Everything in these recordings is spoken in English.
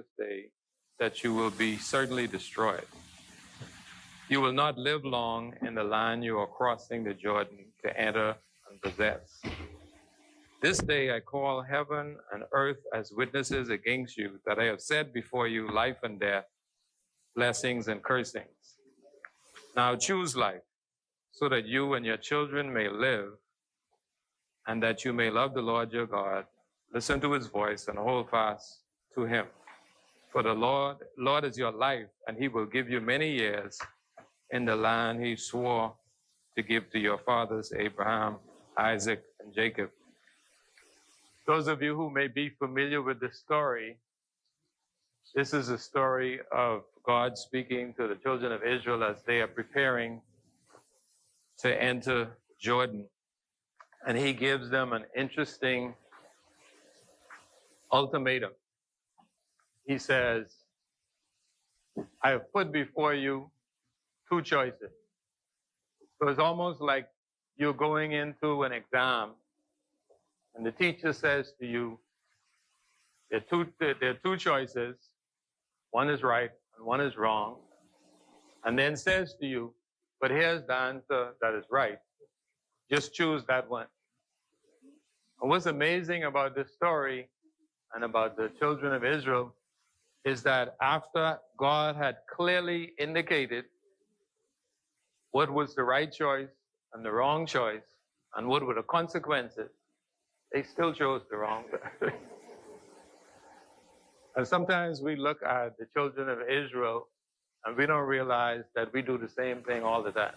this day that you will be certainly destroyed. You will not live long in the land you are crossing the Jordan to enter and possess. This day I call heaven and earth as witnesses against you that I have set before you life and death, blessings and cursings. Now choose life, so that you and your children may live, and that you may love the Lord your God, listen to his voice, and hold fast to him. For the Lord is your life, and he will give you many years in the land he swore to give to your fathers, Abraham, Isaac, and Jacob. Those of you who may be familiar with this story, this is a story of God speaking to the children of Israel as they are preparing to enter Jordan. And he gives them an interesting ultimatum. He says, I have put before you two choices. So it's almost like you're going into an exam, and the teacher says to you, there are two choices. One is right and one is wrong. And then says to you, but here's the answer that is right. Just choose that one. And what's amazing about this story and about the children of Israel is that after God had clearly indicated what was the right choice and the wrong choice, and what were the consequences, they still chose the wrong. And sometimes we look at the children of Israel and we don't realize that we do the same thing all the time.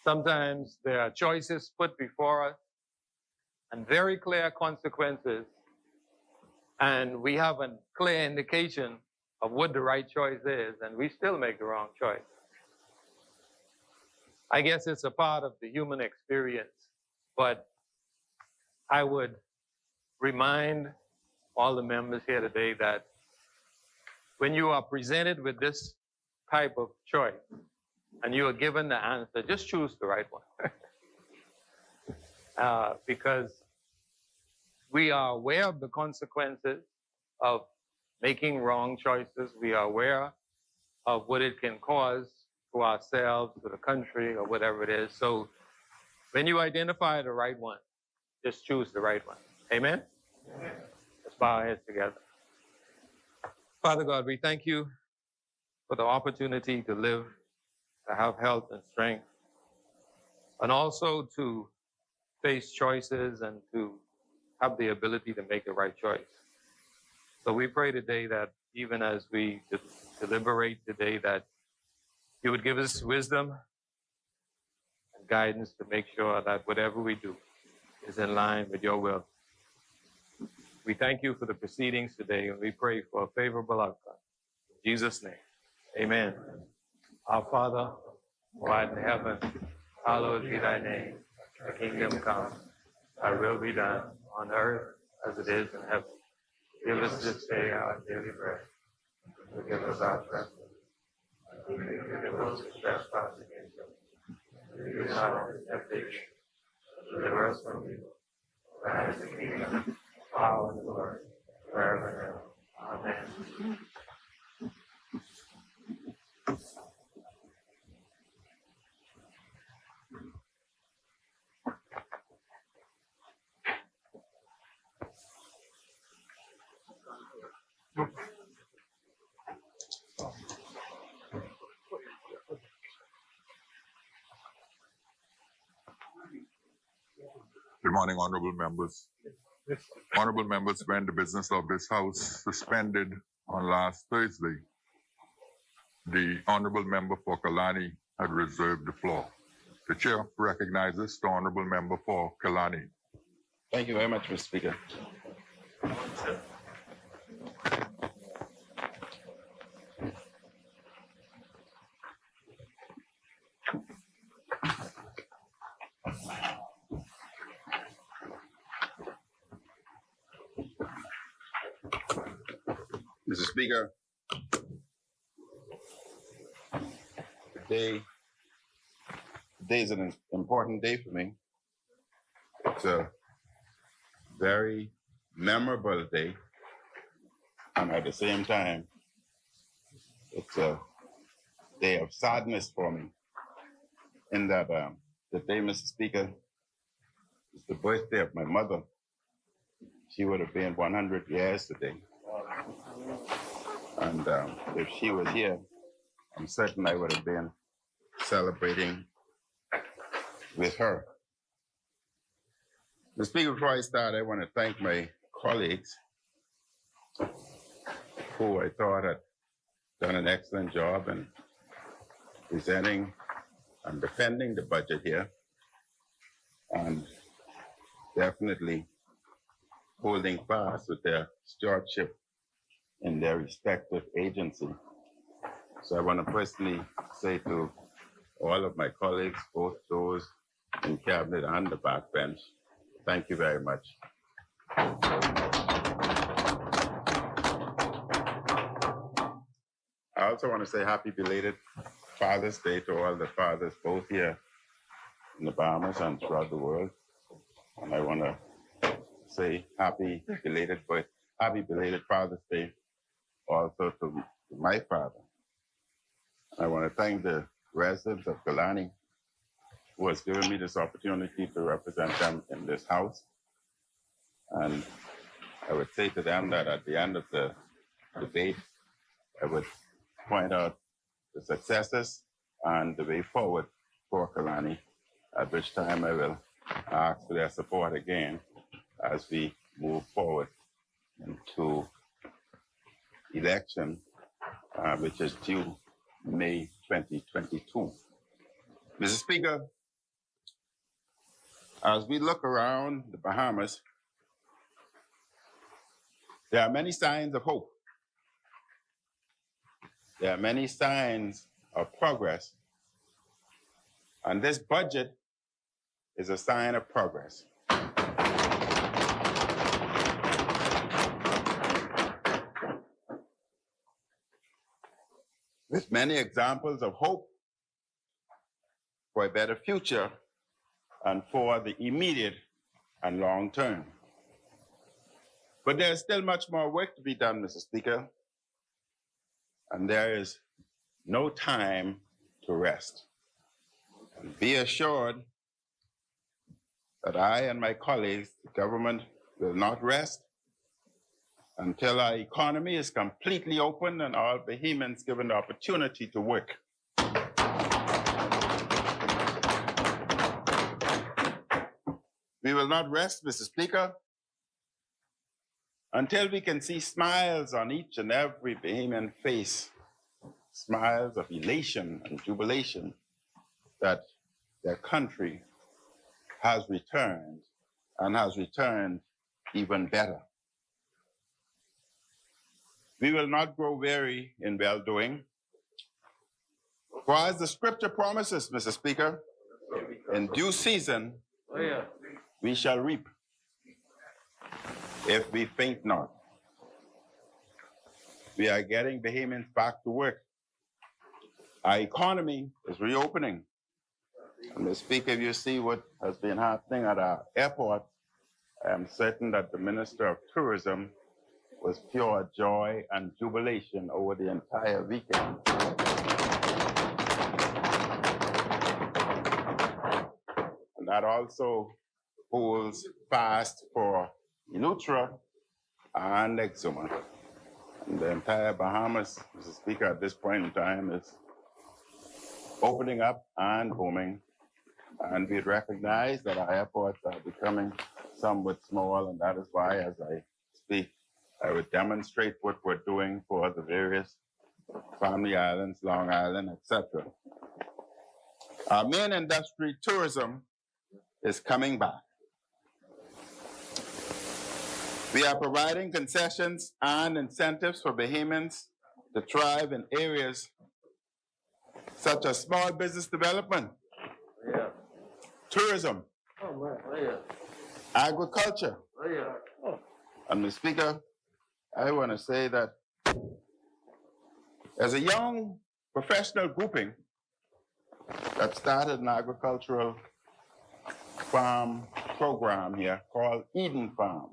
Sometimes there are choices put before us and very clear consequences, and we have a clear indication of what the right choice is, and we still make the wrong choice. I guess it's a part of the human experience, but I would remind all the members here today that when you are presented with this type of choice and you are given the answer, just choose the right one. Because we are aware of the consequences of making wrong choices. We are aware of what it can cause to ourselves, to the country, or whatever it is. So when you identify the right one, just choose the right one. Amen? Amen. Let's bow our heads together. Father God, we thank you for the opportunity to live, to have health and strength, and also to face choices and to have the ability to make the right choice. So we pray today that even as we deliberate today, that you would give us wisdom and guidance to make sure that whatever we do is in line with your will. We thank you for the proceedings today, and we pray for a favorable outcome. In Jesus' name, amen. Our Father, who art in heaven, hallowed be thy name. Thy kingdom come, thy will be done on earth as it is in heaven. Give us this day our daily bread. Forgive us our trespasses. Forgive those who trespass against us. Lead us not into temptation. Deliver us from evil. For thine is the kingdom, power, and glory, forever and ever. Amen. Good morning, honorable members. Honorable members, when the business of this House suspended on last Thursday, the honorable member for Kalani had reserved the floor. The chair recognizes the honorable member for Kalani. Thank you very much, Mr. Speaker. Mr. Speaker, today is an important day for me. It's a very memorable day And at the same time, it's a day of sadness for me in that the day, Mr. Speaker, is the birthday of my mother. She would have been 100 years today. And if she was here, I'm certain I would have been celebrating with her. Mr. Speaker, before I start, I want to thank my colleagues who I thought had done an excellent job in presenting and defending the budget here, and definitely holding fast with their stewardship in their respective agency. So I want to personally say to all of my colleagues, both those in cabinet and the backbench, thank you very much. I also want to say happy belated Father's Day to all the fathers, both here in the Bahamas and throughout the world. And I want to say happy belated Father's Day also to my father. I want to thank the residents of Kalani who has given me this opportunity to represent them in this house. And I would say to them that at the end of the debate, I would point out the successes and the way forward for Kalani, at which time I will ask for their support again as we move forward into election, which is due May 2022. Mr. Speaker, as we look around the Bahamas, there are many signs of hope. There are many signs of progress. And this budget is a sign of progress. With many examples of hope for a better future and for the immediate and long term. But there is still much more work to be done, Mr. Speaker, and there is no time to rest. And be assured that I and my colleagues, the government, will not rest until our economy is completely open and all Bahamians given the opportunity to work. We will not rest, Mr. Speaker, until we can see smiles on each and every Bahamian face, smiles of elation and jubilation that their country has returned and has returned even better. We will not grow weary in well-doing, for as the scripture promises, Mr. Speaker, in due season, we shall reap if we faint not. We are getting Bahamians back to work. Our economy is reopening. And Mr. Speaker, if you see what has been happening at our airport, I am certain that the Minister of Tourism was pure joy and jubilation over the entire weekend. And that also holds fast for Elutra and Exuma. And the entire Bahamas, Mr. Speaker, at this point in time is opening up and booming. And we recognize that our airports are becoming somewhat small, and that is why, as I speak, I would demonstrate what we're doing for the various Family Islands, Long Island, etc. Our main industry, tourism, is coming back. We are providing concessions and incentives for Bahamians to thrive in areas such as small business development, tourism, agriculture. And Mr. Speaker, I want to say that as a young professional grouping that started an agricultural farm program here called Eden Farm,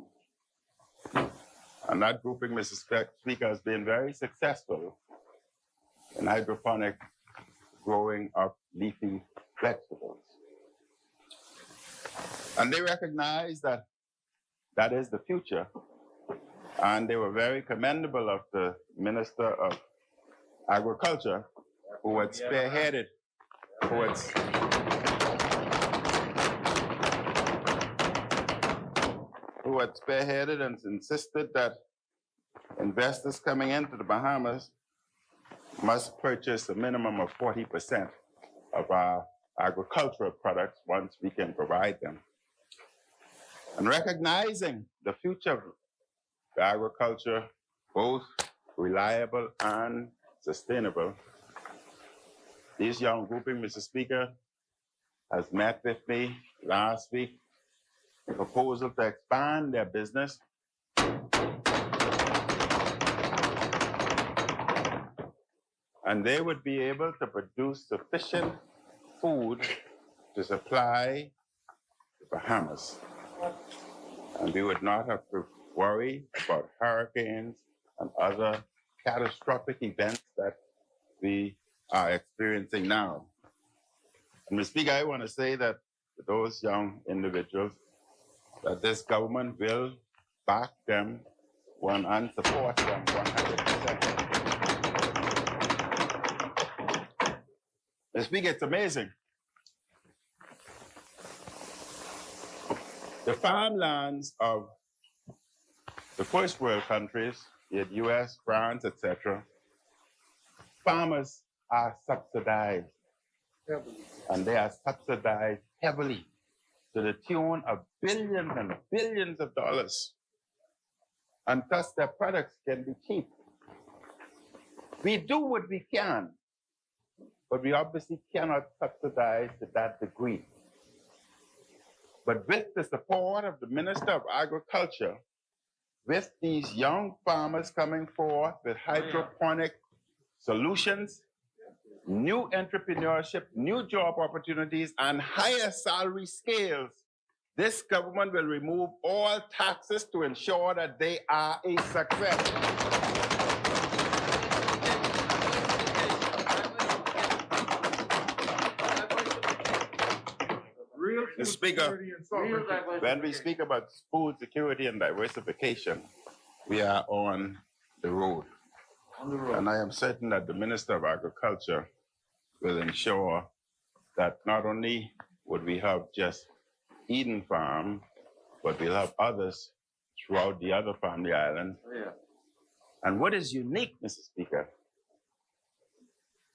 And that grouping, Mr. Speaker, has been very successful in hydroponic growing of leafy vegetables. And they recognize that that is the future. And they were very commendable of the Minister of Agriculture, who had spearheaded, and insisted that investors coming into the Bahamas must purchase a minimum of 40% of our agricultural products once we can provide them. And recognizing the future of the agriculture, both reliable and sustainable, this young grouping, Mr. Speaker, has met with me last week, a proposal to expand their business and they would be able to produce sufficient food to supply the Bahamas. And we would not have to worry about hurricanes and other catastrophic events that we are experiencing now. And Mr. Speaker, I want to say that to those young individuals, that this government will back them and support them 100%. Mr. Speaker, it's amazing. The farmlands of the first world countries, the US, France, etc., farmers are subsidized. And they are subsidized heavily to the tune of billions and billions of dollars. And thus their products can be cheap. We do what we can, but we obviously cannot subsidize to that degree. But with the support of the Minister of Agriculture, with these young farmers coming forth with hydroponic solutions, new entrepreneurship, new job opportunities, and higher salary scales, this government will remove all taxes to ensure that they are a success. Mr. Speaker, when we speak about food security and diversification, we are on the road. And I am certain that the Minister of Agriculture will ensure that not only would we have just Eden Farm, but we'll have others throughout the other family islands. And what is unique, Mr. Speaker,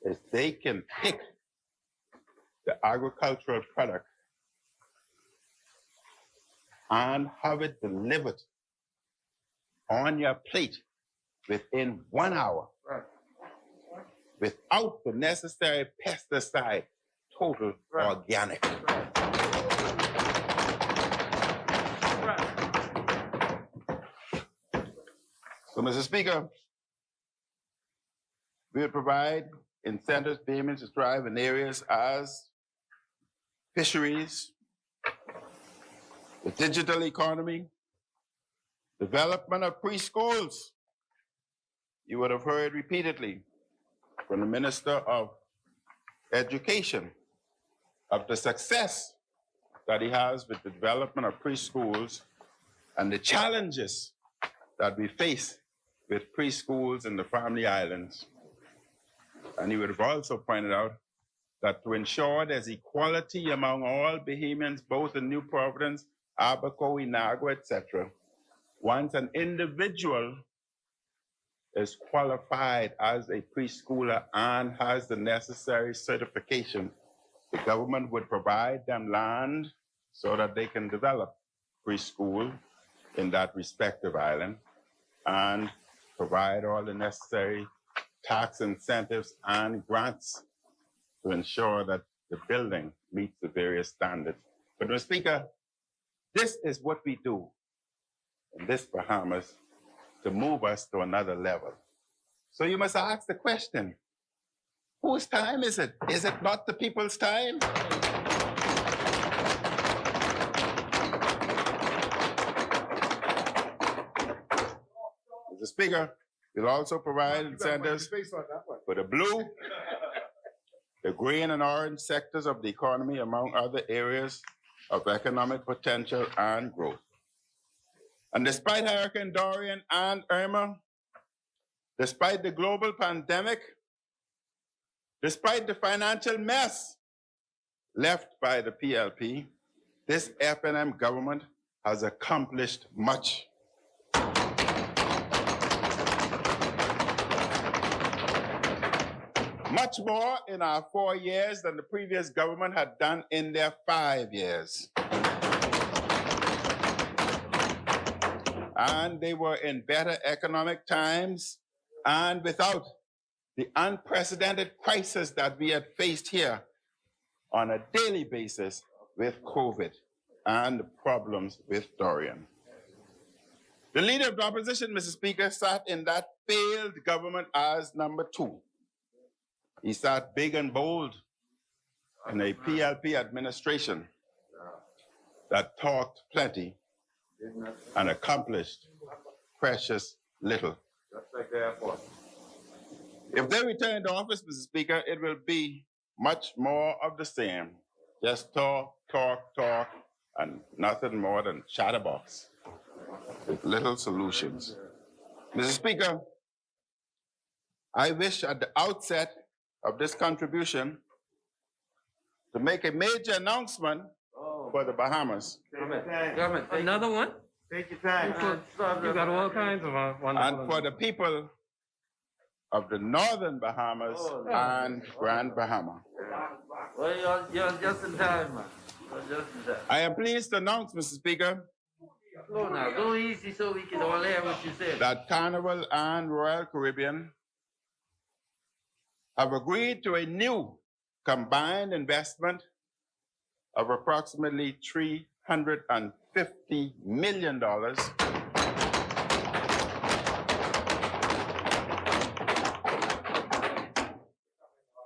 is they can pick the agricultural product and have it delivered on your plate within 1 hour, without the necessary pesticide, total organic. So, Mr. Speaker, we will provide incentives, payments to thrive in areas as fisheries, the digital economy, development of preschools. You would have heard repeatedly from the Minister of Education of the success that he has with the development of preschools and the challenges that we face with preschools in the family islands. And he would have also pointed out that to ensure there's equality among all Bahamians, both in New Providence, Abaco, Inagua, etc., once an individual is qualified as a preschooler and has the necessary certification, the government would provide them land so that they can develop preschool in that respective island and provide all the necessary tax incentives and grants to ensure that the building meets the various standards. But Mr. Speaker, this is what we do in this Bahamas to move us to another level. So you must ask the question, whose time is it? Is it not the people's time? Mr. Speaker, we'll also provide incentives for the blue, the green and orange sectors of the economy, among other areas of economic potential and growth. And despite Hurricane Dorian and Irma, despite the global pandemic, despite the financial mess left by the PLP, this FNM government has accomplished much. Much more in our 4 years than the previous government had done in their 5 years. And they were in better economic times and without the unprecedented crisis that we had faced here on a daily basis with COVID and the problems with Dorian. The leader of the opposition, Mr. Speaker, sat in that failed government as number 2. He sat big and bold in a PLP administration that talked plenty and accomplished precious little. Just like the airport. If they return to office, Mr. Speaker, it will be much more of the same. Just talk, talk, talk, and nothing more than chatterbox with little solutions. Mr. Speaker, I wish at the outset of this contribution to make a major announcement for the Bahamas. Another one? Take your time. You got all kinds of wonderful. And for the people of the northern Bahamas and Grand Bahama. Well, you're just in time, man. You're just in time. I am pleased to announce, Mr. Speaker, Slow now. Go easy so we can all hear what you say. that Carnival and Royal Caribbean have agreed to a new combined investment of approximately $350 million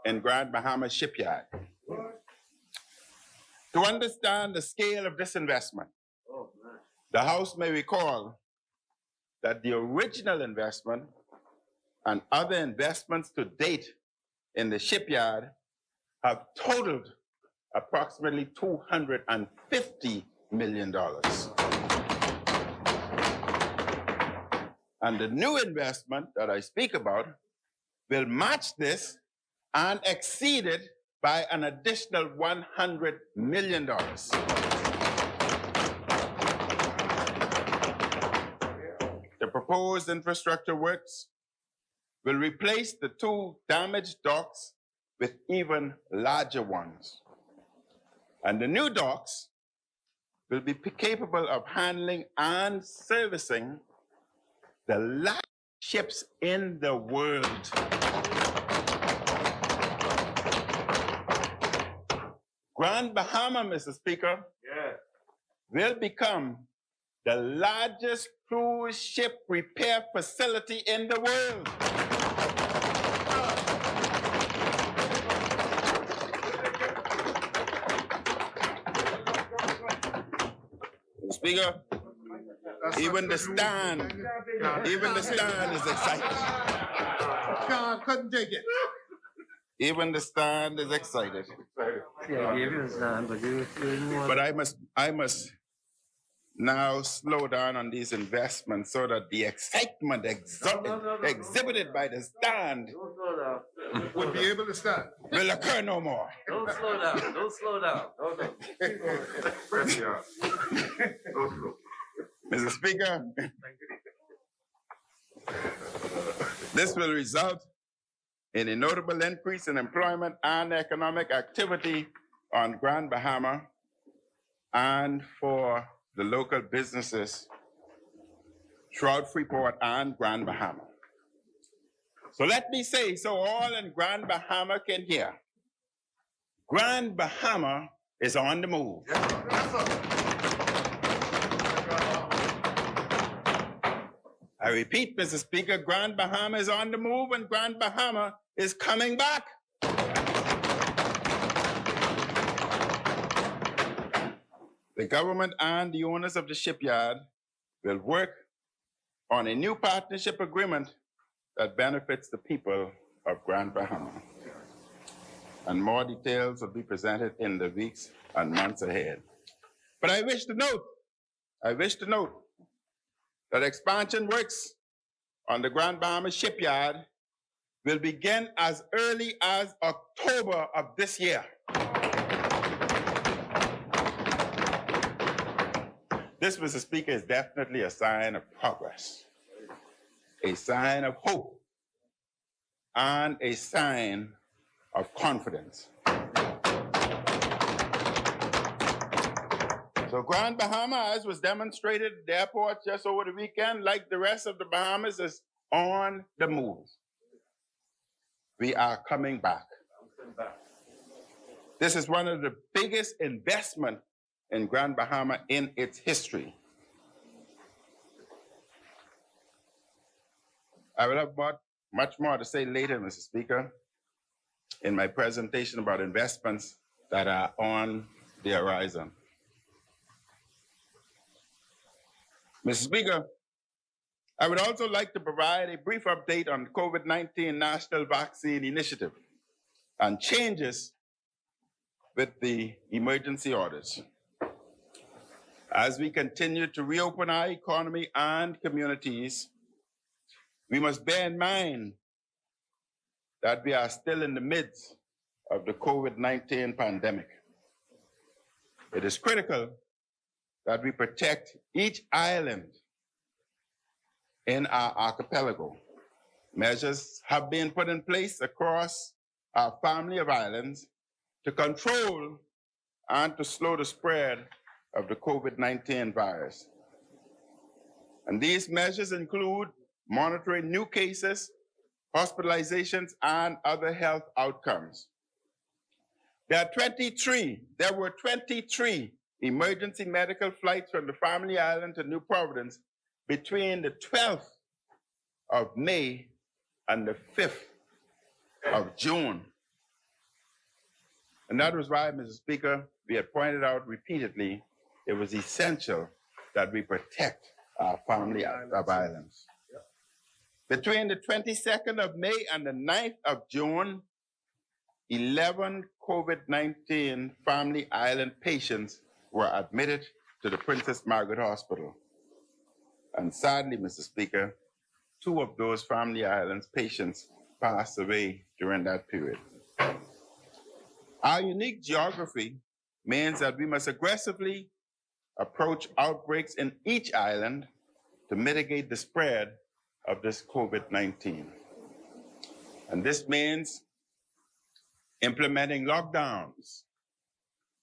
in Grand Bahama Shipyard. To understand the scale of this investment, the House may recall that the original investment and other investments to date in the shipyard have totaled approximately $250 million. And the new investment that I speak about will match this and exceed it by an additional $100 million. The proposed infrastructure works will replace the 2 damaged docks with even larger ones. And the new docks will be capable of handling and servicing the largest ships in the world. Grand Bahama, Mr. Speaker, will become the largest cruise ship repair facility in the world. Mr. Speaker, even the stand is excited. John couldn't take it. Even the stand is excited. Yeah, I gave you a stand, but you didn't want. But I must now slow down on these investments so that the excitement exhibited by the stand Don't slow down. Would be able to stand. will occur no more. Don't slow down. Don't slow down. Mr. Speaker, this will result in a notable increase in employment and economic activity on Grand Bahama and for the local businesses throughout Freeport and Grand Bahama. So let me say, so all in Grand Bahama can hear, Grand Bahama is on the move. I repeat, Mr. Speaker, Grand Bahama is on the move and Grand Bahama is coming back. The government and the owners of the shipyard will work on a new partnership agreement that benefits the people of Grand Bahama. And more details will be presented in the weeks and months ahead. But I wish to note that expansion works on the Grand Bahama shipyard will begin as early as October of this year. This, Mr. Speaker, is definitely a sign of progress, a sign of hope, and a sign of confidence. So Grand Bahama, as was demonstrated at the airport just over the weekend, like the rest of the Bahamas, is on the move. We are coming back. This is one of the biggest investments in Grand Bahama in its history. I will have much more to say later, Mr. Speaker, in my presentation about investments that are on the horizon. Mr. Speaker, I would also like to provide a brief update on the COVID-19 National Vaccine Initiative and changes with the emergency orders. As we continue to reopen our economy and communities, we must bear in mind that we are still in the midst of the COVID-19 pandemic. It is critical that we protect each island in our archipelago. Measures have been put in place across our family of islands to control and to slow the spread of the COVID-19 virus. And these measures include monitoring new cases, hospitalizations, and other health outcomes. There were 23 emergency medical flights from the Family Island to New Providence between the 12th of May and the 5th of June. And that was why, Mr. Speaker, we had pointed out repeatedly it was essential that we protect our family of islands. Between the 22nd of May and the 9th of June, 11 COVID-19 Family Island patients were admitted to the Princess Margaret Hospital. And sadly, Mr. Speaker, 2 of those Family Islands patients passed away during that period. Our unique geography means that we must aggressively approach outbreaks in each island to mitigate the spread of this COVID-19. And this means implementing lockdowns,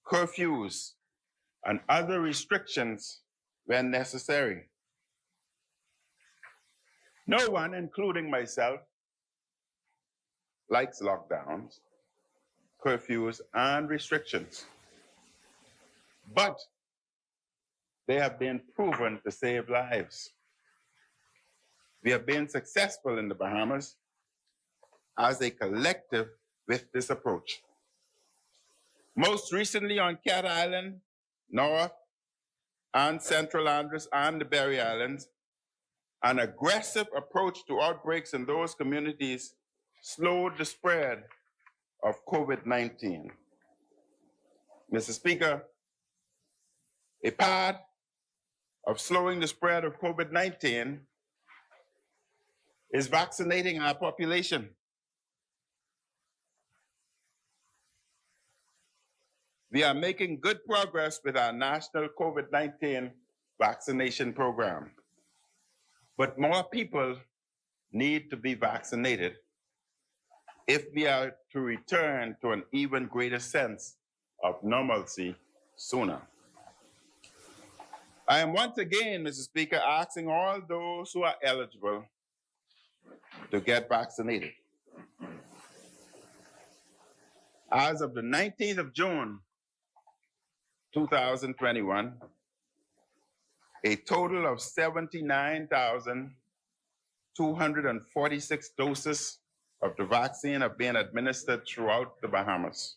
curfews, and other restrictions when necessary. No one, including myself, likes lockdowns, curfews, and restrictions. But they have been proven to save lives. We have been successful in the Bahamas as a collective with this approach. Most recently on Cat Island, North and Central Andros and the Berry Islands, an aggressive approach to outbreaks in those communities slowed the spread of COVID-19. Mr. Speaker, a part of slowing the spread of COVID-19 is vaccinating our population. We are making good progress with our national COVID-19 vaccination program. But more people need to be vaccinated if we are to return to an even greater sense of normalcy sooner. I am once again, Mr. Speaker, asking all those who are eligible to get vaccinated. As of the 19th of June, 2021, a total of 79,246 doses of the vaccine have been administered throughout the Bahamas.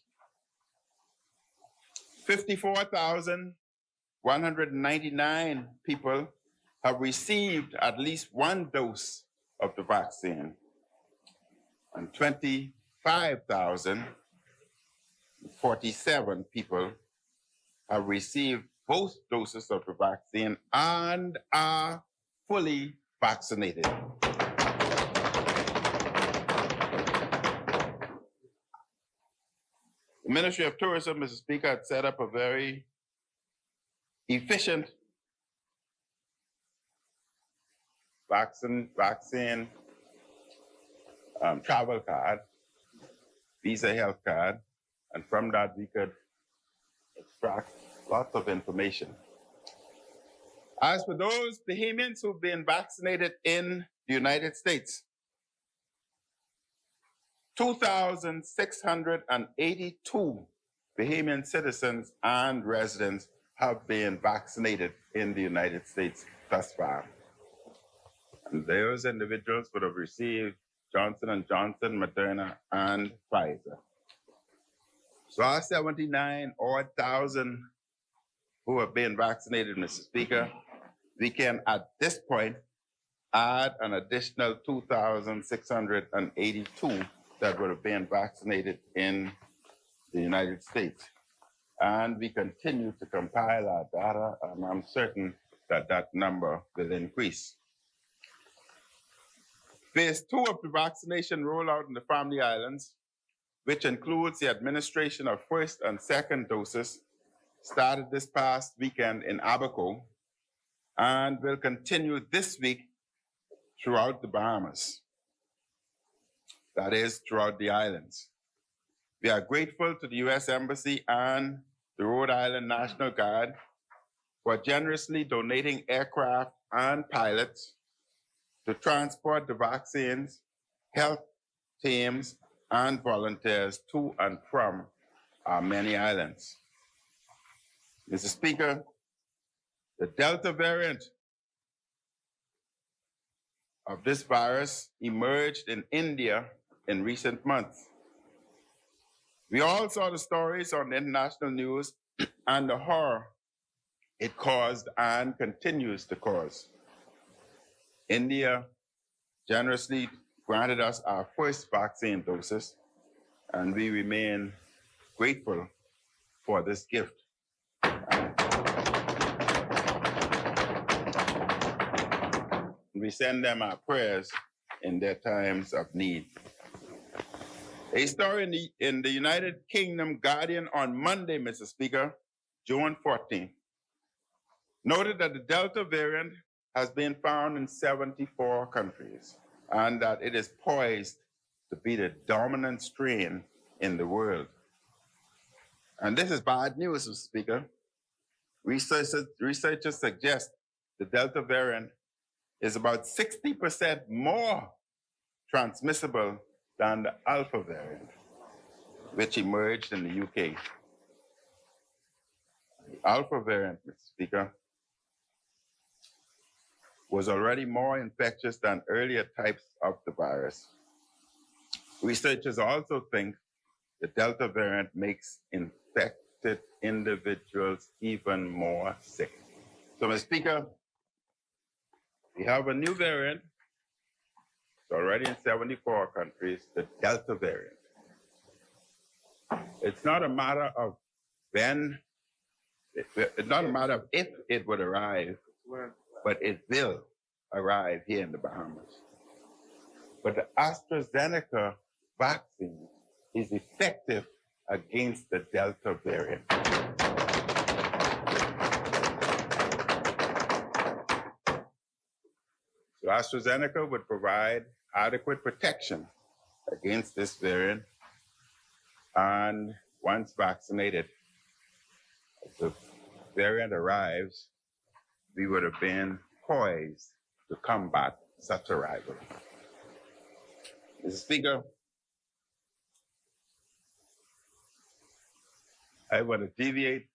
54,199 people have received at least one dose of the vaccine, and 25,047 people have received both doses of the vaccine and are fully vaccinated. The Ministry of Tourism, Mr. Speaker, had set up a very efficient vaccine travel card, Visa health card, and from that we could extract lots of information. As for those Bahamians who've been vaccinated in the United States, 2,682 Bahamian citizens and residents have been vaccinated in the United States thus far. And those individuals would have received Johnson & Johnson, Moderna, and Pfizer. So our 79,000 who have been vaccinated, Mr. Speaker, we can at this point add an additional 2,682 that would have been vaccinated in the United States. And we continue to compile our data, and I'm certain that that number will increase. Phase 2 of the vaccination rollout in the Family Islands, which includes the administration of first and second doses, started this past weekend in Abaco and will continue this week throughout the Bahamas. That is, throughout the islands. We are grateful to the U.S. Embassy and the Rhode Island National Guard for generously donating aircraft and pilots to transport the vaccines, health teams, and volunteers to and from our many islands. Mr. Speaker, the Delta variant of this virus emerged in India in recent months. We all saw the stories on the international news and the horror it caused and continues to cause. India generously granted us our first vaccine doses, and we remain grateful for this gift. We send them our prayers in their times of need. A story in the United Kingdom Guardian on Monday, Mr. Speaker, June 14th, noted that the Delta variant has been found in 74 countries and that it is poised to be the dominant strain in the world. And this is bad news, Mr. Speaker. Researchers suggest the Delta variant is about 60% more transmissible than the Alpha variant, which emerged in the UK. The Alpha variant, Mr. Speaker, was already more infectious than earlier types of the virus. Researchers also think the Delta variant makes infected individuals even more sick. So, Mr. Speaker, we have a new variant. It's already in 74 countries, the Delta variant. It's not a matter of when, it's not a matter of if it would arrive, but it will arrive here in the Bahamas. But the AstraZeneca vaccine is effective against the Delta variant. So AstraZeneca would provide adequate protection against this variant, and once vaccinated, if the variant arrives, we would have been poised to combat such arrival. Mr. Speaker, I want to deviate,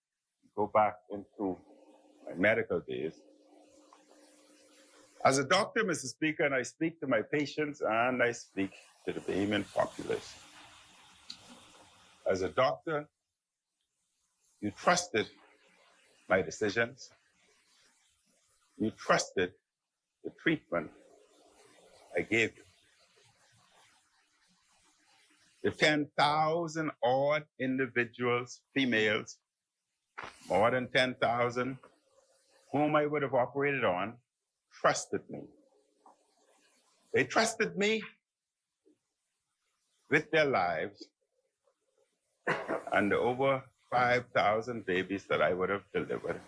go back into my medical days. As a doctor, Mr. Speaker, and I speak to my patients and I speak to the Bahamian populace. As a doctor, you trusted my decisions. You trusted the treatment I gave you. The 10,000 odd individuals, females, more than 10,000, whom I would have operated on, trusted me. They trusted me with their lives and the over 5,000 babies that I would have delivered.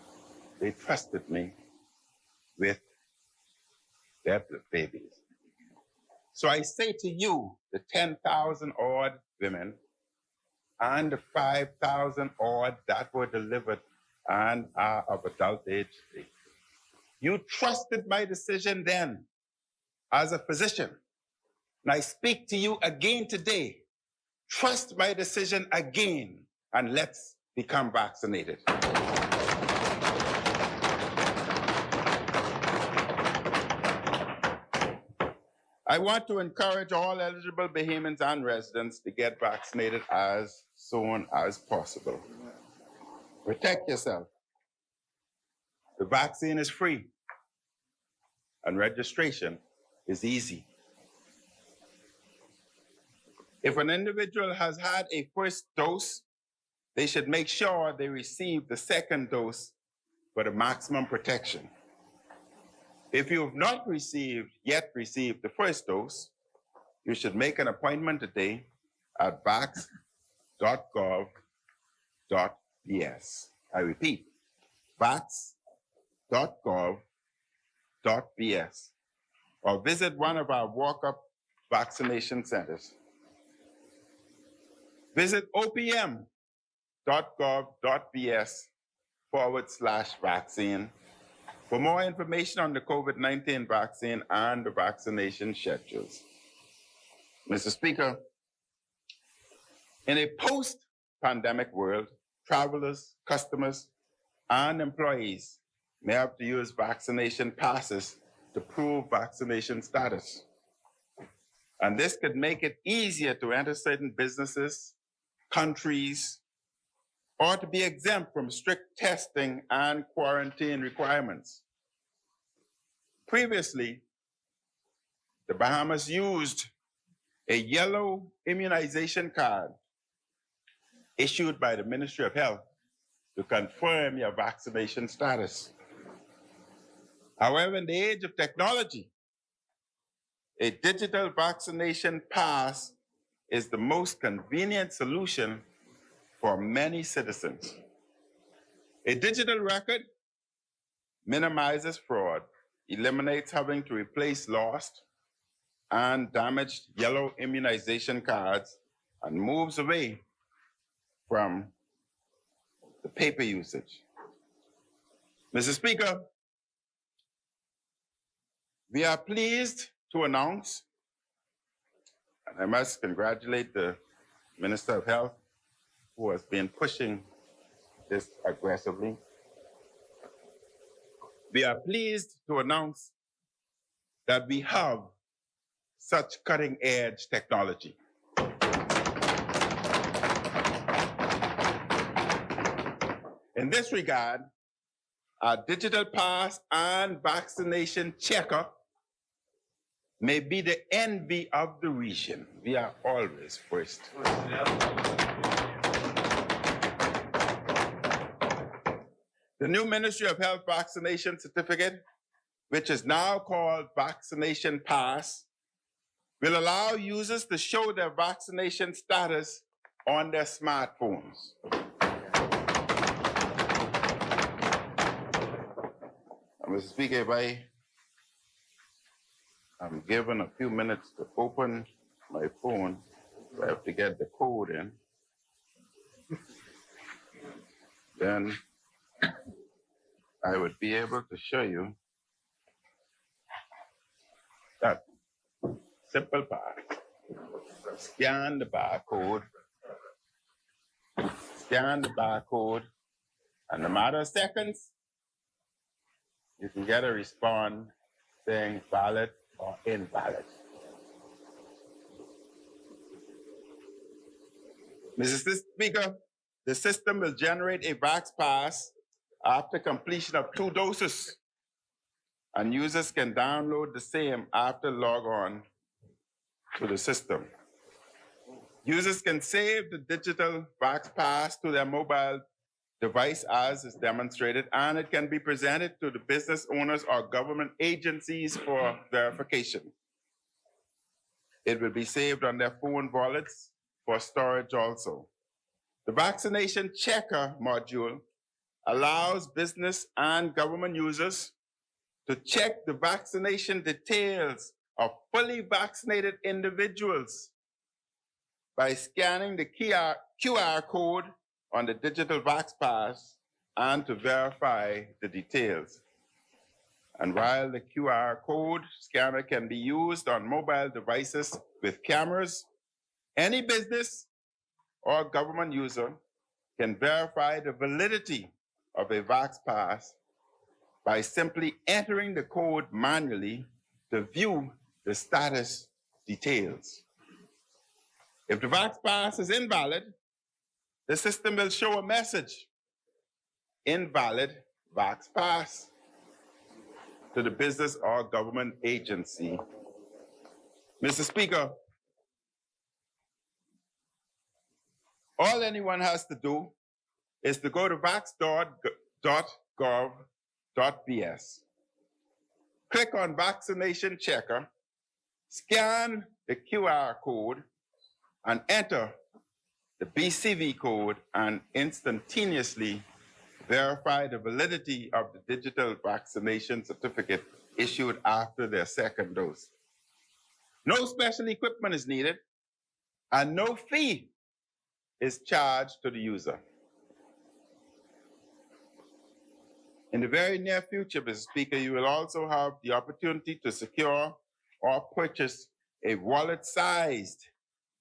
They trusted me with their babies. So I say to you, the 10,000 odd women and the 5,000 odd that were delivered and are of adult age, you trusted my decision then as a physician. And I speak to you again today. Trust my decision again and let's become vaccinated. I want to encourage all eligible Bahamians and residents to get vaccinated as soon as possible. Protect yourself. The vaccine is free and registration is easy. If an individual has had a first dose, they should make sure they receive the second dose for the maximum protection. If you have not yet received the first dose, you should make an appointment today at vax.gov.bs. I repeat, vax.gov.bs, or visit one of our walk-up vaccination centers. Visit opm.gov.bs/vaccine for more information on the COVID-19 vaccine and the vaccination schedules. Mr. Speaker, in a post-pandemic world, travelers, customers, and employees may have to use vaccination passes to prove vaccination status. And this could make it easier to enter certain businesses, countries, or to be exempt from strict testing and quarantine requirements. Previously, the Bahamas used a yellow immunization card issued by the Ministry of Health to confirm your vaccination status. However, in the age of technology, a digital vaccination pass is the most convenient solution for many citizens. A digital record minimizes fraud, eliminates having to replace lost and damaged yellow immunization cards, and moves away from the paper usage. Mr. Speaker, we are pleased to announce, and I must congratulate the Minister of Health who has been pushing this aggressively. We are pleased to announce that we have such cutting-edge technology. In this regard, our digital pass and vaccination checker may be the envy of the region. We are always first. The new Ministry of Health vaccination certificate, which is now called Vaccination Pass, will allow users to show their vaccination status on their smartphones. Mr. Speaker, if I'm given a few minutes to open my phone, I have to get the code in, then I would be able to show you that simple path. Scan the barcode, and in a matter of seconds, you can get a response saying valid or invalid. Mr. Speaker, the system will generate a Vax Pass after completion of 2 doses and users can download the same after log on to the system. Users can save the digital Vax Pass to their mobile device as is demonstrated, and it can be presented to the business owners or government agencies for verification. It will be saved on their phone wallets for storage also. The vaccination checker module allows business and government users to check the vaccination details of fully vaccinated individuals by scanning the QR code on the digital Vax Pass and to verify the details. And while the QR code scanner can be used on mobile devices with cameras, any business or government user can verify the validity of a Vax Pass by simply entering the code manually to view the status details. If the Vax Pass is invalid, the system will show a message, invalid Vax Pass, to the business or government agency. Mr. Speaker, all anyone has to do is to go to vax.gov.bs, click on Vaccination Checker, scan the QR code, and enter the BCV code and instantaneously verify the validity of the digital vaccination certificate issued after their second dose. No special equipment is needed, and no fee is charged to the user. In the very near future, Mr. Speaker, you will also have the opportunity to secure or purchase a wallet-sized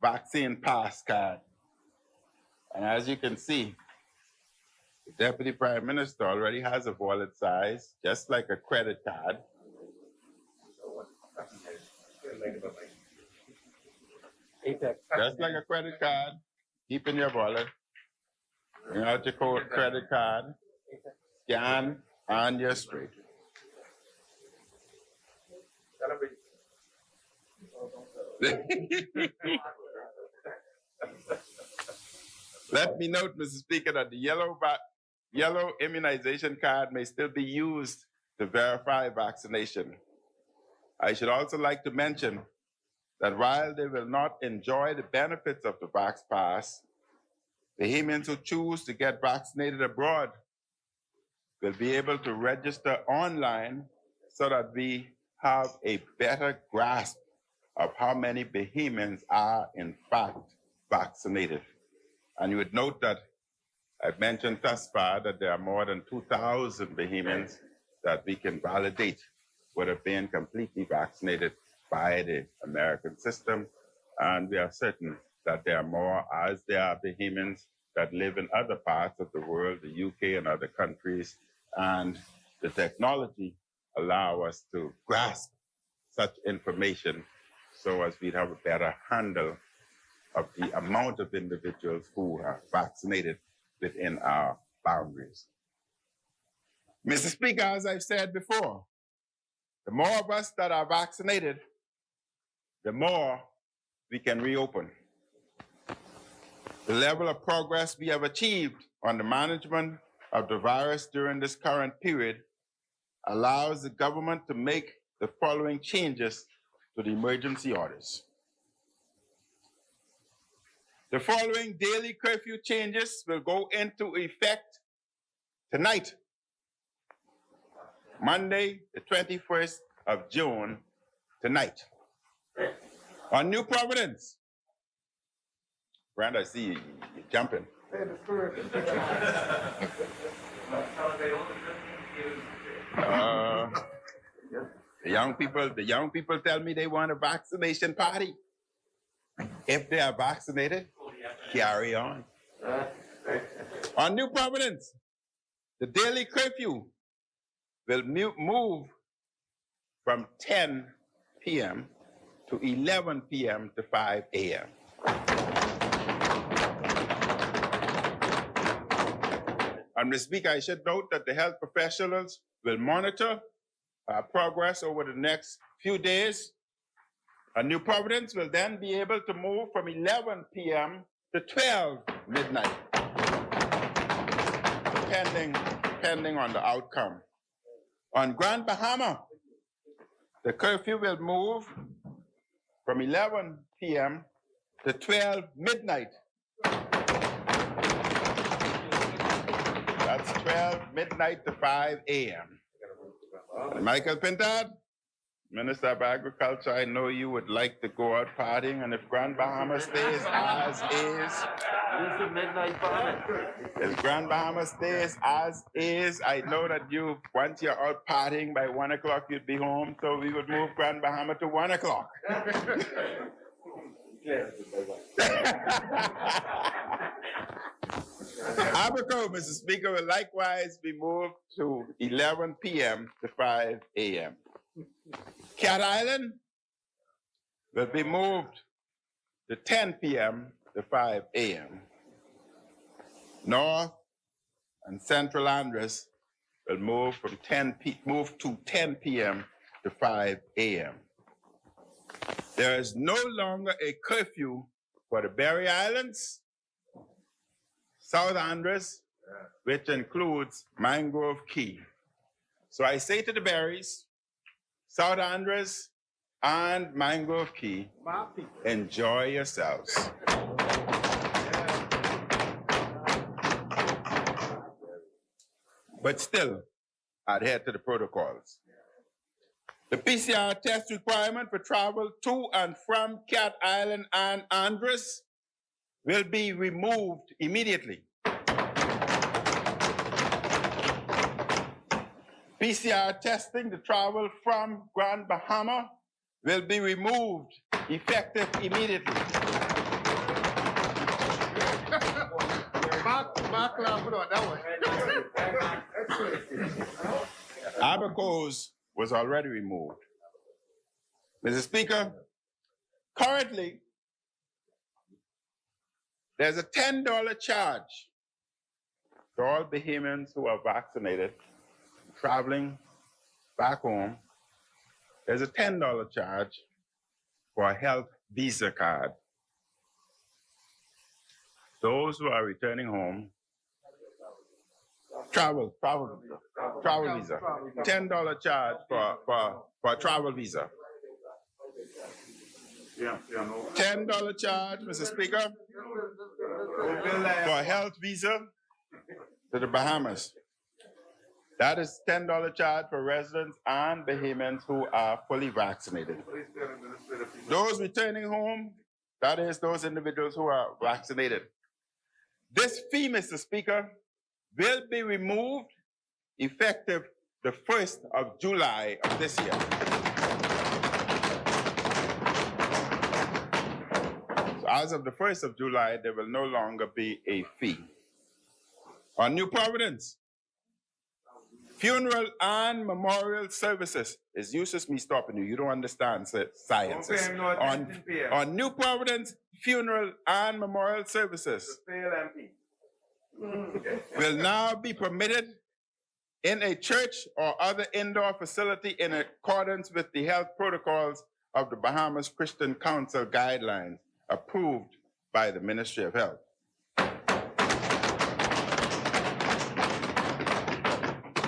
vaccine pass card. And as you can see, the Deputy Prime Minister already has a wallet size, just like a credit card. Just like a credit card, keep in your wallet. Bring out your credit card, scan, and you're straight. Let me note, Mr. Speaker, that the yellow immunization card may still be used to verify vaccination. I should also like to mention that while they will not enjoy the benefits of the Vax Pass, Bahamians who choose to get vaccinated abroad will be able to register online so that we have a better grasp of how many Bahamians are in fact vaccinated. And you would note that I've mentioned thus far that there are more than 2,000 Bahamians that we can validate would have been completely vaccinated by the American system. And we are certain that there are more, as there are Bahamians that live in other parts of the world, the UK and other countries, and the technology allow us to grasp such information so as we'd have a better handle of the amount of individuals who are vaccinated within our boundaries. Mr. Speaker, as I've said before, the more of us that are vaccinated, the more we can reopen. The level of progress we have achieved on the management of the virus during this current period allows the government to make the following changes to the emergency orders. The following daily curfew changes will go into effect tonight, Monday, the 21st of June, tonight. On New Providence. Brand, I see you jumping. The young people tell me they want a vaccination party. If they are vaccinated, carry on. On New Providence, the daily curfew will move from 10 p.m. to 11 p.m. to 5 a.m. And Mr. Speaker, I should note that the health professionals will monitor progress over the next few days, New Providence will then be able to move from 11 p.m. to 12 midnight, depending on the outcome. On Grand Bahama, the curfew will move from 11 p.m. to 12 midnight. That's 12 midnight to 5 a.m. Michael Pintard, Minister of Agriculture, I know you would like to go out partying, and if Grand Bahama stays as is, if Grand Bahama stays as is, I know that you, once you're out partying by 1 o'clock, you'd be home, so we would move Grand Bahama to 1 o'clock. Abaco, Mr. Speaker, will likewise be moved to 11 p.m. to 5 a.m. Cat Island will be moved to 10 p.m. to 5 a.m. North and Central Andros will move to 10 p.m. to 5 a.m. There is no longer a curfew for the Berry Islands, South Andros, which includes Mangrove Key. So I say to the Berries, South Andros, and Mangrove Key, enjoy yourselves. But still, adhere to the protocols. The PCR test requirement for travel to and from Cat Island and Andros will be removed immediately. PCR testing to travel from Grand Bahama will be removed effective immediately. Mark put on that one. Abacos was already removed. Mr. Speaker, currently, there's a $10 charge to all Bahamians who are vaccinated traveling back home. There's a $10 charge for a health visa card. Those who are returning home, travel visa. $10 charge for a travel visa. $10 charge, Mr. Speaker, for a health visa to the Bahamas. That is $10 charge for residents and Bahamians who are fully vaccinated. Those returning home, that is those individuals who are vaccinated. This fee, Mr. Speaker, will be removed effective the 1st of July of this year. So as of the 1st of July, there will no longer be a fee. On New Providence, funeral and memorial services. It's useless me stopping you. You don't understand sciences. On New Providence, funeral and memorial services will now be permitted in a church or other indoor facility in accordance with the health protocols of the Bahamas Christian Council guidelines approved by the Ministry of Health.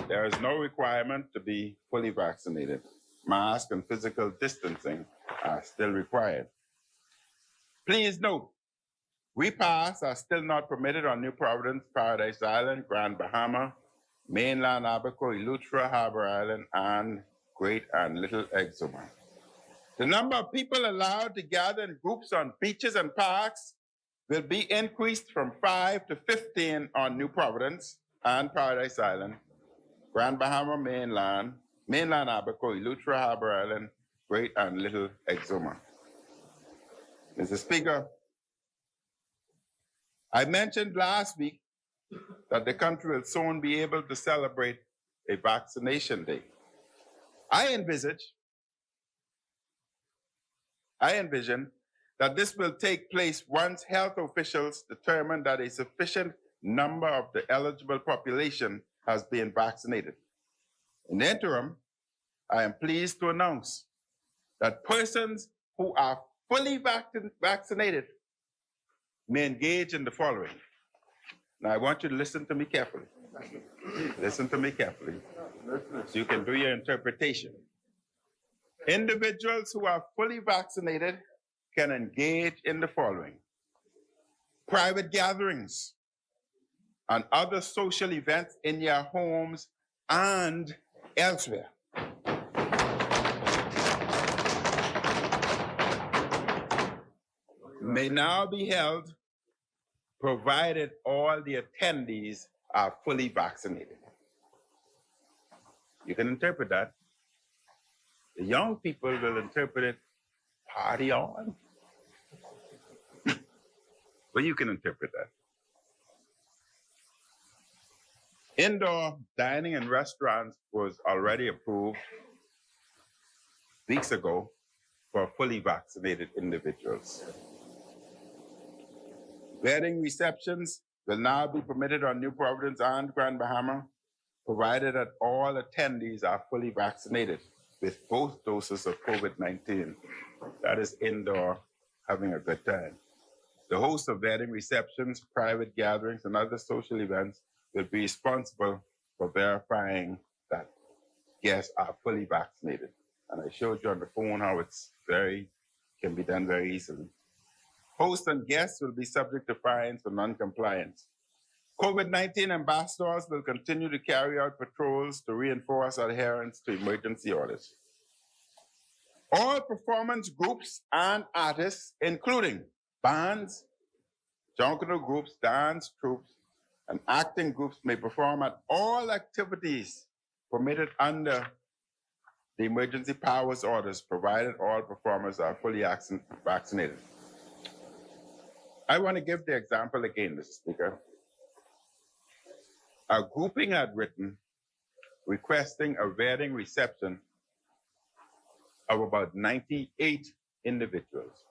There is no requirement to be fully vaccinated. Mask and physical distancing are still required. Please note, repasts are still not permitted on New Providence, Paradise Island, Grand Bahama, mainland Abaco, Eleuthera, Harbor Island, and Great and Little Exuma. The number of people allowed to gather in groups on beaches and parks will be increased from 5 to 15 on New Providence and Paradise Island, Grand Bahama mainland Abaco, Eleuthera, Harbor Island, Great and Little Exuma. Mr. Speaker, I mentioned last week that the country will soon be able to celebrate a vaccination day. I envision that this will take place once health officials determine that a sufficient number of the eligible population has been vaccinated. In the interim, I am pleased to announce that persons who are fully vaccinated may engage in the following. Now, I want you to listen to me carefully. Listen to me carefully so you can do your interpretation. Individuals who are fully vaccinated can engage in the following: private gatherings and other social events in your homes and elsewhere. May now be held provided all the attendees are fully vaccinated. You can interpret that. The young people will interpret it, party on. But you can interpret that. Indoor dining in restaurants was already approved weeks ago for fully vaccinated individuals. Wedding receptions will now be permitted on New Providence and Grand Bahama, provided that all attendees are fully vaccinated with both doses of COVID-19. That is indoor, having a good time. The host of wedding receptions, private gatherings, and other social events will be responsible for verifying that guests are fully vaccinated. And I showed you on the phone how can be done very easily. Hosts and guests will be subject to fines for non-compliance. COVID-19 ambassadors will continue to carry out patrols to reinforce adherence to emergency orders. All performance groups and artists, including bands, jungle groups, dance troupes, and acting groups, may perform at all activities permitted under the emergency powers orders, provided all performers are fully vaccinated. I want to give the example again, Mr. Speaker. A grouping had written requesting a wedding reception of about 98 individuals,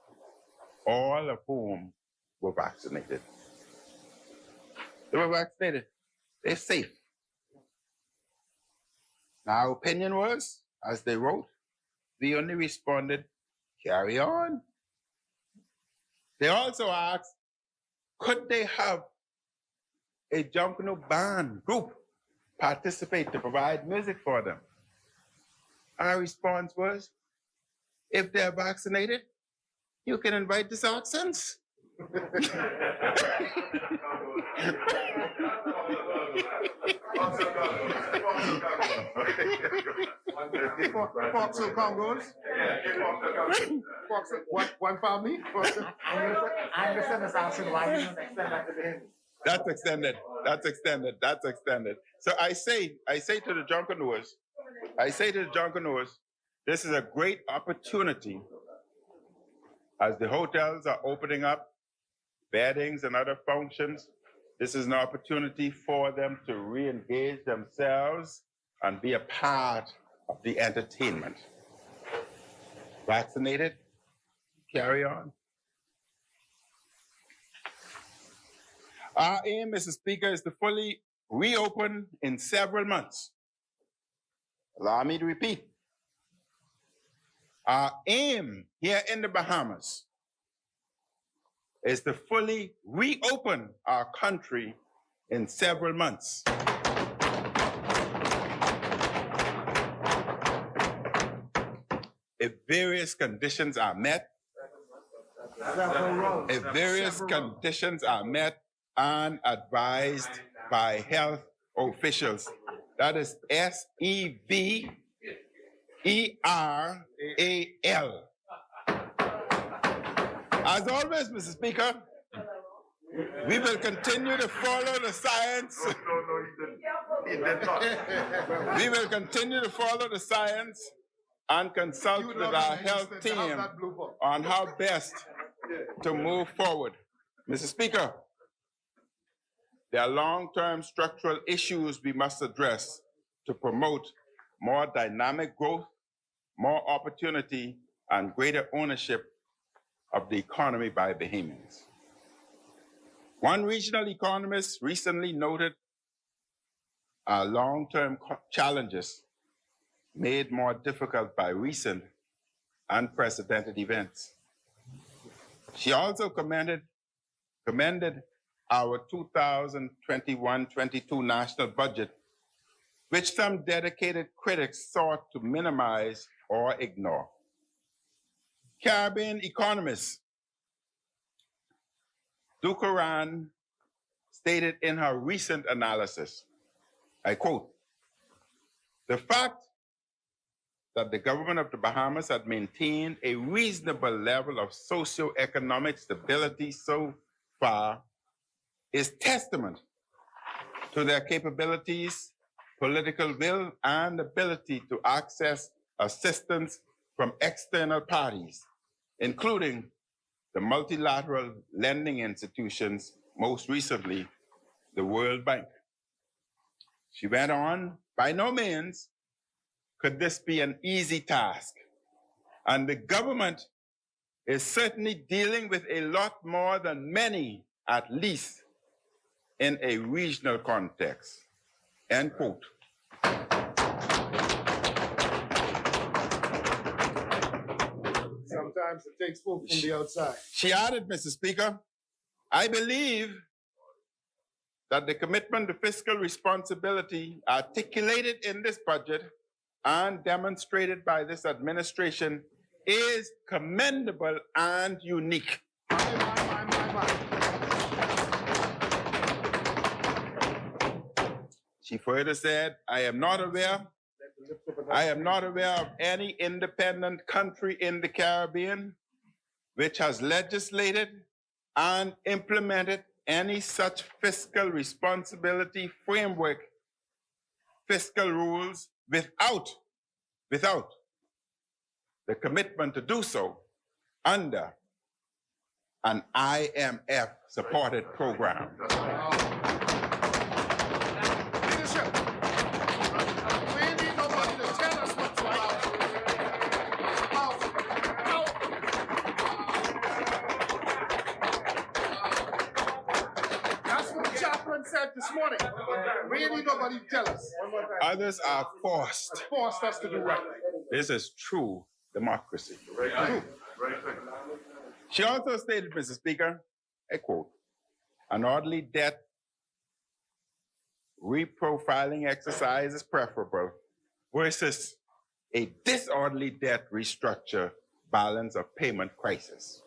all of whom were vaccinated. They were vaccinated. They're safe. Now, our opinion was, as they wrote, we only responded, carry on. They also asked, could they have a Junkanoo band group participate to provide music for them? Our response was, if they're vaccinated, you can invite the Saxons. Foxel Congos. One for me. I understand this answer. Why you don't extend that to the Hindi? That's extended. That's extended. That's extended. So I say to the Junkanooers, this is a great opportunity as the hotels are opening up, weddings and other functions. This is an opportunity for them to re-engage themselves and be a part of the entertainment. Vaccinated, carry on. Our aim, Mr. Speaker, is to fully reopen in several months. Allow me to repeat. Our aim here in the Bahamas is to fully reopen our country in several months. If various conditions are met, and advised by health officials. That is SEVERAL. As always, Mr. Speaker, we will continue to follow the science. We will continue to follow the science and consult with our health team on how best to move forward. Mr. Speaker, there are long-term structural issues we must address to promote more dynamic growth, more opportunity, and greater ownership of the economy by Bahamians. One regional economist recently noted our long-term challenges made more difficult by recent unprecedented events. She also commended our 2021-22 national budget, which some dedicated critics sought to minimize or ignore. Caribbean economist Dukaran stated in her recent analysis, I quote, "The fact that the government of the Bahamas had maintained a reasonable level of socioeconomic stability so far is testament to their capabilities, political will, and ability to access assistance from external parties, including the multilateral lending institutions, most recently, the World Bank." She went on, "By no means could this be an easy task, and the government is certainly dealing with a lot more than many, at least in a regional context." End quote. Sometimes it takes folk from the outside. She added, Mr. Speaker, "I believe that the commitment to fiscal responsibility articulated in this budget and demonstrated by this administration is commendable and unique." My. She further said, I am not aware of any independent country in the Caribbean which has legislated and implemented any such fiscal responsibility framework, fiscal rules without the commitment to do so under an IMF-supported program. Leadership. We ain't need nobody to tell us what's right. That's what the chaplain said this morning. We ain't need nobody to tell us. Others are forced. Forced us to do right. This is true democracy. She also stated, Mr. Speaker, I quote, "An orderly debt reprofiling exercise is preferable versus a disorderly debt restructure balance of payment crisis.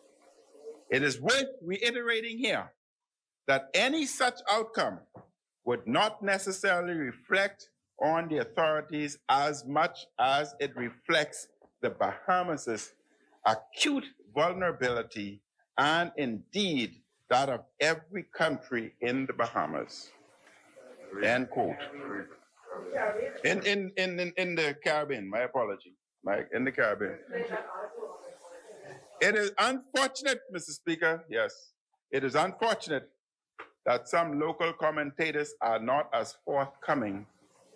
It is worth reiterating here that any such outcome would not necessarily reflect on the authorities as much as it reflects the Bahamas' acute vulnerability and indeed that of every country in the Bahamas." End quote. In the Caribbean, my apology, in the Caribbean. It is unfortunate, Mr. Speaker, yes, it is unfortunate that some local commentators are not as forthcoming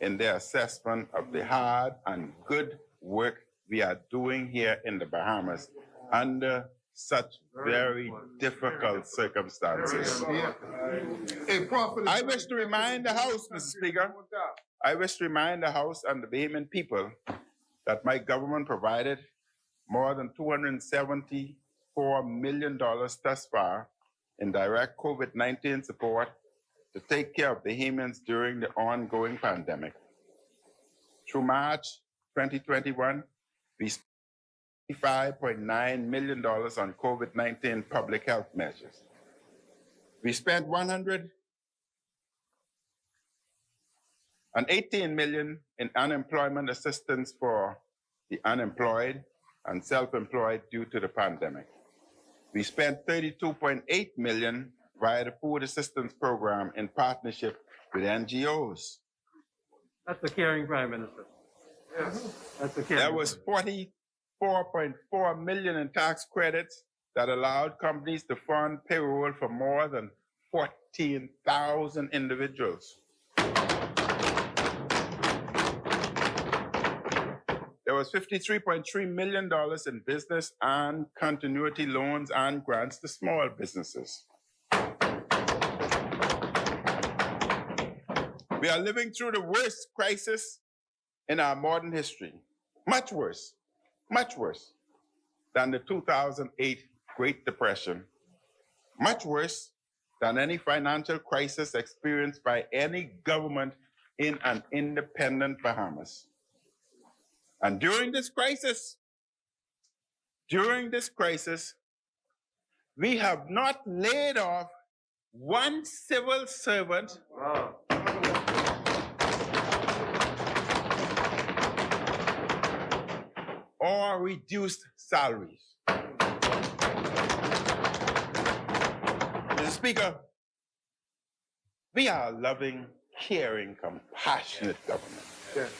in their assessment of the hard and good work we are doing here in the Bahamas under such very difficult circumstances. Hey, Prophet. I wish to remind the House, Mr. Speaker, I wish to remind the House and the Bahamian people that my government provided more than $274 million thus far in direct COVID-19 support to take care of Bahamians during the ongoing pandemic. Through March 2021, we spent $5.9 million on COVID-19 public health measures. We spent $118 million in unemployment assistance for the unemployed and self-employed due to the pandemic. We spent $32.8 million via the food assistance program in partnership with NGOs. That's the caring Prime Minister. Yes. That's the caring. There was $44.4 million in tax credits that allowed companies to fund payroll for more than 14,000 individuals. There was $53.3 million in business and continuity loans and grants to small businesses. We are living through the worst crisis in our modern history, much worse than the 2008 Great Depression, much worse than any financial crisis experienced by any government in an independent Bahamas. And during this crisis, we have not laid off one civil servant or reduced salaries. Mr. Speaker, we are a loving, caring, compassionate government. Yes.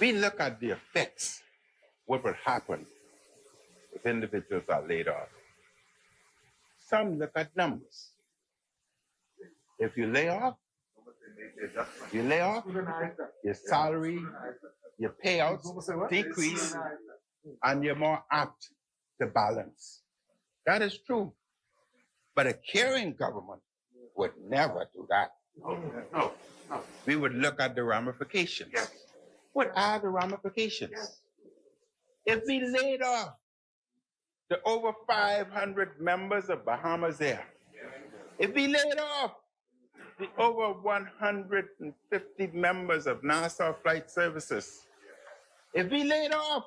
We look at the effects, what would happen if individuals are laid off. Some look at numbers. If you lay off, your salary, your payouts decrease, and you're more apt to balance. That is true. But a caring government would never do that. No. We would look at the ramifications. Yes. What are the ramifications? If we laid off the over 500 members of Bahamas Air, if we laid off the over 150 members of Nassau Flight Services, if we laid off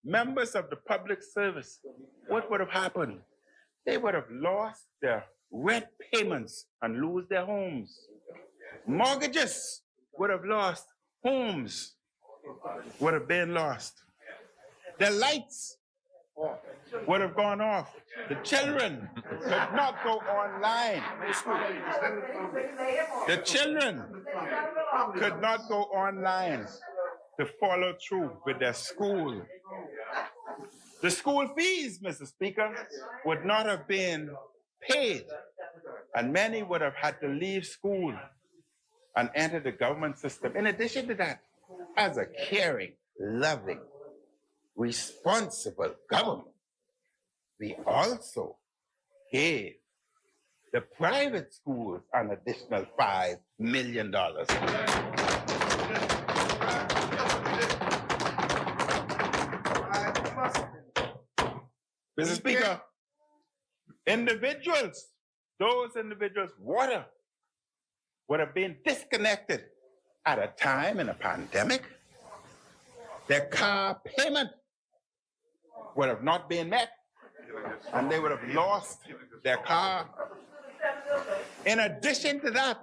members of the public service, what would have happened? They would have lost their rent payments and lose their homes. Mortgages would have lost, homes would have been lost. The lights would have gone off. The children could not go online. The children could not go online to follow through with their school. The school fees, Mr. Speaker, would not have been paid, and many would have had to leave school and enter the government system. In addition to that, as a caring, loving, responsible government, we also gave the private schools an additional $5 million. Mr. Speaker, those individuals' water would have been disconnected at a time in a pandemic. Their car payment would have not been met, and they would have lost their car. In addition to that,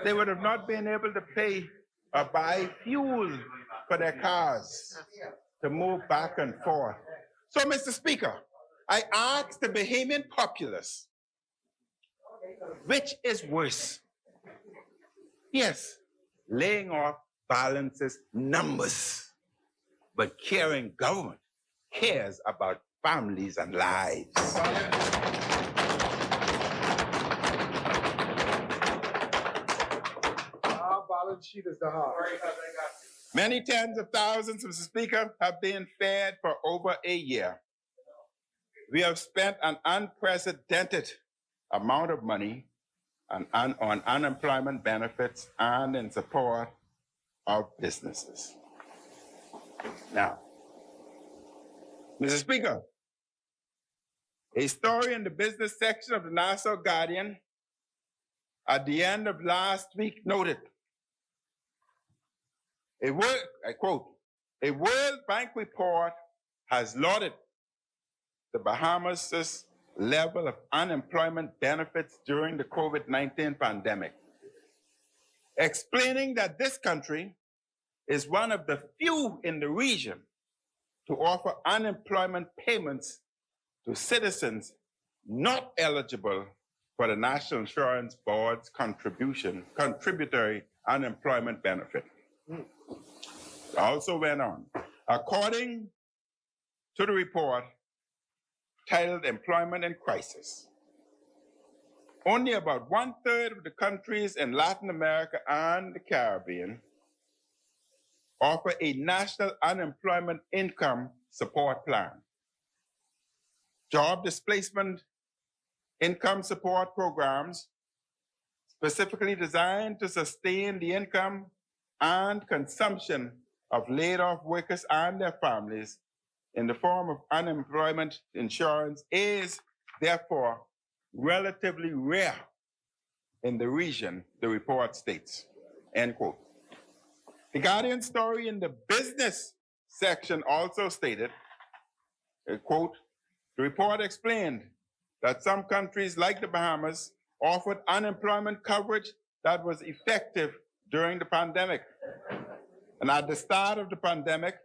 they would have not been able to pay or buy fuel for their cars to move back and forth. So, Mr. Speaker, I ask the Bahamian populace, which is worse? Yes, laying off balances numbers, but caring government cares about families and lives. Our balance sheet is the heart. Many tens of thousands, Mr. Speaker, have been fed for over a year. We have spent an unprecedented amount of money on unemployment benefits and in support of businesses. Now, Mr. Speaker, a story in the business section of the Nassau Guardian at the end of last week noted, I quote, a World Bank report has lauded the Bahamas' level of unemployment benefits during the COVID-19 pandemic, explaining that this country is one of the few in the region to offer unemployment payments to citizens not eligible for the National Insurance Board's contributory unemployment benefit. Also went on. According to the report titled Employment in Crisis, only about 1/3 of the countries in Latin America and the Caribbean offer a national unemployment income support plan. Job displacement income support programs specifically designed to sustain the income and consumption of laid-off workers and their families in the form of unemployment insurance is therefore relatively rare in the region, the report states, end quote. The Guardian story in the business section also stated, quote, the report explained that some countries like the Bahamas offered unemployment coverage that was effective during the pandemic. And at the start of the pandemic,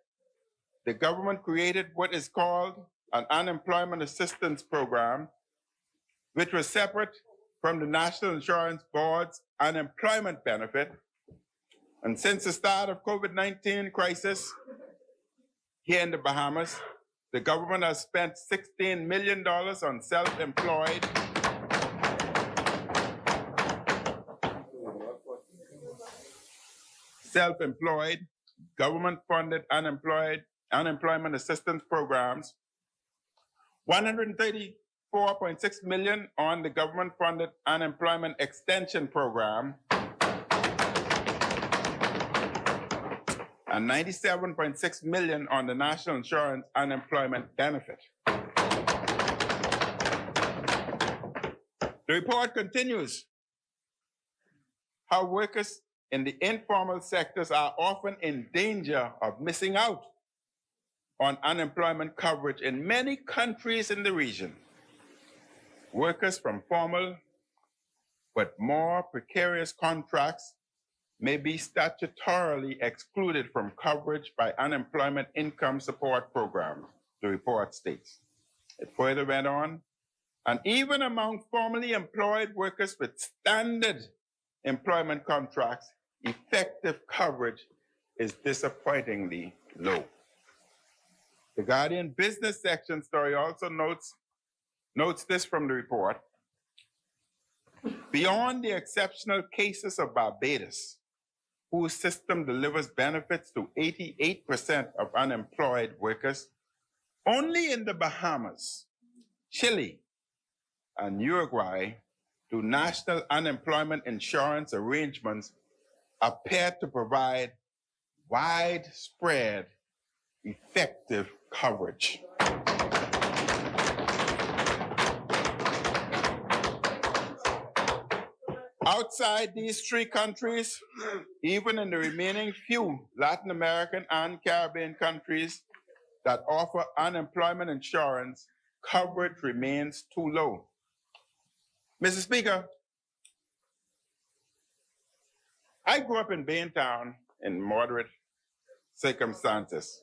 the government created what is called an unemployment assistance program, which was separate from the National Insurance Board's unemployment benefit. And since the start of COVID-19 crisis here in the Bahamas, the government has spent $16 million on self-employed, government-funded unemployment assistance programs, $134.6 million on the government-funded unemployment extension program, and $97.6 million on the National Insurance Unemployment Benefit. The report continues how workers in the informal sectors are often in danger of missing out on unemployment coverage in many countries in the region. Workers from formal but more precarious contracts may be statutorily excluded from coverage by unemployment income support programs, the report states. It further went on, and even among formally employed workers with standard employment contracts, effective coverage is disappointingly low. The Guardian business section story also notes this from the report. Beyond the exceptional cases of Barbados, whose system delivers benefits to 88% of unemployed workers, only in the Bahamas, Chile, and Uruguay do national unemployment insurance arrangements appear to provide widespread, effective coverage. Outside these three countries, even in the remaining few Latin American and Caribbean countries that offer unemployment insurance, coverage remains too low. Mr. Speaker, I grew up in Baintown in moderate circumstances.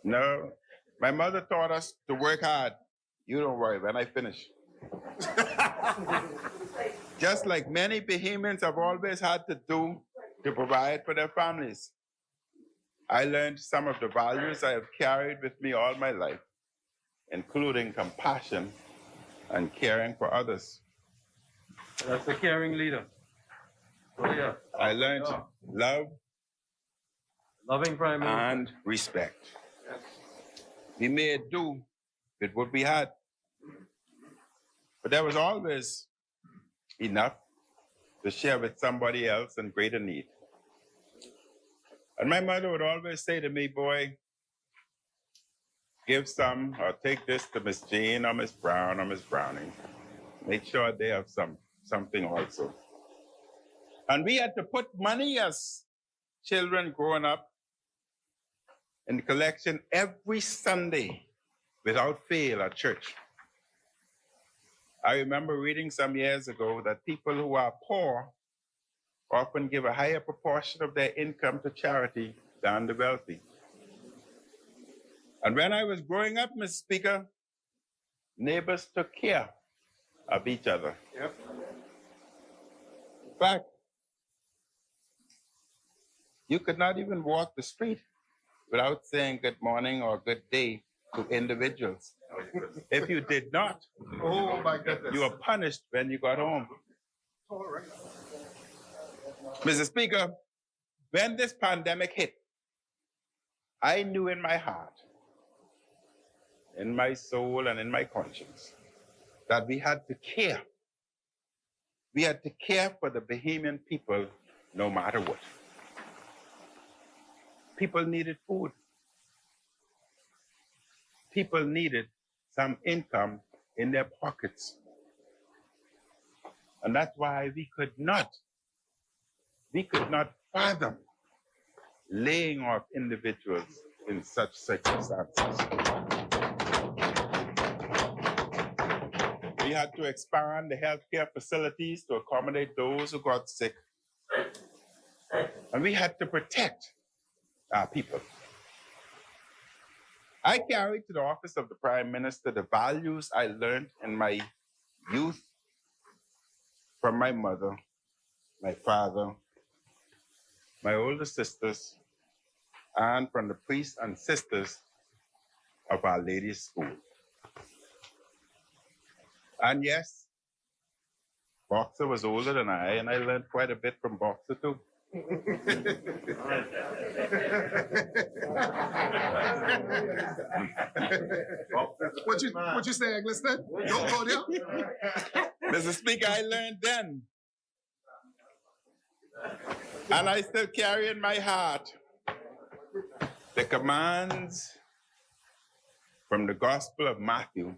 No, my mother taught us to work hard. You don't worry, when I finish. Just like many Bahamians have always had to do to provide for their families. I learned some of the values I have carried with me all my life, including compassion and caring for others. That's a caring leader. Oh, yeah. I learned love Loving Prime Minister. and respect. We made do with what we had, but there was always enough to share with somebody else in greater need. And my mother would always say to me, boy, give some or take this to Miss Jane or Miss Brown or Miss Browning. Make sure they have something also. And we had to put money as children growing up in the collection every Sunday without fail at church. I remember reading some years ago that people who are poor often give a higher proportion of their income to charity than the wealthy. And when I was growing up, Mr. Speaker, neighbors took care of each other. Yep. In fact, you could not even walk the street without saying good morning or good day to individuals. If you did not, Oh, my goodness. you were punished when you got home. All right. Mr. Speaker, when this pandemic hit, I knew in my heart, in my soul, and in my conscience that we had to care. We had to care for the Bahamian people no matter what. People needed food. People needed some income in their pockets. And that's why we could not fathom laying off individuals in such circumstances. We had to expand the healthcare facilities to accommodate those who got sick. And we had to protect our people. I carried to the office of the Prime Minister the values I learned in my youth from my mother, my father, my older sisters, and from the priests and sisters of Our Lady's School. And yes, Boxer was older than I, and I learned quite a bit from Boxer too. What you say, Eggleston? Don't go there. Mr. Speaker, I learned then. And I still carry in my heart the commands from the Gospel of Matthew,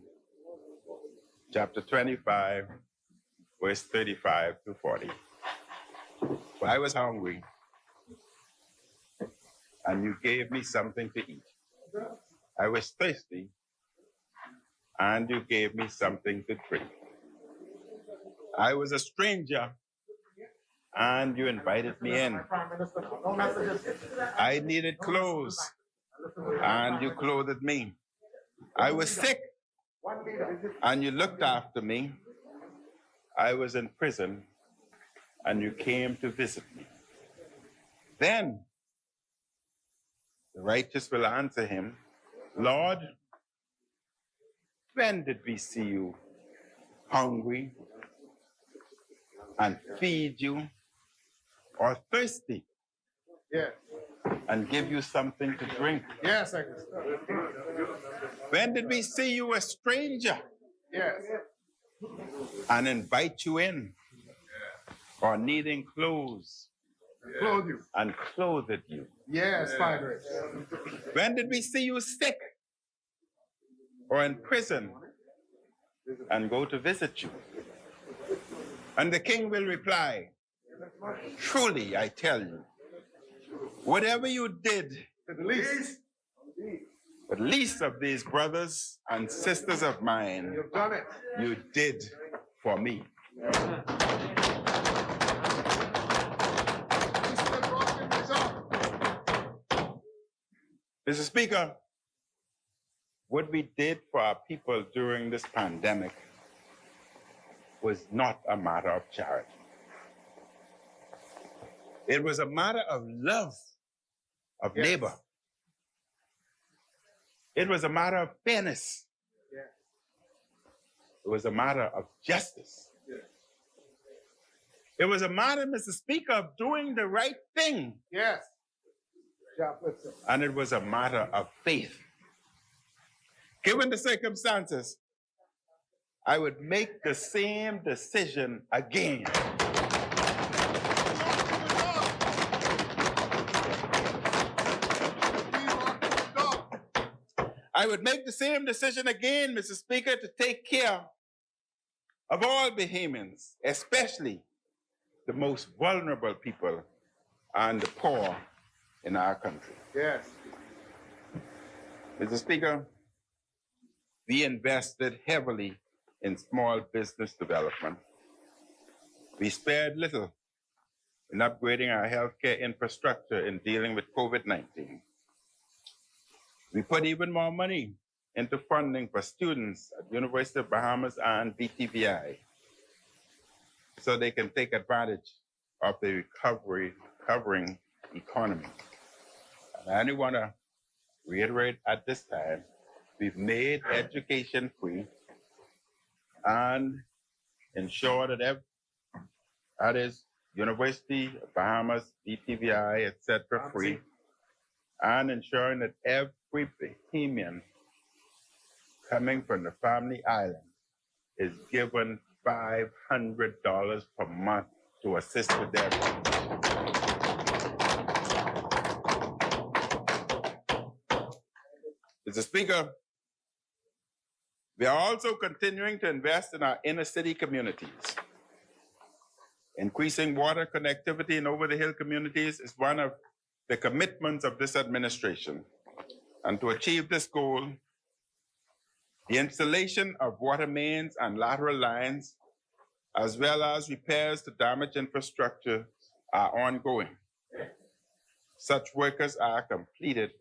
chapter 25, verse 35 to 40. For I was hungry, and you gave me something to eat. I was thirsty, and you gave me something to drink. I was a stranger, and you invited me in. I needed clothes, and you clothed me. I was sick, and you looked after me. I was in prison, and you came to visit me. Then the righteous will answer him, Lord, when did we see you hungry and feed you, or thirsty and give you something to drink? Yes, Eggleston. When did we see you a stranger Yes. and invite you in, or needing clothes Clothe you. and clothed you? Yes, Padre. When did we see you sick or in prison and go to visit you? And the king will reply, truly, I tell you, whatever you did To the least. the least of these brothers and sisters of mine, You've done it. you did for me. You still walking the job. Mr. Speaker, what we did for our people during this pandemic was not a matter of charity. It was a matter of love, of Yes. labor. It was a matter of fairness. Yes. It was a matter of justice. Yes. It was a matter, Mr. Speaker, of doing the right thing. Yes. Yeah, listen. And it was a matter of faith. Given the circumstances, I would make the same decision again. I would make the same decision again, Mr. Speaker, to take care of all Bahamians, especially the most vulnerable people and the poor in our country. Yes. Mr. Speaker, we invested heavily in small business development. We spared little in upgrading our healthcare infrastructure in dealing with COVID-19. We put even more money into funding for students at University of Bahamas and BTVI so they can take advantage of the recovering economy. And I want to reiterate at this time, we've made education free and ensure that that is University of Bahamas, BTVI, etc. free, and ensuring that every Bahamian coming from the Family Island is given $500 per month to assist with their. Mr. Speaker, we are also continuing to invest in our inner city communities. Increasing water connectivity in over-the-hill communities is one of the commitments of this administration. And to achieve this goal, the installation of water mains and lateral lines, as well as repairs to damaged infrastructure, are ongoing. Such works are completed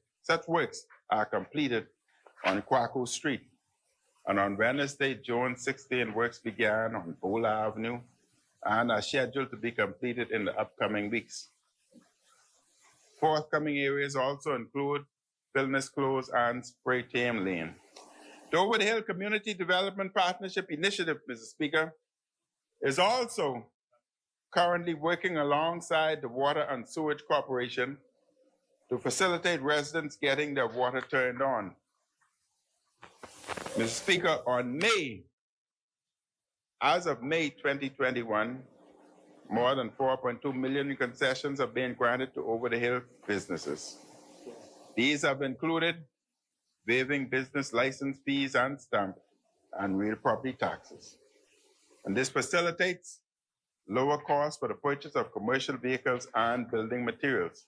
on Quaco Street. And on Wednesday, June 16, works began on Bola Avenue and are scheduled to be completed in the upcoming weeks. Forthcoming areas also include Wilderness Close and Spray Tame Lane. The Over the Hill Community Development Partnership Initiative, Mr. Speaker, is also currently working alongside the Water and Sewage Corporation to facilitate residents getting their water turned on. Mr. Speaker, as of May 2021, more than 4.2 million concessions are being granted to over-the-hill businesses. These have included waiving business license fees and stamp and real property taxes. And this facilitates lower costs for the purchase of commercial vehicles and building materials.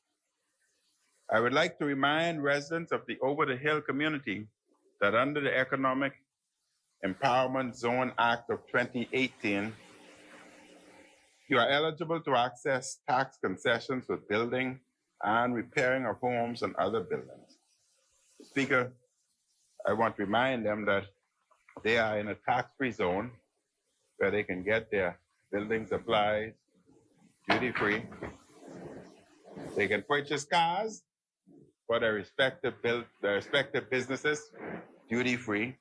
I would like to remind residents of the over-the-hill community that under the Economic Empowerment Zone Act of 2018, you are eligible to access tax concessions for building and repairing of homes and other buildings. Speaker, I want to remind them that they are in a tax-free zone where they can get their building supplies duty-free. They can purchase cars for their respective businesses duty-free.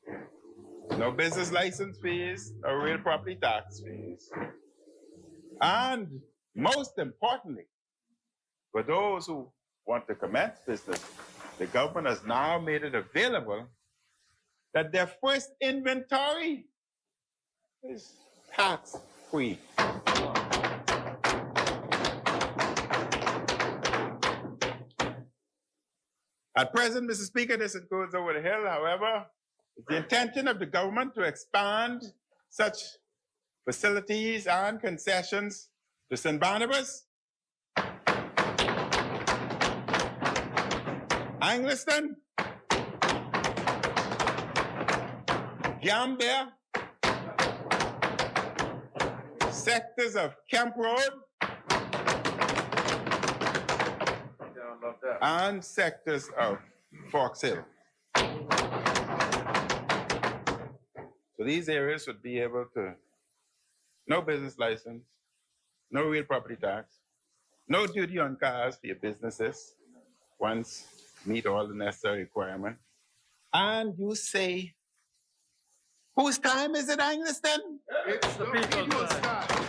No business license fees or real property tax fees. And most importantly, for those who want to commence business, the government has now made it available that their first inventory is tax-free. At present, Mr. Speaker, this goes over the hill. However, it's the intention of the government to expand such facilities and concessions to St. Barnabas, Angliston, Gambia, sectors of Camp Road, and sectors of Fox Hill. So these areas would be able to, no business license, no real property tax, no duty on cars for your businesses once meet all the necessary requirements. And you say, whose time is it, Angliston? It's the people's time.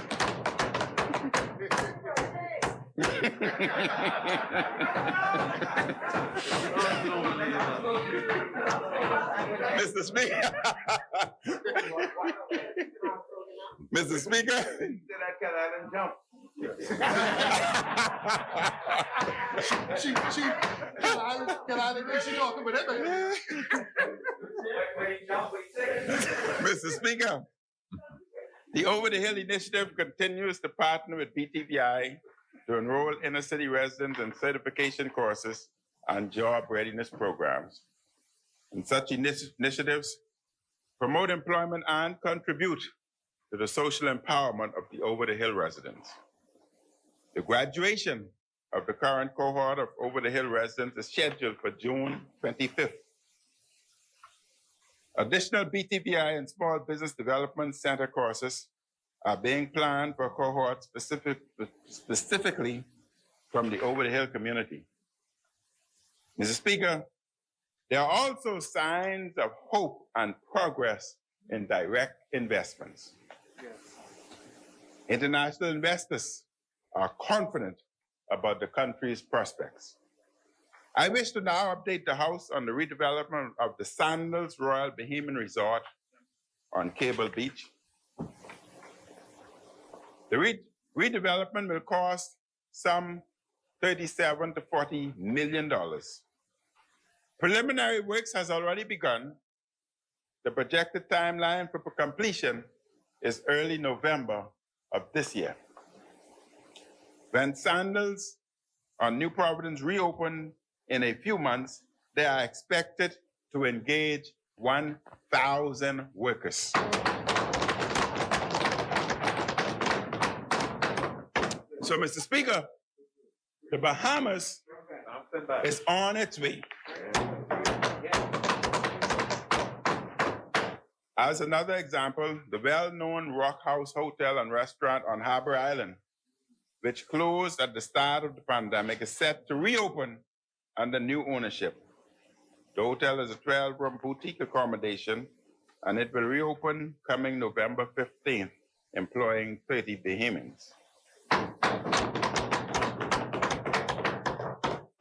Mr. Speaker. Mr. Speaker. She talking with everybody. Mr. Speaker, the Over the Hill Initiative continues to partner with BTVI to enroll inner city residents in certification courses and job readiness programs. And such initiatives promote employment and contribute to the social empowerment of the Over the Hill residents. The graduation of the current cohort of Over the Hill residents is scheduled for June 25th. Additional BTVI and Small Business Development Center courses are being planned for cohorts specifically from the Over the Hill community. Mr. Speaker, there are also signs of hope and progress in direct investments. Yes. International investors are confident about the country's prospects. I wish to now update the House on the redevelopment of the Sandals Royal Bahamian Resort on Cable Beach. The redevelopment will cost some $37 to $40 million. Preliminary works has already begun. The projected timeline for completion is early November of this year. When Sandals on New Providence reopen in a few months, they are expected to engage 1,000 workers. So, Mr. Speaker, the Bahamas is on its way. As another example, the well-known Rock House Hotel and Restaurant on Harbor Island, which closed at the start of the pandemic, is set to reopen under new ownership. The hotel is a 12-room boutique accommodation, and it will reopen coming November 15th, employing 30 Bahamians.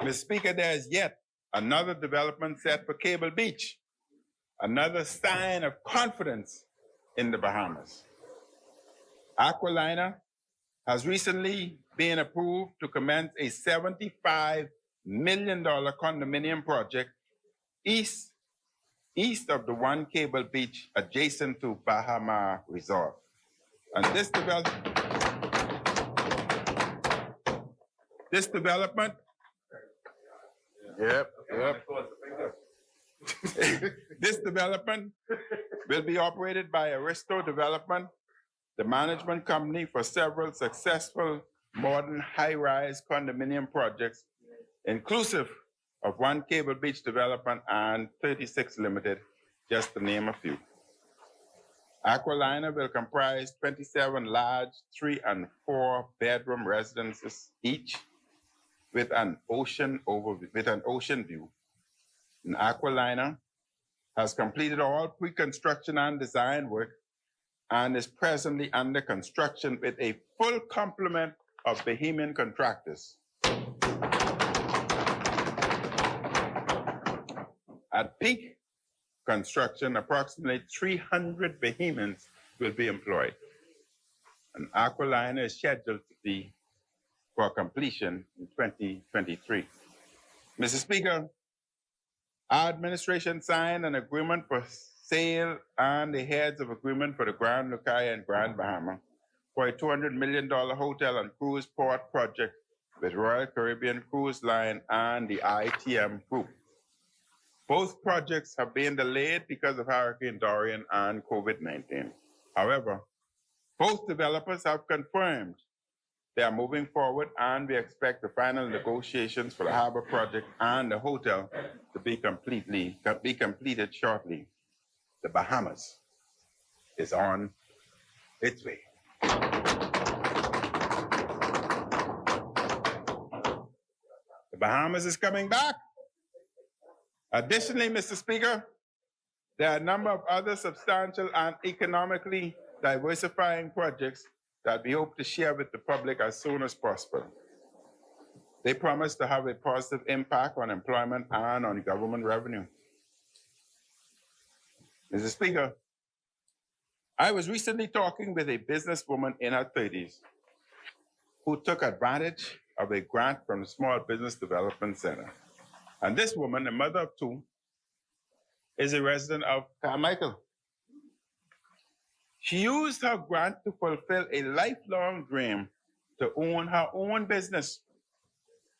Mr. Speaker, there is yet another development set for Cable Beach, another sign of confidence in the Bahamas. Aqualina has recently been approved to commence a $75 million condominium project east of the One Cable Beach adjacent to Bahamas Resort. And this development, this development will be operated by Aristo Development, the management company for several successful modern high-rise condominium projects, inclusive of One Cable Beach Development and 36 Limited, just to name a few. Aqualina will comprise 27 large 3- and 4-bedroom residences each, with an ocean view. And Aqualina has completed all pre-construction and design work and is presently under construction with a full complement of Bahamian contractors. At peak construction, approximately 300 Bahamians will be employed. And Aqualina is scheduled to be for completion in 2023. Mr. Speaker, our administration signed an agreement for sale and the heads of agreement for the Grand Lucaya and Grand Bahama for a $200 million hotel and cruise port project with Royal Caribbean Cruise Line and the ITM Group. Both projects have been delayed because of Hurricane Dorian and COVID-19. However, both developers have confirmed they are moving forward, and we expect the final negotiations for the harbor project and the hotel to be completed shortly. The Bahamas is on its way. The Bahamas is coming back. Additionally, Mr. Speaker, there are a number of other substantial and economically diversifying projects that we hope to share with the public as soon as possible. They promise to have a positive impact on employment and on government revenue. Mr. Speaker, I was recently talking with a businesswoman in her 30s who took advantage of a grant from the Small Business Development Center. And this woman, a mother of two, is a resident of Carmichael. She used her grant to fulfill a lifelong dream to own her own business.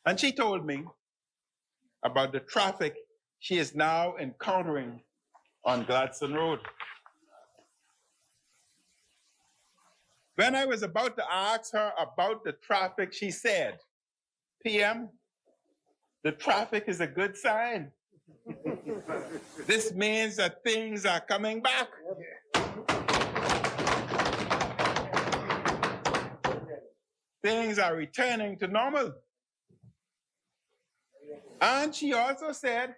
And she told me about the traffic she is now encountering on Gladstone Road. When I was about to ask her about the traffic, she said, PM, the traffic is a good sign. This means that things are coming back. Things are returning to normal. And she also said,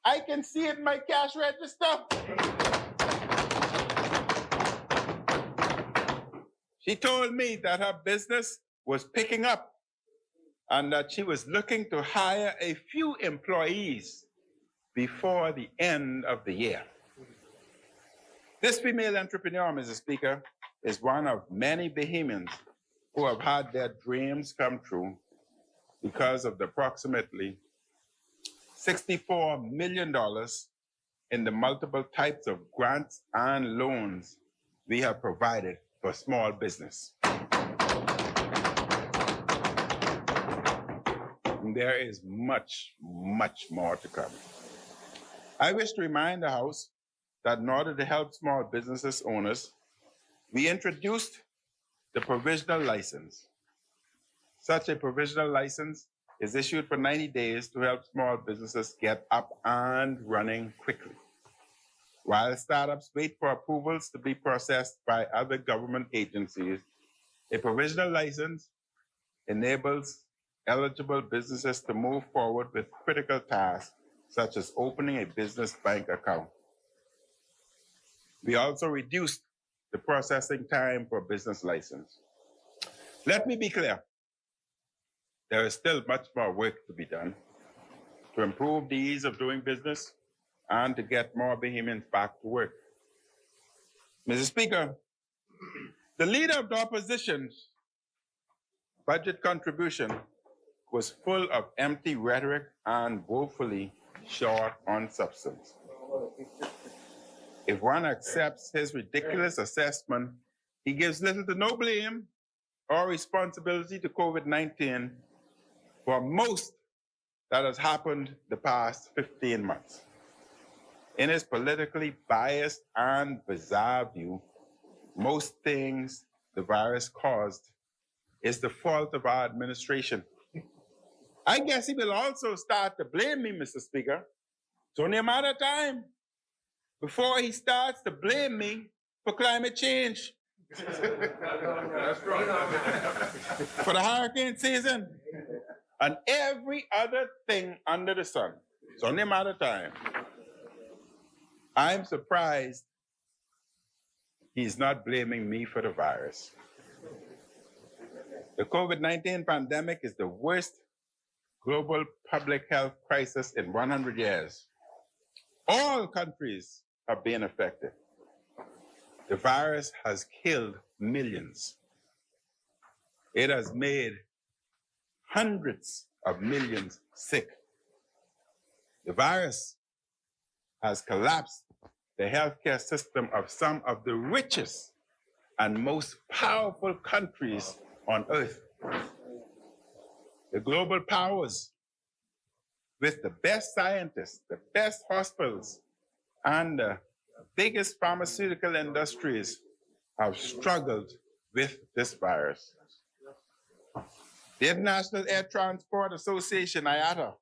I can see it in my cash register. She told me that her business was picking up and that she was looking to hire a few employees before the end of the year. This female entrepreneur, Mr. Speaker, is one of many Bahamians who have had their dreams come true because of the approximately $64 million in the multiple types of grants and loans we have provided for small business. And there is much, much more to come. I wish to remind the House that in order to help small businesses owners, we introduced the provisional license. Such a provisional license is issued for 90 days to help small businesses get up and running quickly, while startups wait for approvals to be processed by other government agencies. A provisional license enables eligible businesses to move forward with critical tasks, such as opening a business bank account. We also reduced the processing time for a business license. Let me be clear. There is still much more work to be done to improve the ease of doing business and to get more Bahamians back to work. Mr. Speaker, the leader of the opposition's budget contribution was full of empty rhetoric and woefully short on substance. If one accepts his ridiculous assessment, he gives little to no blame or responsibility to COVID-19 for most that has happened the past 15 months. In his politically biased and bizarre view, most things the virus caused is the fault of our administration. I guess he will also start to blame me, Mr. Speaker. It's only a matter of time before he starts to blame me for climate change. That's right. For the hurricane season and every other thing under the sun. It's only a matter of time. I'm surprised he's not blaming me for the virus. The COVID-19 pandemic is the worst global public health crisis in 100 years. All countries have been affected. The virus has killed millions. It has made hundreds of millions sick. The virus has collapsed the healthcare system of some of the richest and most powerful countries on earth. The global powers, with the best scientists, the best hospitals, and the biggest pharmaceutical industries, have struggled with this virus. The International Air Transport Association, IATA,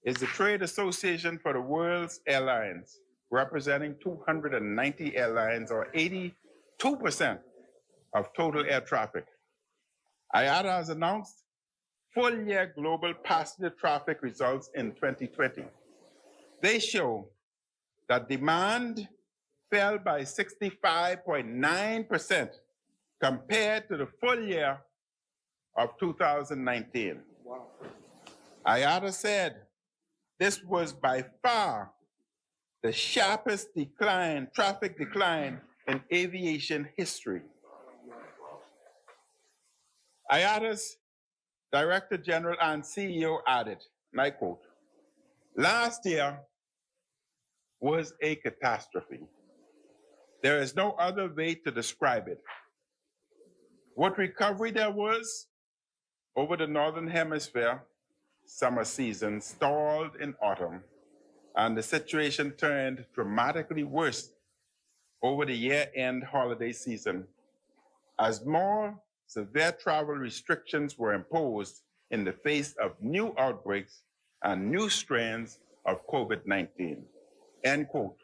is the trade association for the world's airlines, representing 290 airlines, or 82% of total air traffic. IATA has announced full-year global passenger traffic results in 2020. They show that demand fell by 65.9% compared to the full year of 2019. Wow. IATA said this was by far the sharpest traffic decline in aviation history. IATA's Director General and CEO added, and I quote, "Last year was a catastrophe. There is no other way to describe it. What recovery there was over the Northern Hemisphere summer season stalled in autumn, and the situation turned dramatically worse over the year-end holiday season as more severe travel restrictions were imposed in the face of new outbreaks and new strains of COVID-19. End quote.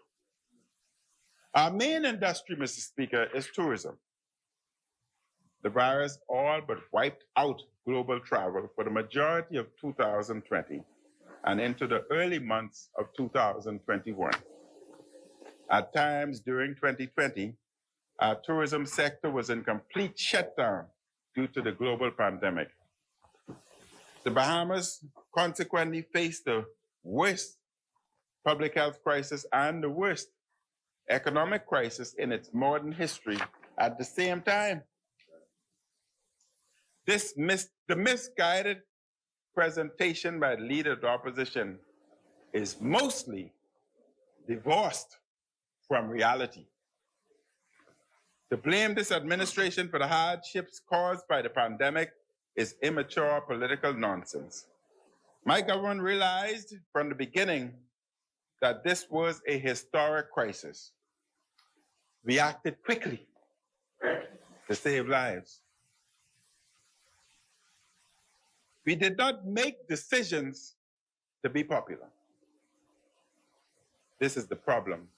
Our main industry, Mr. Speaker, is tourism. The virus all but wiped out global travel for the majority of 2020 and into the early months of 2021. At times during 2020, our tourism sector was in complete shutdown due to the global pandemic. The Bahamas consequently faced the worst public health crisis and the worst economic crisis in its modern history At the same time, the misguided presentation by the leader of the opposition is mostly divorced from reality. To blame this administration for the hardships caused by the pandemic is immature political nonsense. My government realized from the beginning that this was a historic crisis. We acted quickly to save lives. We did not make decisions to be popular. This is the problem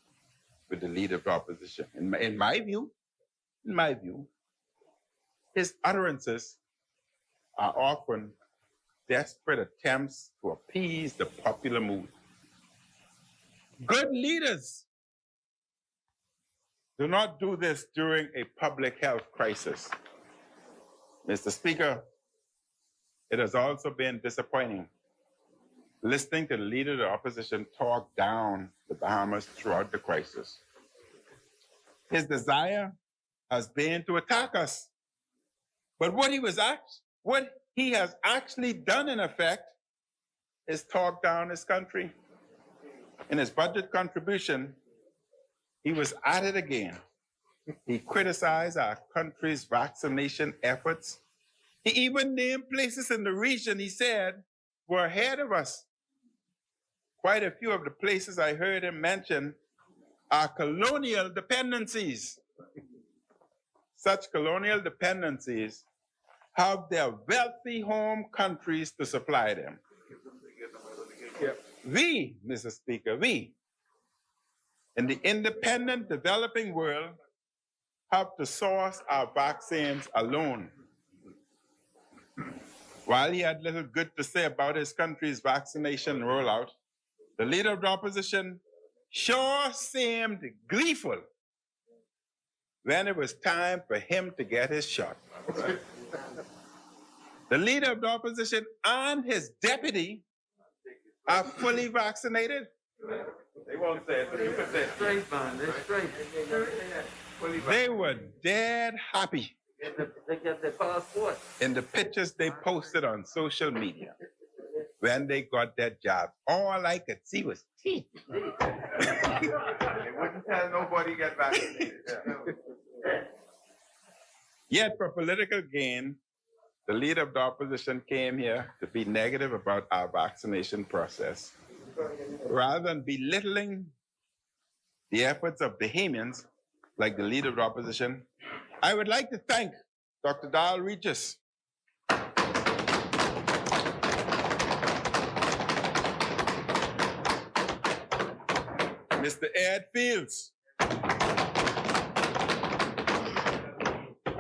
with the leader of the opposition. In my view, his utterances are often desperate attempts to appease the popular mood. Good leaders do not do this during a public health crisis. Mr. Speaker, it has also been disappointing listening to the leader of the opposition talk down the Bahamas throughout the crisis. His desire has been to attack us. But what he has actually done, in effect, is talk down his country. In his budget contribution, he was at it again. He criticized our country's vaccination efforts. He even named places in the region he said were ahead of us. Quite a few of the places I heard him mention are colonial dependencies. Such colonial dependencies have their wealthy home countries to supply them. We, Mr. Speaker, we, in the independent developing world, have to source our vaccines alone. While he had little good to say about his country's vaccination rollout, the leader of the opposition sure seemed gleeful when it was time for him to get his shot. The leader of the opposition and his deputy are fully vaccinated. They won't say it, but you can say it. Straight, man. They're straight. They were dead happy They get their passport. in the pictures they posted on social media when they got their job. All I could see was teeth. They wouldn't tell nobody get vaccinated. Yet for political gain, the leader of the opposition came here to be negative about our vaccination process. Rather than belittling the efforts of Bahamians, like the leader of the opposition, I would like to thank Dr. Dal Regis, Mr. Ed Fields,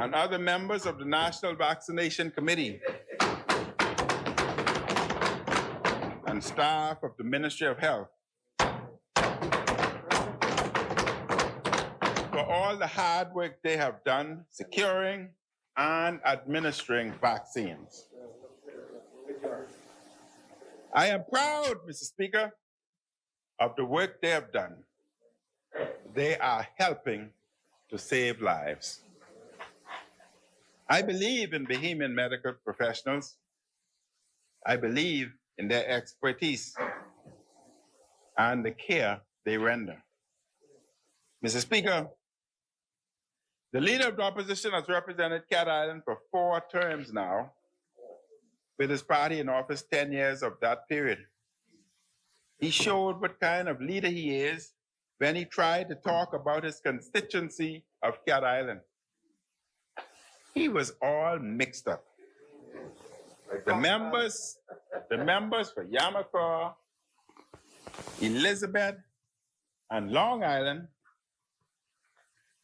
and other members of the National Vaccination Committee and staff of the Ministry of Health for all the hard work they have done securing and administering vaccines. I am proud, Mr. Speaker, of the work they have done. They are helping to save lives. I believe in Bahamian medical professionals. I believe in their expertise and the care they render. Mr. Speaker, the leader of the opposition has represented Cat Island for 4 terms now, with his party in office 10 years of that period. He showed what kind of leader he is when he tried to talk about his constituency of Cat Island. He was all mixed up. The members for Yamaha, Elizabeth, and Long Island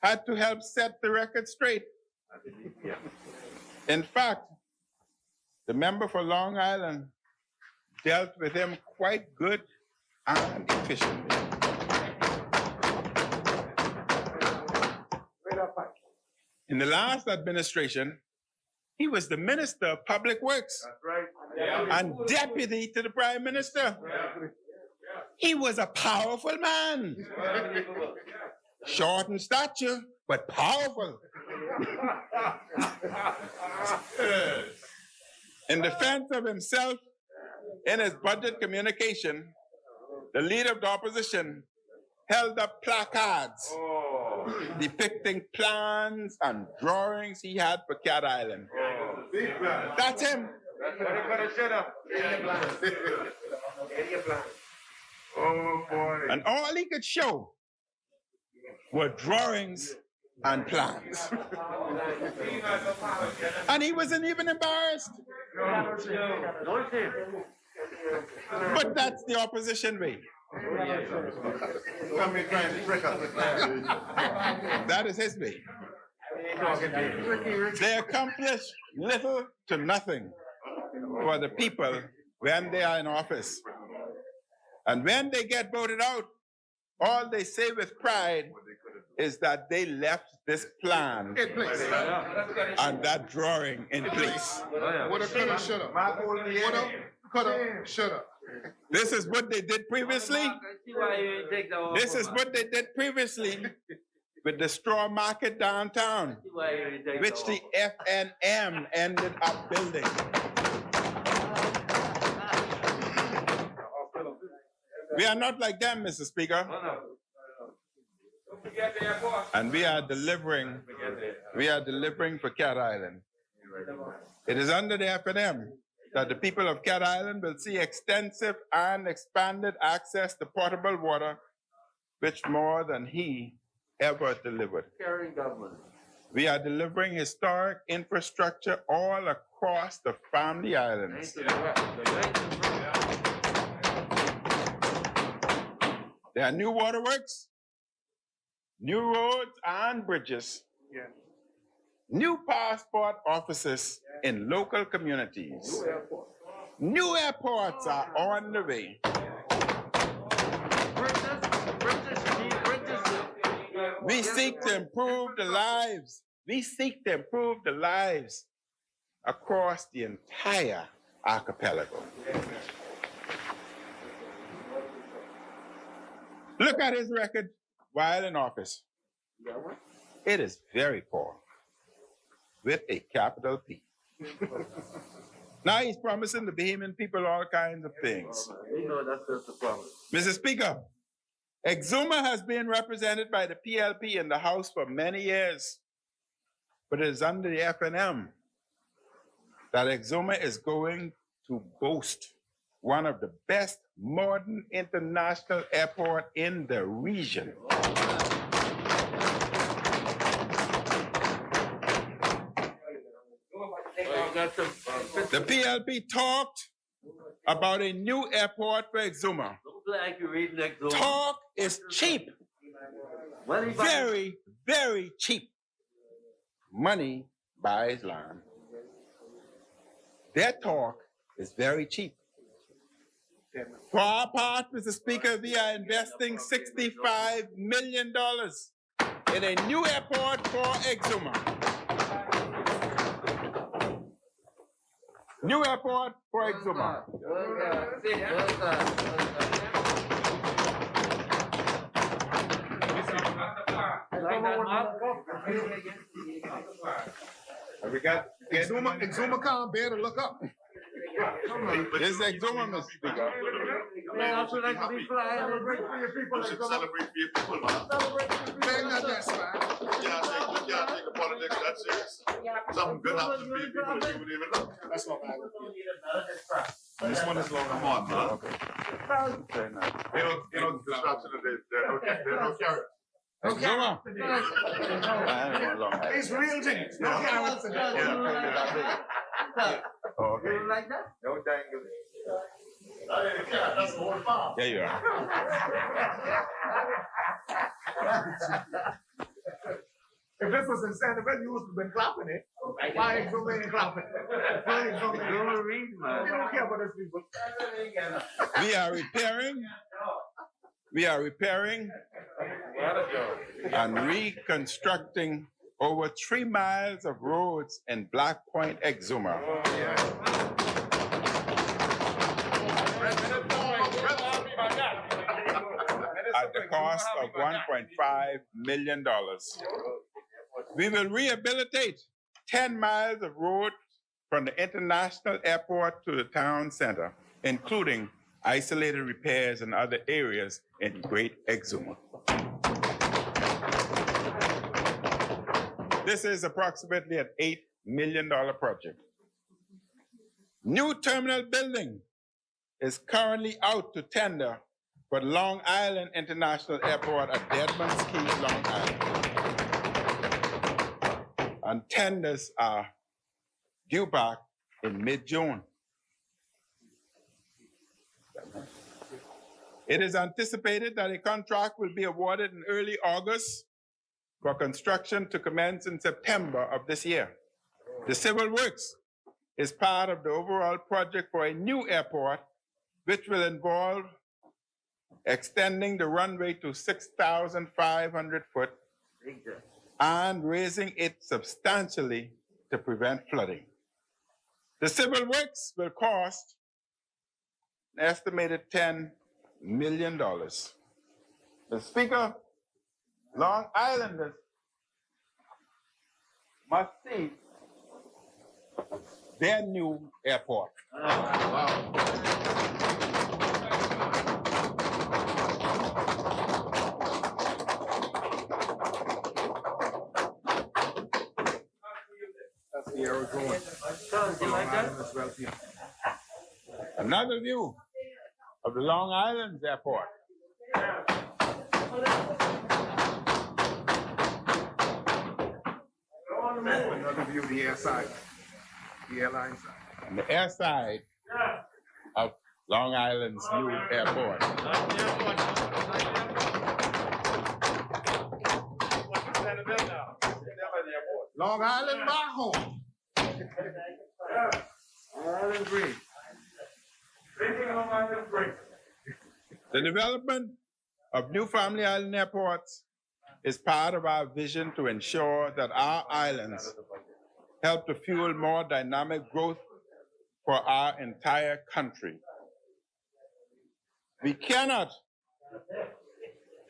had to help set the record straight. In fact, the member for Long Island dealt with him quite good and efficiently. In the last administration, he was the Minister of Public Works and deputy to the Prime Minister. He was a powerful man. Short in stature, but powerful. In defense of himself, in his budget communication, the leader of the opposition held up placards depicting plans and drawings he had for Cat Island. That's him. Oh, boy. And all he could show were drawings and plans. And he wasn't even embarrassed. But that's the opposition way. That is his way. They accomplish little to nothing for the people when they are in office. And when they get voted out, all they say with pride is that they left this plan In place. and that drawing in place. Woulda, coulda, shoulda. Woulda, coulda, shoulda. This is what they did previously. This is what they did previously with the straw market downtown, which the FNM ended up building. We are not like them, Mr. Speaker. And we are delivering for Cat Island. It is under the FNM that the people of Cat Island will see extensive and expanded access to potable water, which more than he ever delivered. Caring government. We are delivering historic infrastructure all across the Family Islands. There are new waterworks, new roads and bridges, new passport offices in local communities. New airports are on the way. We seek to improve the lives. We seek to improve the lives across the entire archipelago. Look at his record while in office. It is very poor, with a capital P. Now he's promising the Bahamian people all kinds of things. You know that's just the problem. Mr. Speaker, Exuma has been represented by the PLP in the House for many years, but it is under the FNM that Exuma is going to boast one of the best modern international airport in the region. The PLP talked about a new airport for Exuma. Like you read next door. Talk is cheap. Very, very cheap. Money buys land. Their talk is very cheap. For our part, Mr. Speaker, we are investing $65 million in a new airport for Exuma. New airport for Exuma. We got Exuma can't bear to look up. This is Exuma, Mr. Speaker. Celebrate for your people. Celebrate for your people, man. Celebrate not that man. You can't take the politics that serious. Something good happens to your people that you wouldn't even know. That's not bad. This one is long. Come on, man. You know, disruption of there's no carrot. Exuma. It's real things. No carrots. Oh, okay. You like that? No dangle. That's the whole farm. There you are. If this was in Santa Fe, you would have been clapping it. Why ain't so many clapping? Why ain't so many? Don't read, man. You don't care about those people. We are repairing and reconstructing over 3 miles of roads in Black Point, Exuma. At the cost of $1.5 million. We will rehabilitate 10 miles of road from the international airport to the town center, including isolated repairs in other areas in Great Exuma. This is approximately an $8 million project. New terminal building is currently out to tender for Long Island International Airport at Deadman's Key, Long Island. And tenders are due back in mid-June. It is anticipated that a contract will be awarded in early August for construction to commence in September of this year. The civil works is part of the overall project for a new airport, which will involve extending the runway to 6,500 foot and raising it substantially to prevent flooding. The civil works will cost an estimated $10 million. The Speaker, Long Islanders must see their new airport. That's the arrow going. You like that? Another view of the Long Island airport. Another view of the air side, the airline side. On the air side of Long Island's new airport. Long Island, my home. Island Green. The development of new family island airports is part of our vision to ensure that our islands help to fuel more dynamic growth for our entire country. We cannot,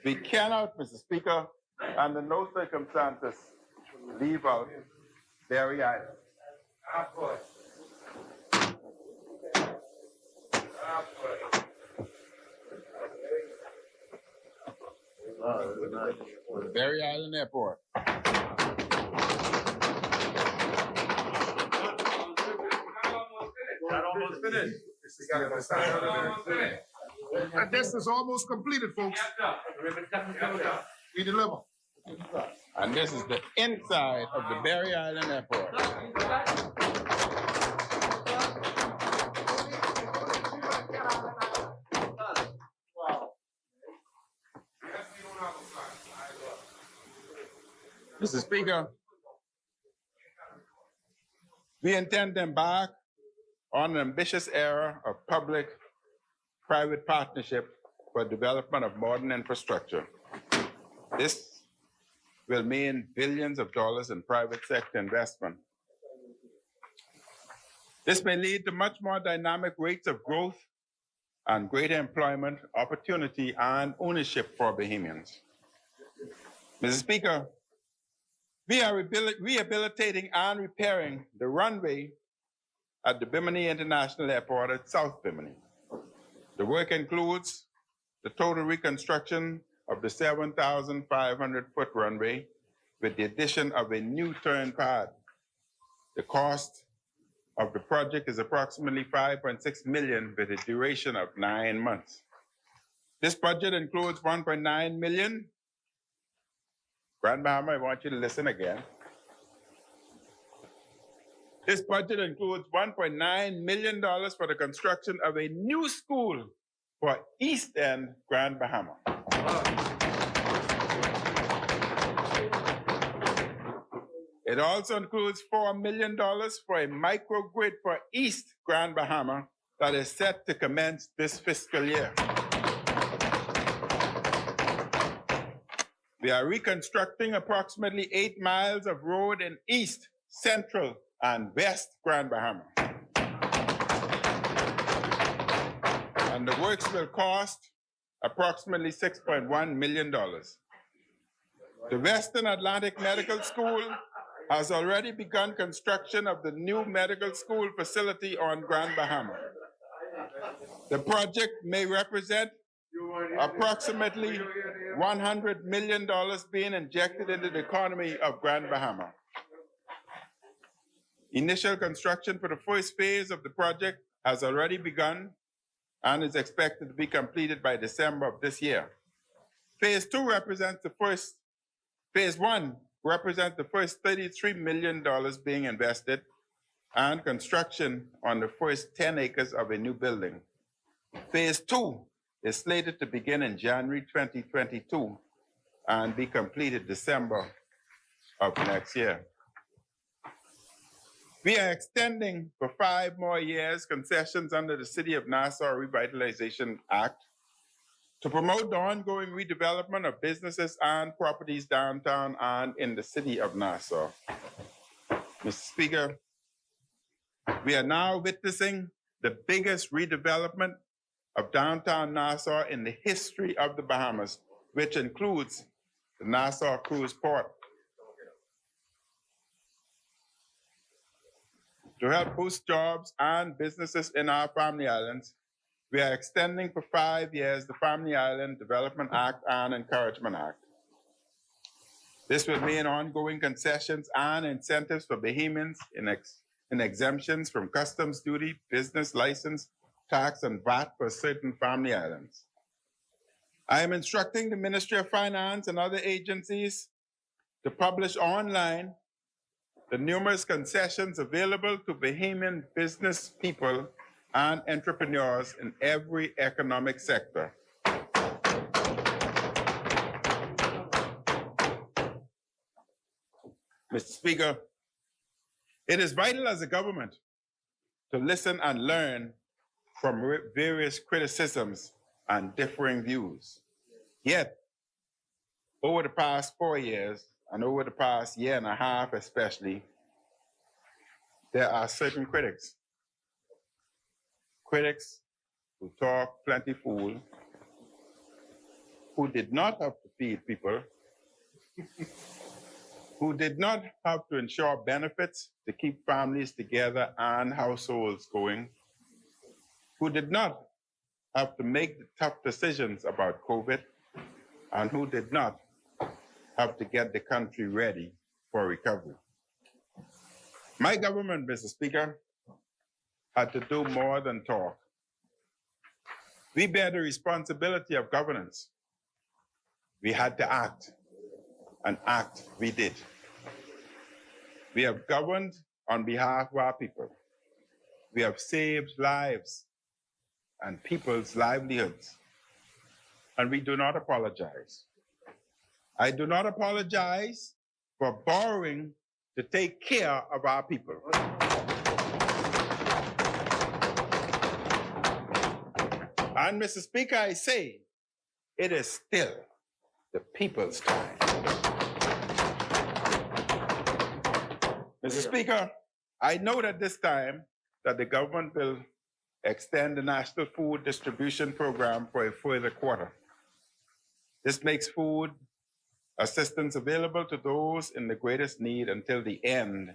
Mr. Speaker, under no circumstances, leave out Berry Island. Berry Island Airport. Almost finished. And this is almost completed, folks. We deliver. And this is the inside of the Berry Island Airport. Mr. Speaker, we intend to embark on an ambitious era of public-private partnership for development of modern infrastructure. This will mean billions of dollars in private sector investment. This may lead to much more dynamic rates of growth and greater employment opportunity and ownership for Bahamians. Mr. Speaker, we are rehabilitating and repairing the runway at the Bimini International Airport at South Bimini. The work includes the total reconstruction of the 7,500-foot runway with the addition of a new turn pad. The cost of the project is approximately $5.6 million with a duration of 9 months. This budget includes $1.9 million. Grand Bahama, I want you to listen again. This budget includes $1.9 million for the construction of a new school for East End Grand Bahama. It also includes $4 million for a microgrid for East Grand Bahama that is set to commence this fiscal year. We are reconstructing approximately 8 miles of road in East, Central, and West Grand Bahama. And the works will cost approximately $6.1 million. The Western Atlantic Medical School has already begun construction of the new medical school facility on Grand Bahama. The project may represent approximately $100 million being injected into the economy of Grand Bahama. Initial construction for the first phase of the project has already begun and is expected to be completed by December of this year. Phase one represents the first $33 million being invested and construction on the first 10 acres of a new building. Phase two is slated to begin in January 2022 and be completed December of next year. We are extending for 5 more years concessions under the City of Nassau Revitalization Act to promote the ongoing redevelopment of businesses and properties downtown and in the City of Nassau. Mr. Speaker, we are now witnessing the biggest redevelopment of downtown Nassau in the history of the Bahamas, which includes the Nassau Cruise Port. To help boost jobs and businesses in our Family Islands, we are extending for 5 years the Family Island Development Act and Encouragement Act. This will mean ongoing concessions and incentives for Bahamians in exemptions from customs duty, business license, tax, and VAT for certain Family Islands. I am instructing the Ministry of Finance and other agencies to publish online the numerous concessions available to Bahamian business people and entrepreneurs in every economic sector. Mr. Speaker, it is vital as a government to listen and learn from various criticisms and differing views. Yet, over the past 4 years, and over the past year and a half especially, there are certain critics who talk plenty fool, who did not have to feed people, who did not have to ensure benefits to keep families together and households going, who did not have to make the tough decisions about COVID, and who did not have to get the country ready for recovery. My government, Mr. Speaker, had to do more than talk. We bear the responsibility of governance. We had to act, and act we did. We have governed on behalf of our people. We have saved lives and people's livelihoods, and we do not apologize. I do not apologize for borrowing to take care of our people. And Mr. Speaker, I say, it is still the people's time. Mr. Speaker, I note at this time that the government will extend the National Food Distribution Program for a further quarter. This makes food assistance available to those in the greatest need until the end,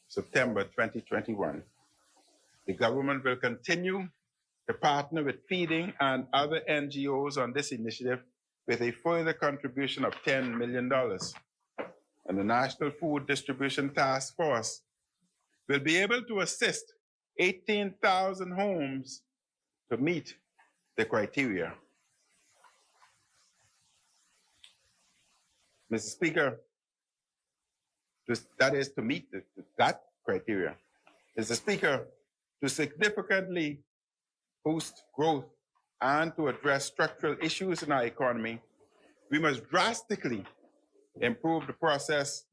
September 2021. The government will continue to partner with Feeding and other NGOs on this initiative with a further contribution of $10 million. And the National Food Distribution Task Force will be able to assist 18,000 homes to meet the criteria. Mr. Speaker, that is to meet that criteria. Mr. Speaker, to significantly boost growth and to address structural issues in our economy, we must drastically improve the process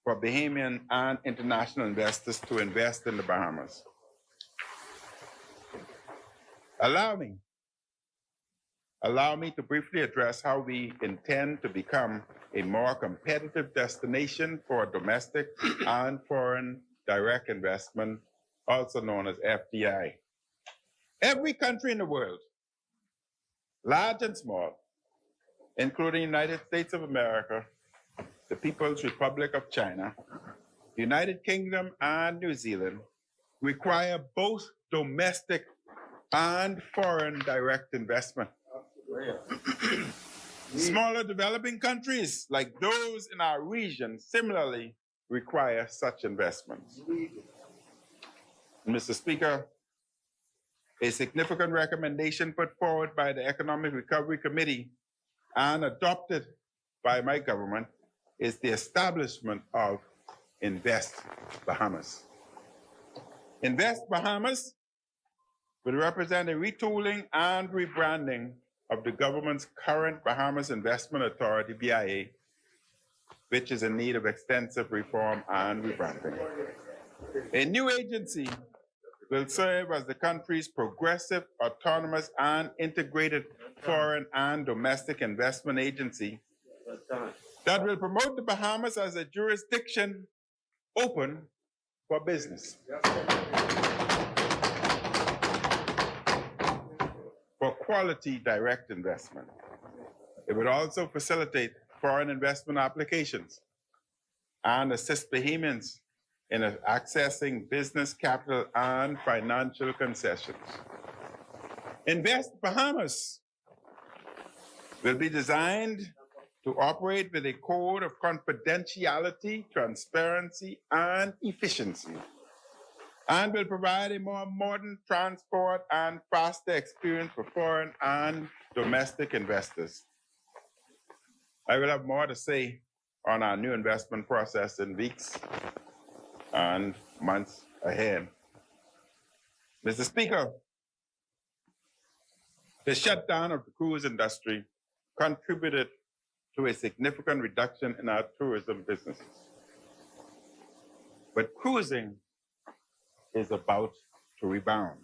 for Bahamian and international investors to invest in the Bahamas. Allow me to briefly address how we intend to become a more competitive destination for domestic and foreign direct investment, also known as FDI. Every country in the world, large and small, including the United States of America, the People's Republic of China, the United Kingdom, and New Zealand require both domestic and foreign direct investment. Smaller developing countries like those in our region similarly require such investments. Mr. Speaker, a significant recommendation put forward by the Economic Recovery Committee and adopted by my government is the establishment of Invest Bahamas. Invest Bahamas will represent a retooling and rebranding of the government's current Bahamas Investment Authority, BIA, which is in need of extensive reform and rebranding. A new agency will serve as the country's progressive, autonomous, and integrated foreign and domestic investment agency that will promote the Bahamas as a jurisdiction open for business, for quality direct investment. It would also facilitate foreign investment applications and assist Bahamians in accessing business capital and financial concessions. Invest Bahamas will be designed to operate with a code of confidentiality, transparency, and efficiency, and will provide a more modern transport and faster experience for foreign and domestic investors. I will have more to say on our new investment process in weeks and months ahead. Mr. Speaker, the shutdown of the cruise industry contributed to a significant reduction in our tourism businesses. But cruising is about to rebound.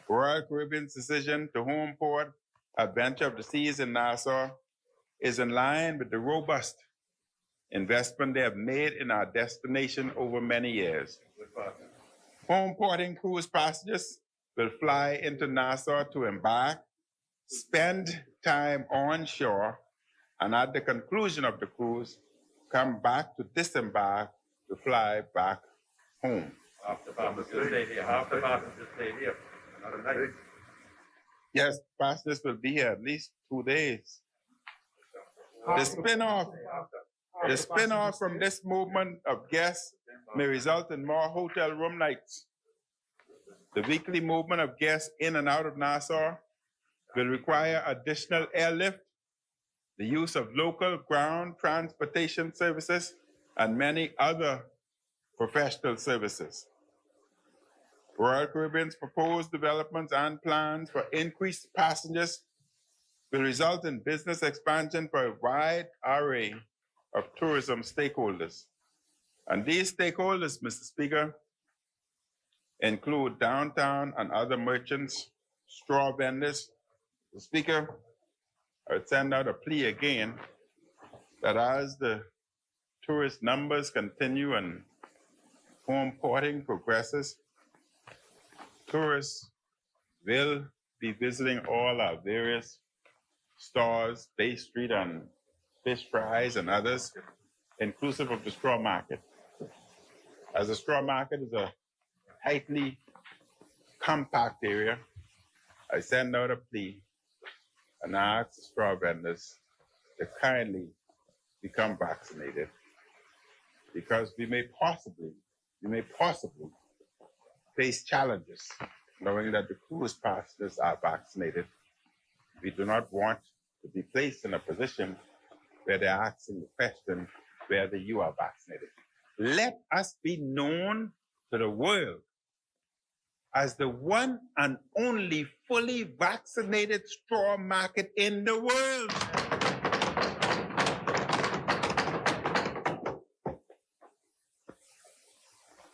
Royal Caribbean's decision to home port Adventure of the Seas in Nassau is in line with the robust investment they have made in our destination over many years. Home porting cruise passengers will fly into Nassau to embark, spend time on shore, and at the conclusion of the cruise, come back to disembark to fly back home. After passengers stay here. Another night. Yes, passengers will be here at least 2 days. The spin-off from this movement of guests may result in more hotel room nights. The weekly movement of guests in and out of Nassau will require additional airlift, the use of local ground transportation services, and many other professional services. Royal Caribbean's proposed developments and plans for increased passengers will result in business expansion for a wide array of tourism stakeholders. And these stakeholders, Mr. Speaker, include downtown and other merchants, straw vendors. Mr. Speaker, I would send out a plea again that as the tourist numbers continue and home porting progresses, tourists will be visiting all our various stores, Bay Street and Fish Fries and others, inclusive of the straw market. As the straw market is a tightly compact area, I send out a plea and ask the straw vendors to kindly become vaccinated, because we may possibly face challenges knowing that the cruise passengers are vaccinated. We do not want to be placed in a position where they're asking the question whether you are vaccinated. Let us be known to the world as the one and only fully vaccinated straw market in the world.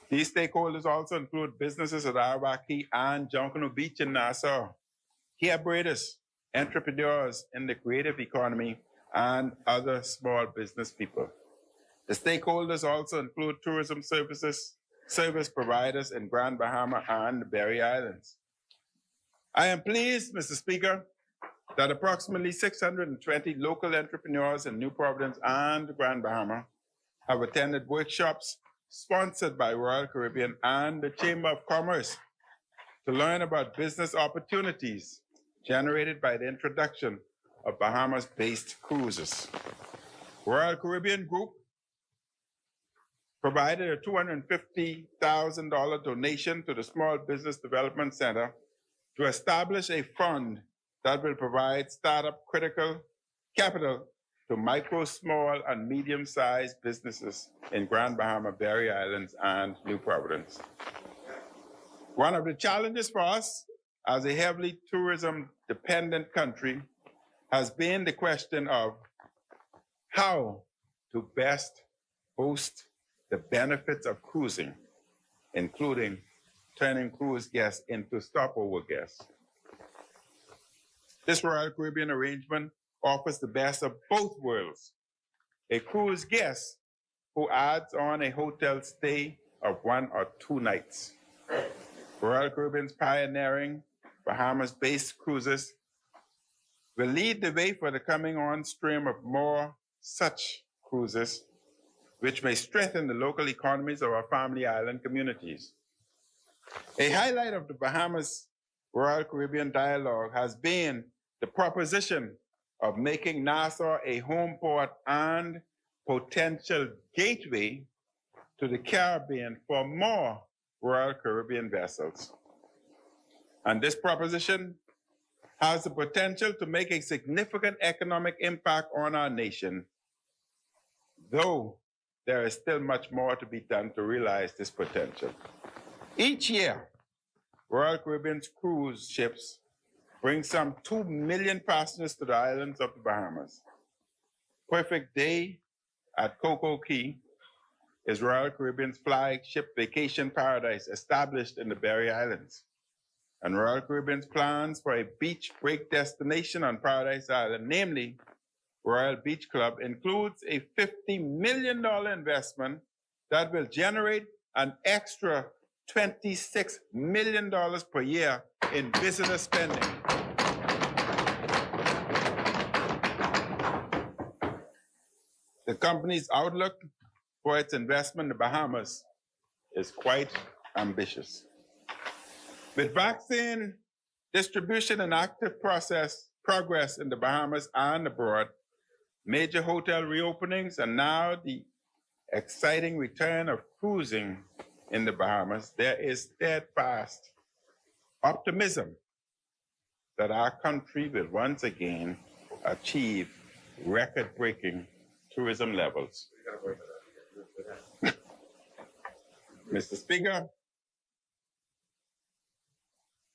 These stakeholders also include businesses at Arawaki and Junkanoo Beach in Nassau, hair braiders, entrepreneurs in the creative economy, and other small business people. The stakeholders also include tourism service providers in Grand Bahama and the Berry Islands. I am pleased, Mr. Speaker, that approximately 620 local entrepreneurs in New Providence and Grand Bahama have attended workshops sponsored by Royal Caribbean and the Chamber of Commerce to learn about business opportunities generated by the introduction of Bahamas-based cruises. Royal Caribbean Group provided a $250,000 donation to the Small Business Development Center to establish a fund that will provide startup critical capital to micro, small, and medium-sized businesses in Grand Bahama, Berry Islands, and New Providence. One of the challenges for us as a heavily tourism-dependent country has been the question of how to best boost the benefits of cruising, including turning cruise guests into stopover guests. This Royal Caribbean arrangement offers the best of both worlds. A cruise guest who adds on a hotel stay of 1 or 2 nights. Royal Caribbean's pioneering Bahamas-based cruises will lead the way for the coming on stream of more such cruises, which may strengthen the local economies of our family island communities. A highlight of the Bahamas Royal Caribbean dialogue has been the proposition of making Nassau a home port and potential gateway to the Caribbean for more Royal Caribbean vessels. And this proposition has the potential to make a significant economic impact on our nation, though there is still much more to be done to realize this potential. Each year, Royal Caribbean's cruise ships bring some 2 million passengers to the islands of the Bahamas. Perfect Day at Coco Key is Royal Caribbean's flagship vacation paradise established in the Berry Islands. And Royal Caribbean's plans for a beach break destination on Paradise Island, namely Royal Beach Club, includes a $50 million investment that will generate an extra $26 million per year in visitor spending. The company's outlook for its investment in the Bahamas is quite ambitious. With vaccine distribution and active progress in the Bahamas and abroad, major hotel reopenings, and now the exciting return of cruising in the Bahamas, there is steadfast optimism that our country will once again achieve record-breaking tourism levels. Mr. Speaker,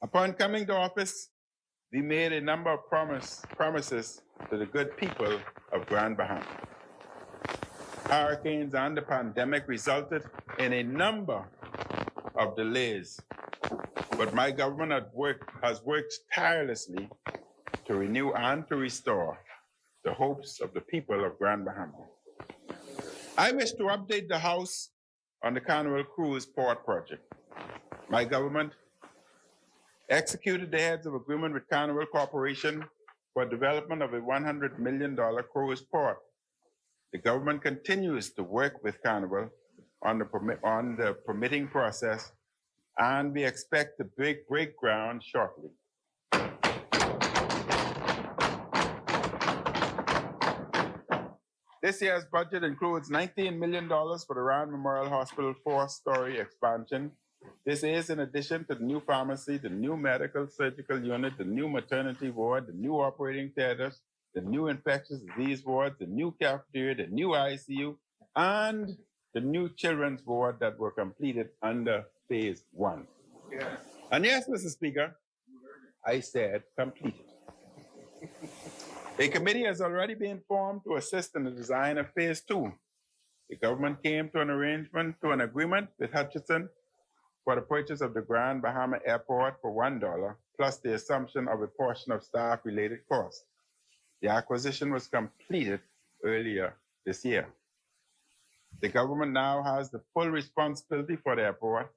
upon coming to office, we made a number of promises to the good people of Grand Bahama. Hurricanes and the pandemic resulted in a number of delays, but my government has worked tirelessly to renew and to restore the hopes of the people of Grand Bahama. I wish to update the House on the Carnival Cruise Port project. My government executed the heads of agreement with Carnival Corporation for development of a $100 million cruise port. The government continues to work with Carnival on the permitting process, and we expect to break ground shortly. This year's budget includes $19 million for the Rand Memorial Hospital 4-story expansion. This is in addition to the new pharmacy, the new medical surgical unit, the new maternity ward, the new operating theaters, the new infectious disease ward, the new cafeteria, the new ICU, and the new children's ward that were completed under phase 1. Yeah. And yes, Mr. Speaker, I said completed. A committee has already been formed to assist in the design of phase 2. The government came to an agreement with Hutchinson for the purchase of the Grand Bahama Airport for $1, plus the assumption of a portion of staff-related costs. The acquisition was completed earlier this year. The government now has the full responsibility for the airport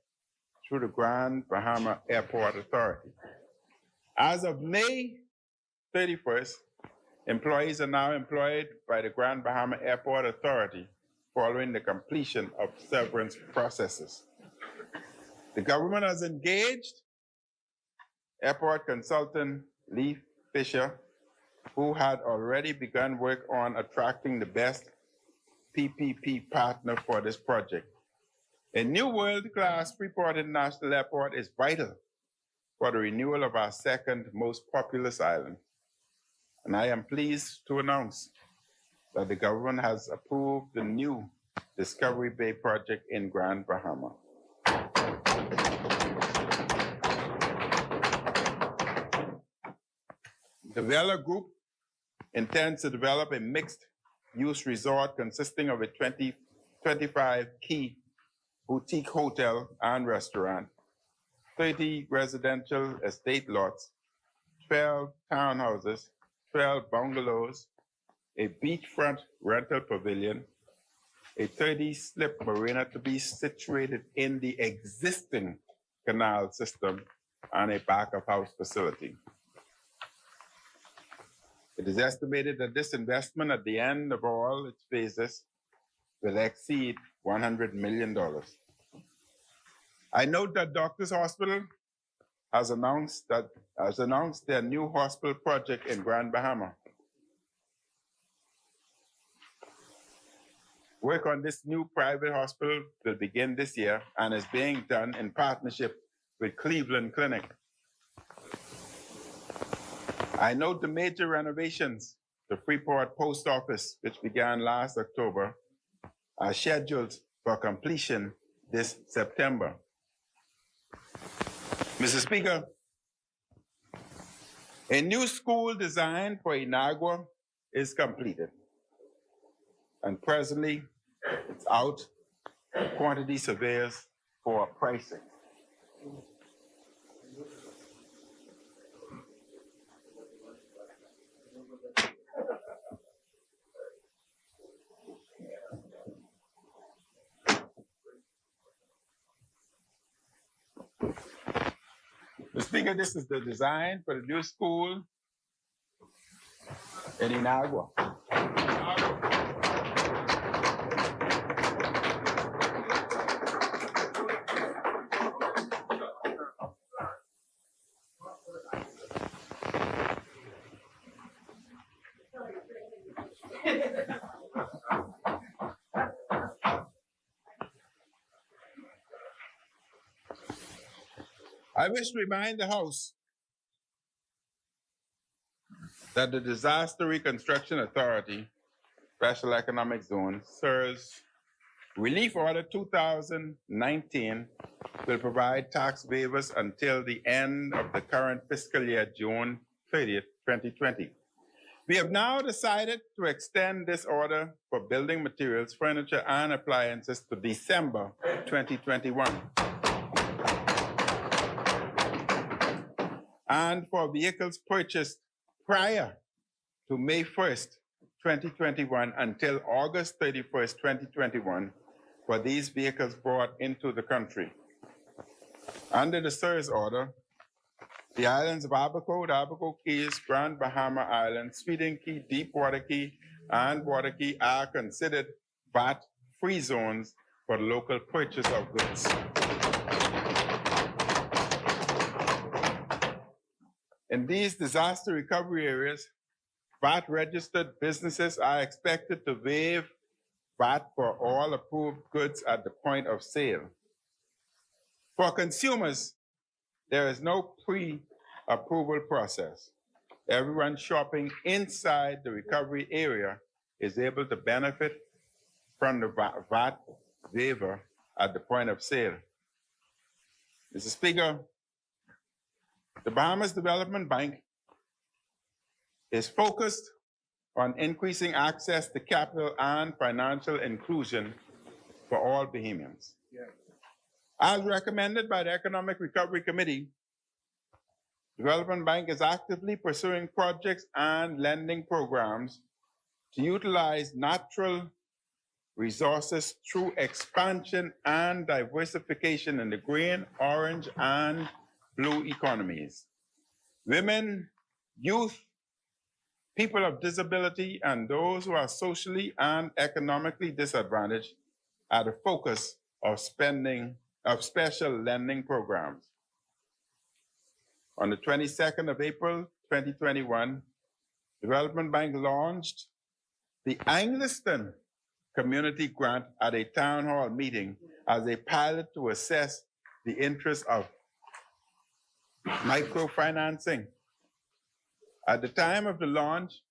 through the Grand Bahama Airport Authority. As of May 31st, employees are now employed by the Grand Bahama Airport Authority following the completion of severance processes. The government has engaged airport consultant Lee Fisher, who had already begun work on attracting the best PPP partner for this project. A new world-class Freeport International Airport is vital for the renewal of our second most populous island. And I am pleased to announce that the government has approved the new Discovery Bay project in Grand Bahama. The Vela Group intends to develop a mixed-use resort consisting of a 25-key boutique hotel and restaurant, 30 residential estate lots, 12 townhouses, 12 bungalows, a beachfront rental pavilion, a 30-slip marina to be situated in the existing canal system, and a back-of-house facility. It is estimated that this investment at the end of all its phases will exceed $100 million. I note that Doctors Hospital has announced their new hospital project in Grand Bahama. Work on this new private hospital will begin this year and is being done in partnership with Cleveland Clinic. I note the major renovations to Freeport Post Office, which began last October, are scheduled for completion this September. Mr. Speaker, a new school design for Inagua is completed. And presently, it's out to quantity surveyors for pricing. Mr. Speaker, this is the design for the new school in Inagua. I wish to remind the House that the Disaster Reconstruction Authority, Special Economic Zone, SERS Relief Order 2019 will provide tax waivers until the end of the current fiscal year, June 30th, 2020. We have now decided to extend this order for building materials, furniture, and appliances to December 2021. And for vehicles purchased prior to May 1st, 2021 until August 31st, 2021, for these vehicles brought into the country. Under the SERS order, the islands of Abaco, Abaco Keys, Grand Bahama Island, Sweden Key, Deepwater Key, and Water Key are considered VAT-free zones for local purchase of goods. In these disaster recovery areas, VAT-registered businesses are expected to waive VAT for all approved goods at the point of sale. For consumers, there is no pre-approval process. Everyone shopping inside the recovery area is able to benefit from the VAT waiver at the point of sale. Mr. Speaker, the Bahamas Development Bank is focused on increasing access to capital and financial inclusion for all Bahamians. Yeah. As recommended by the Economic Recovery Committee, the Development Bank is actively pursuing projects and lending programs to utilize natural resources through expansion and diversification in the green, orange, and blue economies. Women, youth, people of disability, and those who are socially and economically disadvantaged are the focus of special lending programs. On the 22nd of April, 2021, Development Bank launched the Angliston Community Grant at a town hall meeting as a pilot to assess the interest of microfinancing. At the time of the launch,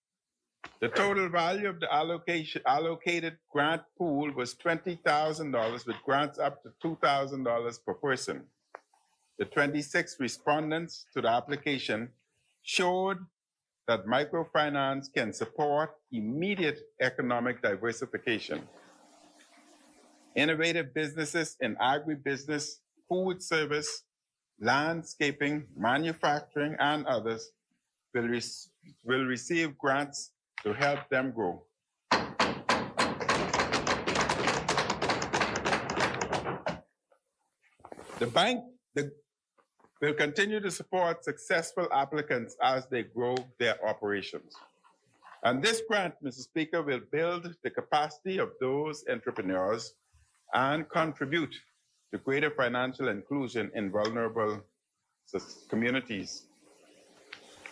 the total value of the allocated grant pool was $20,000 with grants up to $2,000 per person. The 26 respondents to the application showed that microfinance can support immediate economic diversification. Innovative businesses in agribusiness, food service, landscaping, manufacturing, and others will receive grants to help them grow. The bank will continue to support successful applicants as they grow their operations. And this grant, Mr. Speaker, will build the capacity of those entrepreneurs and contribute to greater financial inclusion in vulnerable communities.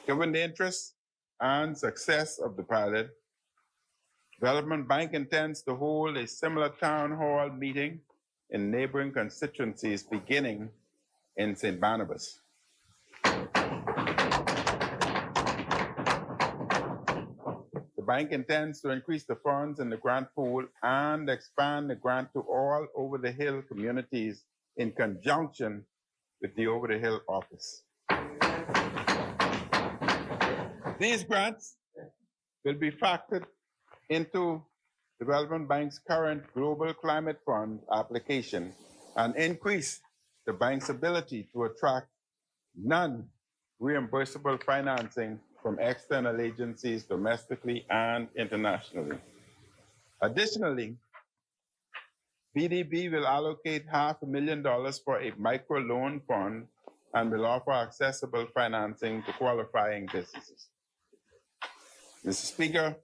Given the interest and success of the pilot, Development Bank intends to hold a similar town hall meeting in neighboring constituencies beginning in St. Barnabas. The bank intends to increase the funds in the grant pool and expand the grant to all over the Hill communities in conjunction with the Over the Hill office. These grants will be factored into Development Bank's current Global Climate Fund application and increase the bank's ability to attract non-reimbursable financing from external agencies domestically and internationally. Additionally, BDB will allocate $500,000 for a microloan fund and will offer accessible financing to qualifying businesses. Mr. Speaker,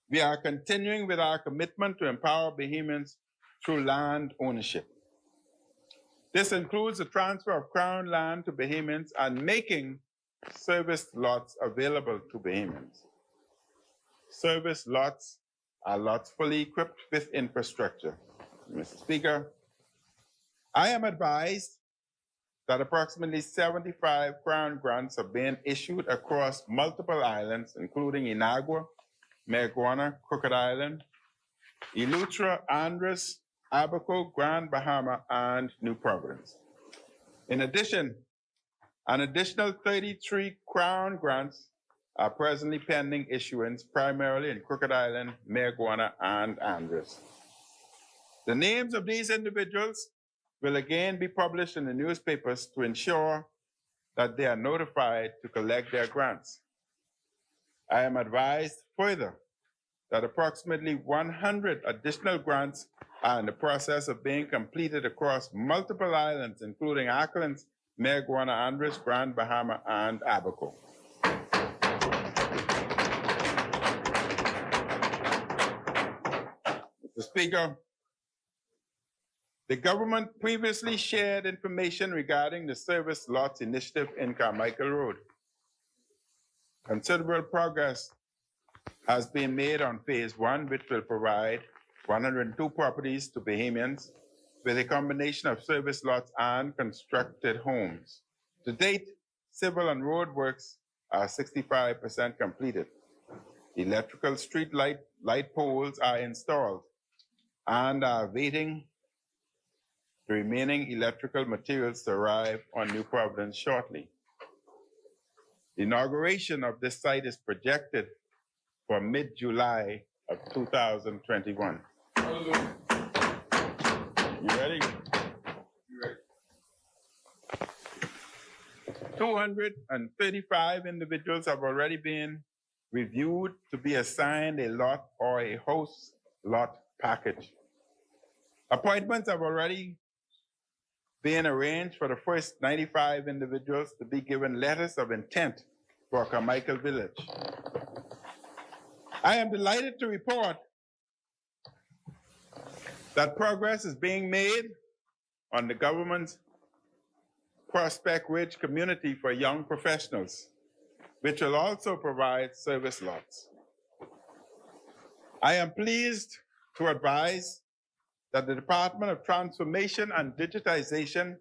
we are continuing with our commitment to empower Bahamians through land ownership. This includes the transfer of Crown land to Bahamians and making service lots available to Bahamians. Service lots are lots fully equipped with infrastructure. Mr. Speaker, I am advised that approximately 75 Crown grants are being issued across multiple islands, including Inagua, Mayaguana, Crooked Island, Eleuthera, Andros, Abaco, Grand Bahama, and New Providence. In addition, an additional 33 Crown grants are presently pending issuance, primarily in Crooked Island, Mayaguana, and Andros. The names of these individuals will again be published in the newspapers to ensure that they are notified to collect their grants. I am advised further that approximately 100 additional grants are in the process of being completed across multiple islands, including Acklins, Mayaguana, Andros, Grand Bahama, and Abaco. Mr. Speaker, the government previously shared information regarding the service lots initiative in Carmichael Road. Considerable progress has been made on phase 1, which will provide 102 properties to Bahamians with a combination of service lots and constructed homes. To date, civil and road works are 65% completed. Electrical street light poles are installed and are waiting the remaining electrical materials to arrive on New Providence shortly. The inauguration of this site is projected for mid-July of 2021. You ready? 235 individuals have already been reviewed to be assigned a lot or a host lot package. Appointments have already been arranged for the first 95 individuals to be given letters of intent for Carmichael Village. I am delighted to report that progress is being made on the government's Prospect Ridge community for young professionals, which will also provide service lots. I am pleased to advise that the Department of Transformation and Digitization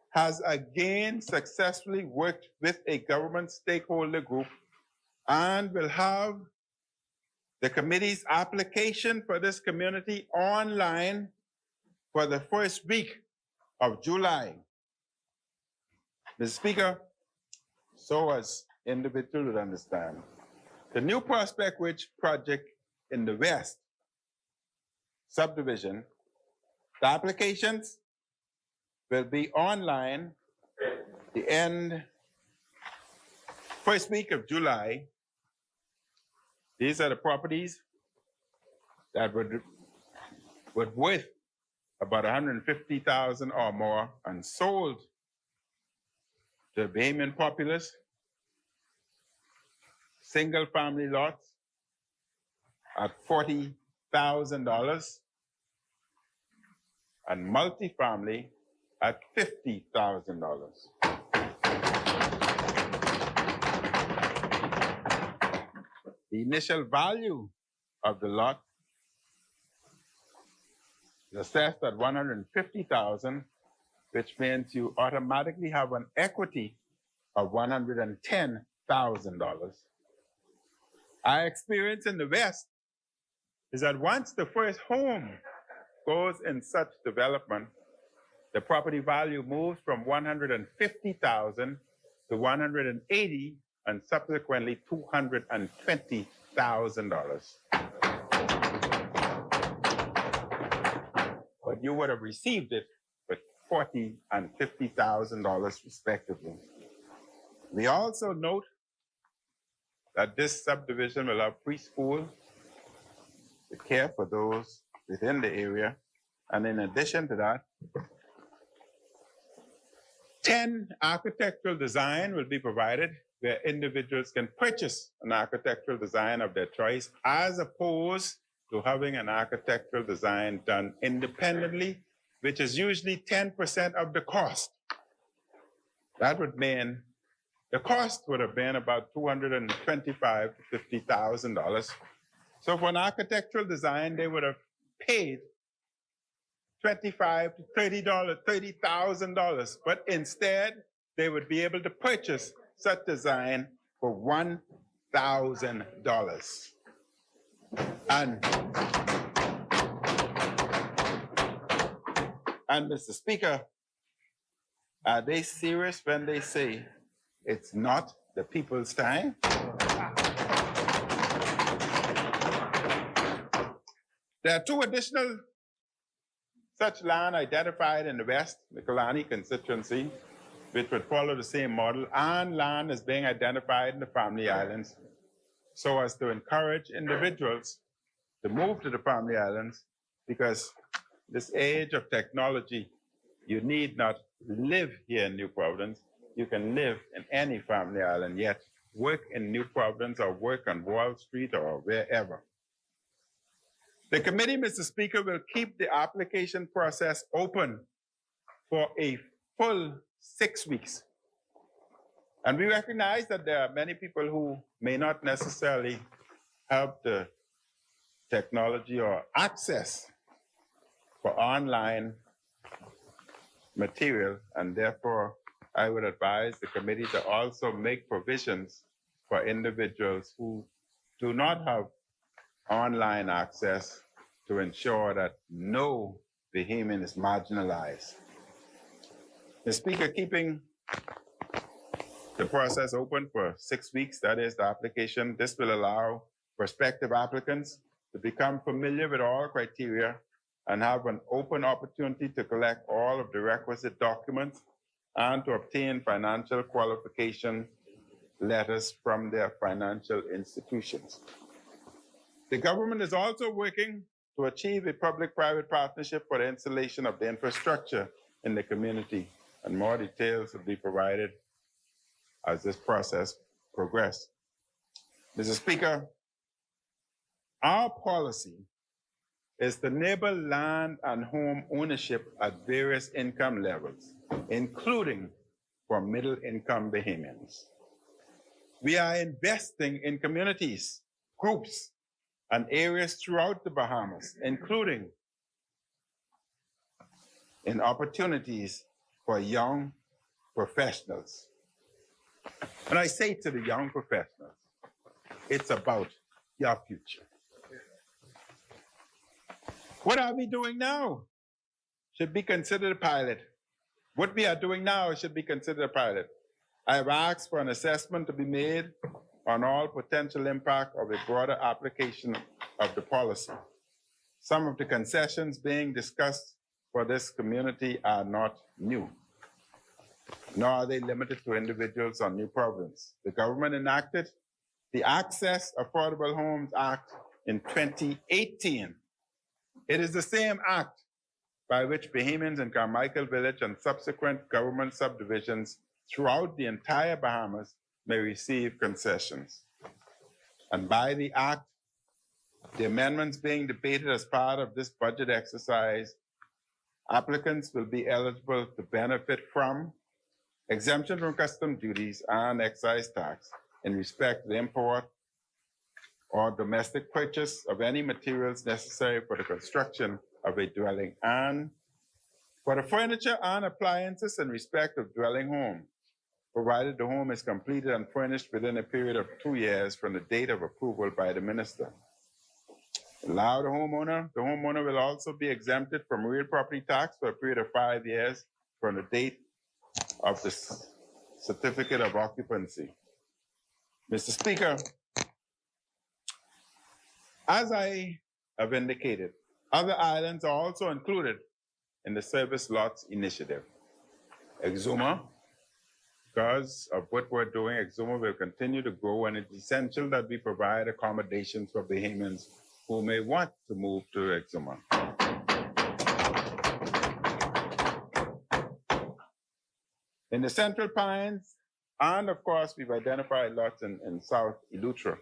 has again successfully worked with a government stakeholder group and will have the committee's application for this community online for the first week of July. Mr. Speaker, so as individuals would understand, the new Prospect Ridge project in the West subdivision, the applications will be online the first week of July. These are the properties that would worth about $150,000 or more and sold to the Bahamian populace, single family lots at $40,000 and multifamily at $50,000. The initial value of the lot is assessed at $150,000, which means you automatically have an equity of $110,000. Our experience in the West is that once the first home goes in such development, the property value moves from $150,000 to $180,000 and subsequently $220,000. But you would have received it with $40,000 and $50,000 respectively. We also note that this subdivision will have preschool to care for those within the area. And in addition to that, 10 architectural design will be provided where individuals can purchase an architectural design of their choice as opposed to having an architectural design done independently, which is usually 10% of the cost. That would mean the cost would have been about $225,000 to $50,000. So for an architectural design, they would have paid $25,000 to $30,000, but instead they would be able to purchase such design for $1,000. And Mr. Speaker, are they serious when they say it's not the people's time? There are two additional such land identified in the West, the Kalani constituency, which would follow the same model, and land is being identified in the Family Islands so as to encourage individuals to move to the Family Islands, because this age of technology, you need not live here in New Providence. You can live in any Family Island, yet work in New Providence or work on Wall Street or wherever. The committee, Mr. Speaker, will keep the application process open for a full 6 weeks. And we recognize that there are many people who may not necessarily have the technology or access for online material, and therefore I would advise the committee to also make provisions for individuals who do not have online access to ensure that no Bahamian is marginalized. The Speaker, keeping the process open for 6 weeks, that is the application, this will allow prospective applicants to become familiar with all criteria and have an open opportunity to collect all of the requisite documents and to obtain financial qualification letters from their financial institutions. The government is also working to achieve a public-private partnership for the installation of the infrastructure in the community, and more details will be provided as this process progresses. Mr. Speaker, Our policy is to enable land and home ownership at various income levels, including for middle-income Bahamians. We are investing in communities, groups, and areas throughout the Bahamas, including in opportunities for young professionals. And I say to the young professionals, it's about your future. What are we doing now? Should be considered a pilot. What we are doing now should be considered a pilot. I have asked for an assessment to be made on all potential impact of a broader application of the policy. Some of the concessions being discussed for this community are not new, nor are they limited to individuals on new province. The government enacted the Access Affordable Homes Act in 2018. It is the same act by which Bahamians in Carmichael Village and subsequent government subdivisions throughout the entire Bahamas may receive concessions. And by the act, the amendments being debated as part of this budget exercise, applicants will be eligible to benefit from exemption from custom duties and excise tax in respect to the import or domestic purchase of any materials necessary for the construction of a dwelling, and for the furniture and appliances in respect of dwelling home, provided the home is completed and furnished within a period of 2 years from the date of approval by the minister. Allow the homeowner will also be exempted from real property tax for a period of 5 years from the date of the certificate of occupancy. Mr. Speaker, as I have indicated, other islands are also included in the service lots initiative. Exuma, because of what we're doing, Exuma will continue to grow, and it's essential that we provide accommodations for Bahamians who may want to move to Exuma. In the Central Pines, and of course, we've identified lots in South Eleuthera.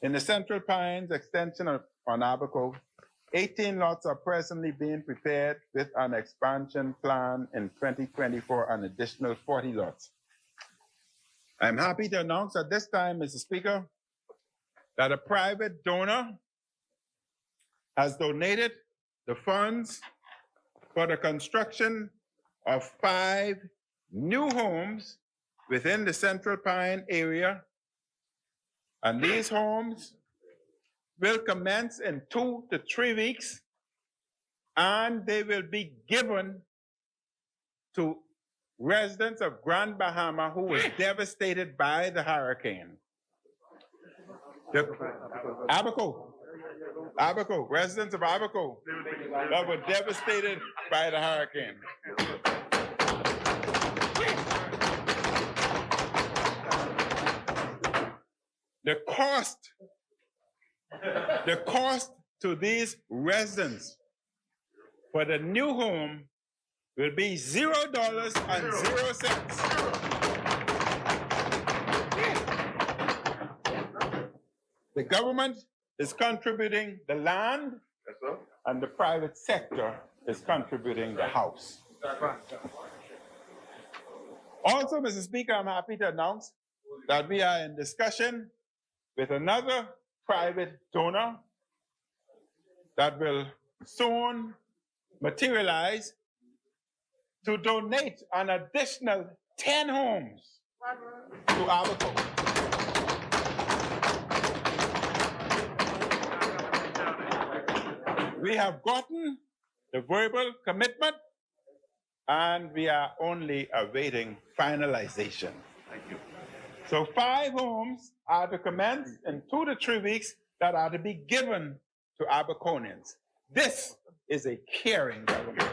In the Central Pines extension on Abaco, 18 lots are presently being prepared with an expansion plan in 2024, an additional 40 lots. I'm happy to announce at this time, Mr. Speaker, that a private donor has donated the funds for the construction of 5 new homes within the Central Pine area. And these homes will commence in 2 to 3 weeks, and they will be given to residents of Grand Bahama who was devastated by the hurricane. Abaco, residents of Abaco that were devastated by the hurricane. The cost to these residents for the new home will be $0 and 0 cents. The government is contributing the land, and the private sector is contributing the house. Also, Mr. Speaker, I'm happy to announce that we are in discussion with another private donor that will soon materialize to donate an additional 10 homes to Abaco. We have gotten the verbal commitment, and we are only awaiting finalization. Thank you. So 5 homes are to commence in 2 to 3 weeks that are to be given to Abaconians. This is a caring government.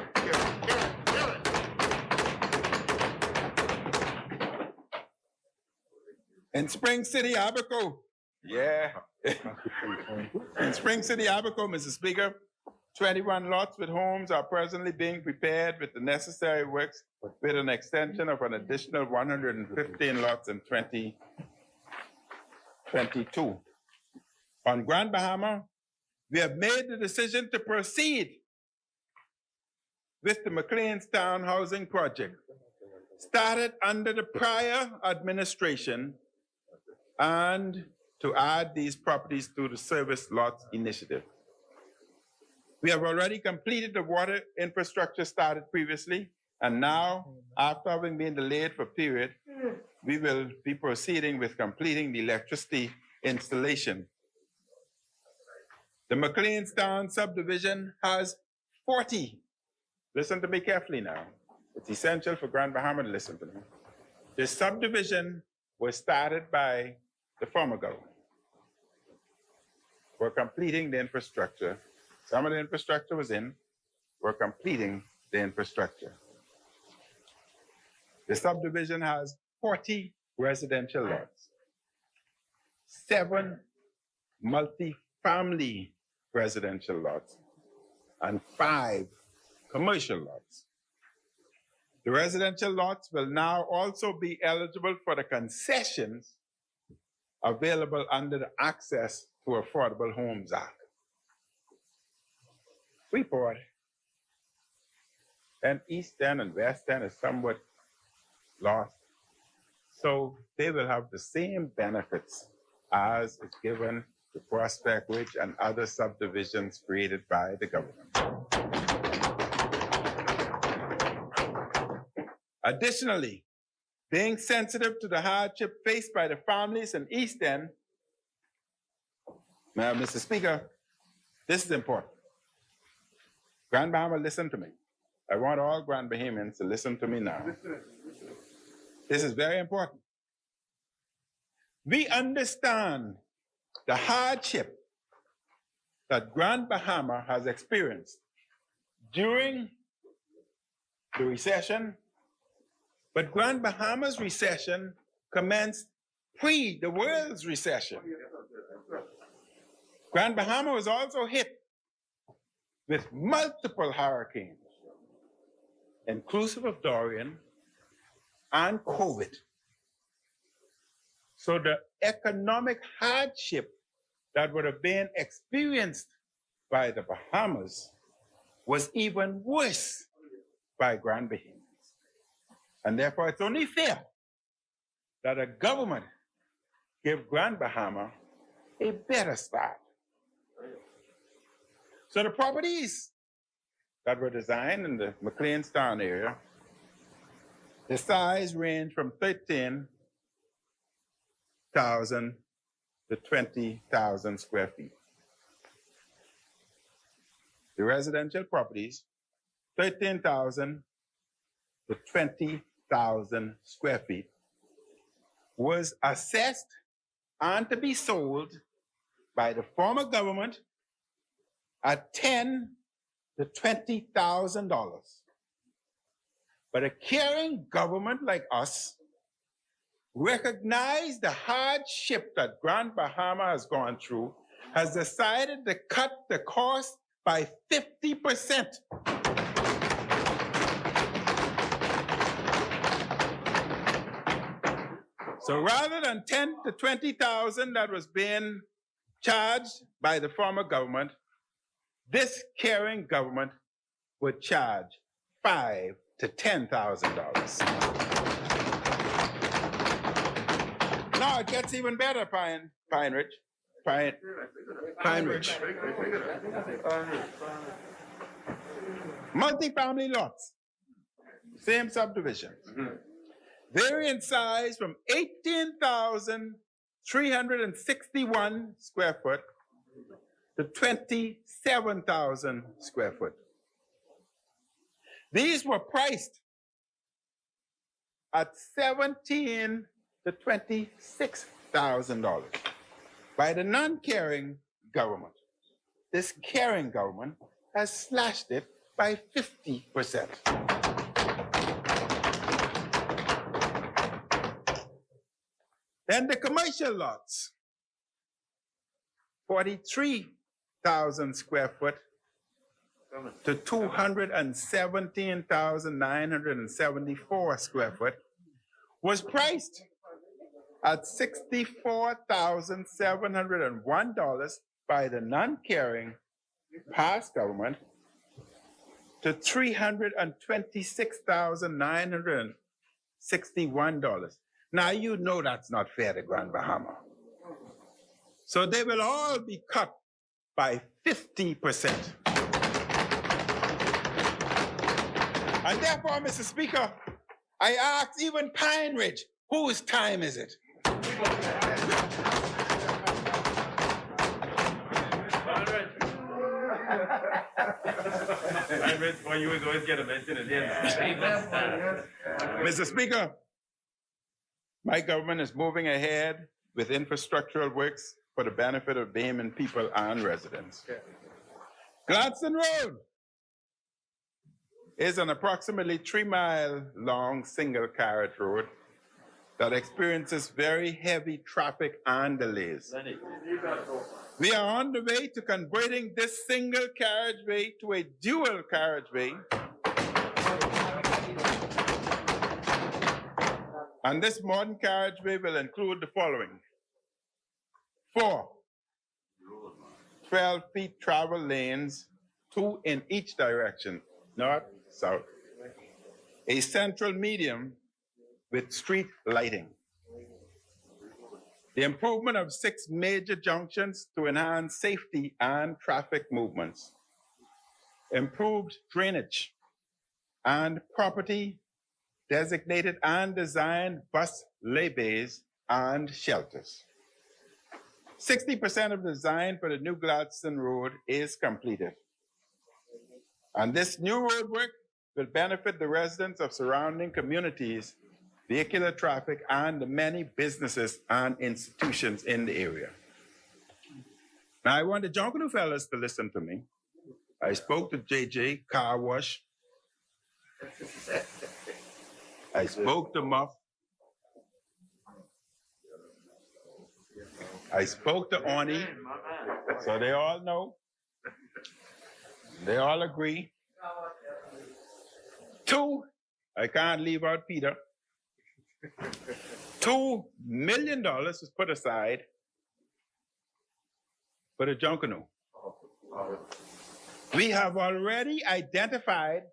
In Spring City, Abaco, in Spring City, Abaco, Mr. Speaker, 21 lots with homes are presently being prepared with the necessary works with an extension of an additional 115 lots in 2022. On Grand Bahama, we have made the decision to proceed with the McLeanstown housing project, started under the prior administration, and to add these properties to the service lots initiative. We have already completed the water infrastructure started previously, and now, after having been delayed for a period, we will be proceeding with completing the electricity installation. The McLeanstown subdivision has 40. Listen to me carefully now. It's essential for Grand Bahama to listen to me. This subdivision was started by the former government. We're completing the infrastructure. Some of the infrastructure was in. We're completing the infrastructure. The subdivision has 40 residential lots, 7 multi-family residential lots, and 5 commercial lots. The residential lots will now also be eligible for the concessions available under the Access to Affordable Homes Act. Freeport and East End and West End is somewhat lost. So they will have the same benefits as is given to Prospect Ridge and other subdivisions created by the government. Additionally, being sensitive to the hardship faced by the families in East End, now, Mr. Speaker, this is important. Grand Bahama, listen to me. I want all Grand Bahamians to listen to me now. This is very important. We understand the hardship that Grand Bahama has experienced during the recession, but Grand Bahama's recession commenced pre the world's recession. Grand Bahama was also hit with multiple hurricanes, inclusive of Dorian and COVID. So the economic hardship that would have been experienced by the Bahamas was even worse by Grand Bahama. And therefore, it's only fair that a government give Grand Bahama a better start. So the properties that were designed in the McLeanstown area, the size range from 13,000 to 20,000 square feet. The residential properties, 13,000 to 20,000 square feet, was assessed and to be sold by the former government at $10,000 to $20,000. But a caring government like us recognized the hardship that Grand Bahama has gone through, has decided to cut the cost by 50%. So rather than 10 to 20,000 that was being charged by the former government, this caring government would charge $5,000 to $10,000. Now it gets even better, Pine Ridge. Multi-family lots, same subdivision. Vary in size from 18,361 square foot to 27,000 square foot. These were priced at $17,000 to $26,000 by the non-caring government. This caring government has slashed it by 50%. Then the commercial lots, 43,000 square foot to 217,974 square foot, was priced at $64,701 by the non-caring past government to $326,961. Now, you know that's not fair to Grand Bahama. So they will all be cut by 50%. And therefore, Mr. Speaker, I ask even Pine Ridge, whose time is it? You always get a mention at the end. Mr. Speaker, my government is moving ahead with infrastructural works for the benefit of Bahamian people and residents. Gladstone Road is an approximately 3-mile-long single carriage road that experiences very heavy traffic and delays. We are on the way to converting this single carriageway to a dual carriageway. And this modern carriageway will include the following: 4 12-feet travel lanes, 2 in each direction, north, south. A central medium with street lighting. The improvement of 6 major junctions to enhance safety and traffic movements. Improved drainage and property designated and designed bus lay bays and shelters. 60% of the design for the new Gladstone Road is completed. And this new road work will benefit the residents of surrounding communities, vehicular traffic, and the many businesses and institutions in the area. Now, I want the Junkanoo fellas to listen to me. I spoke to JJ Car Wash. I spoke to Muff. I spoke to Oni. So they all know. They all agree. 2, I can't leave out Peter. $2 million was put aside for the Junkanoo. We have already identified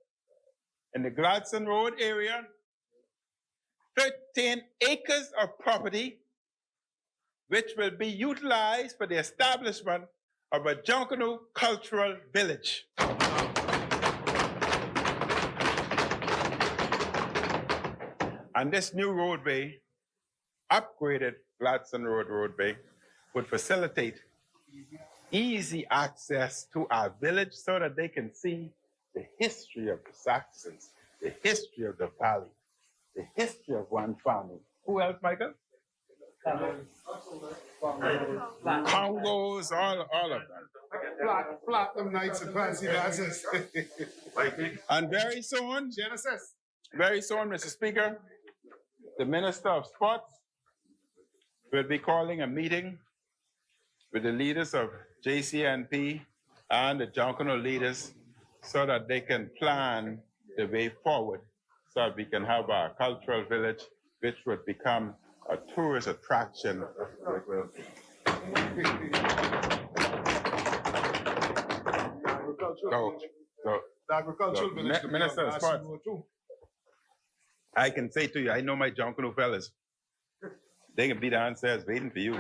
in the Gladstone Road area 13 acres of property which will be utilized for the establishment of a Junkanoo cultural village. And this new roadway, upgraded Gladstone Road roadway, would facilitate easy access to our village so that they can see the history of the Saxons, the history of the valley, the history of one family. Who else, Michael? Congos, all of them. Platinum nights and fancy dances. And very soon, Genesis. very soon, Mr. Speaker, the Minister of Sports will be calling a meeting with the leaders of JCNP and the Junkanoo leaders so that they can plan the way forward so that we can have our cultural village, which would become a tourist attraction. The agricultural village. Minister of Sports, I can say to you, I know my Junkanoo fellas. They can be downstairs waiting for you.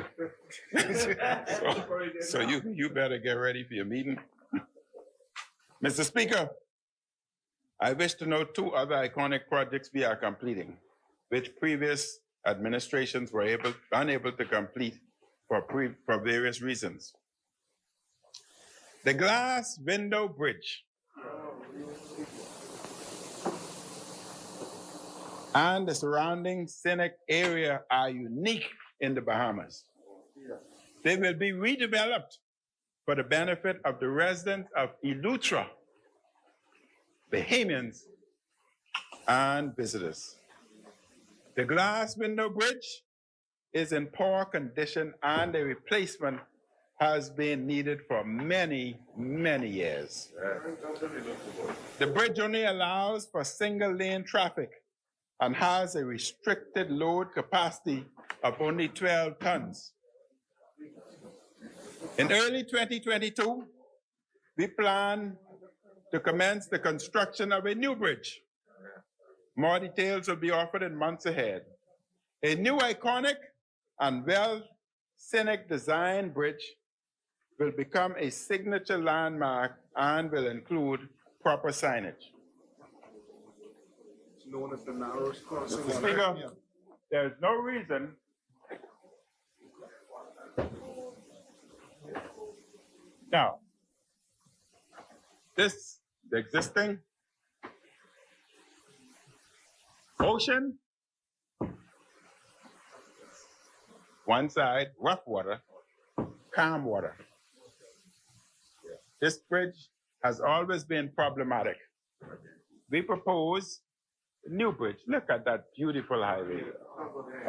so you better get ready for your meeting. Mr. Speaker, I wish to note 2 other iconic projects we are completing, which previous administrations were unable to complete for various reasons. The Glass Window Bridge and the surrounding scenic area are unique in the Bahamas. They will be redeveloped for the benefit of the residents of Eleuthera, Bahamians, and visitors. The Glass Window Bridge is in poor condition and a replacement has been needed for many, many years. The bridge only allows for single-lane traffic and has a restricted load capacity of only 12 tons. In early 2022, we plan to commence the construction of a new bridge. More details will be offered in months ahead. A new iconic and well-scenic design bridge will become a signature landmark and will include proper signage. It's known as the narrowest crossing. Mr. Speaker, there is no reason now, the existing ocean, one side, rough water, calm water. This bridge has always been problematic. We propose a new bridge. Look at that beautiful highway.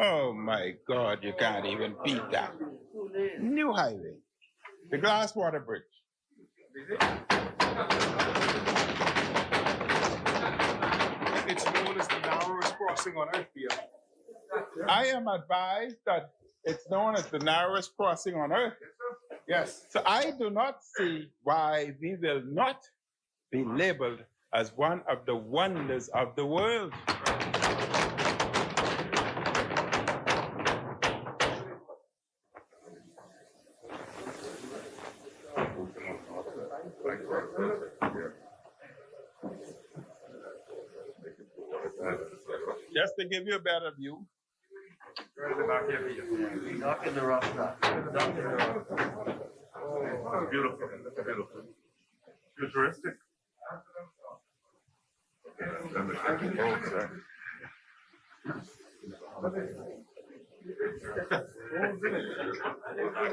Oh my God, you can't even beat that. New highway, the glass water bridge. It's known as the narrowest crossing on earth here. I am advised that it's known as the narrowest crossing on earth. Yes. So I do not see why we will not be labeled as one of the wonders of the world. Just to give you a better view. Knock in the rough stuff. Beautiful, beautiful. Futuristic.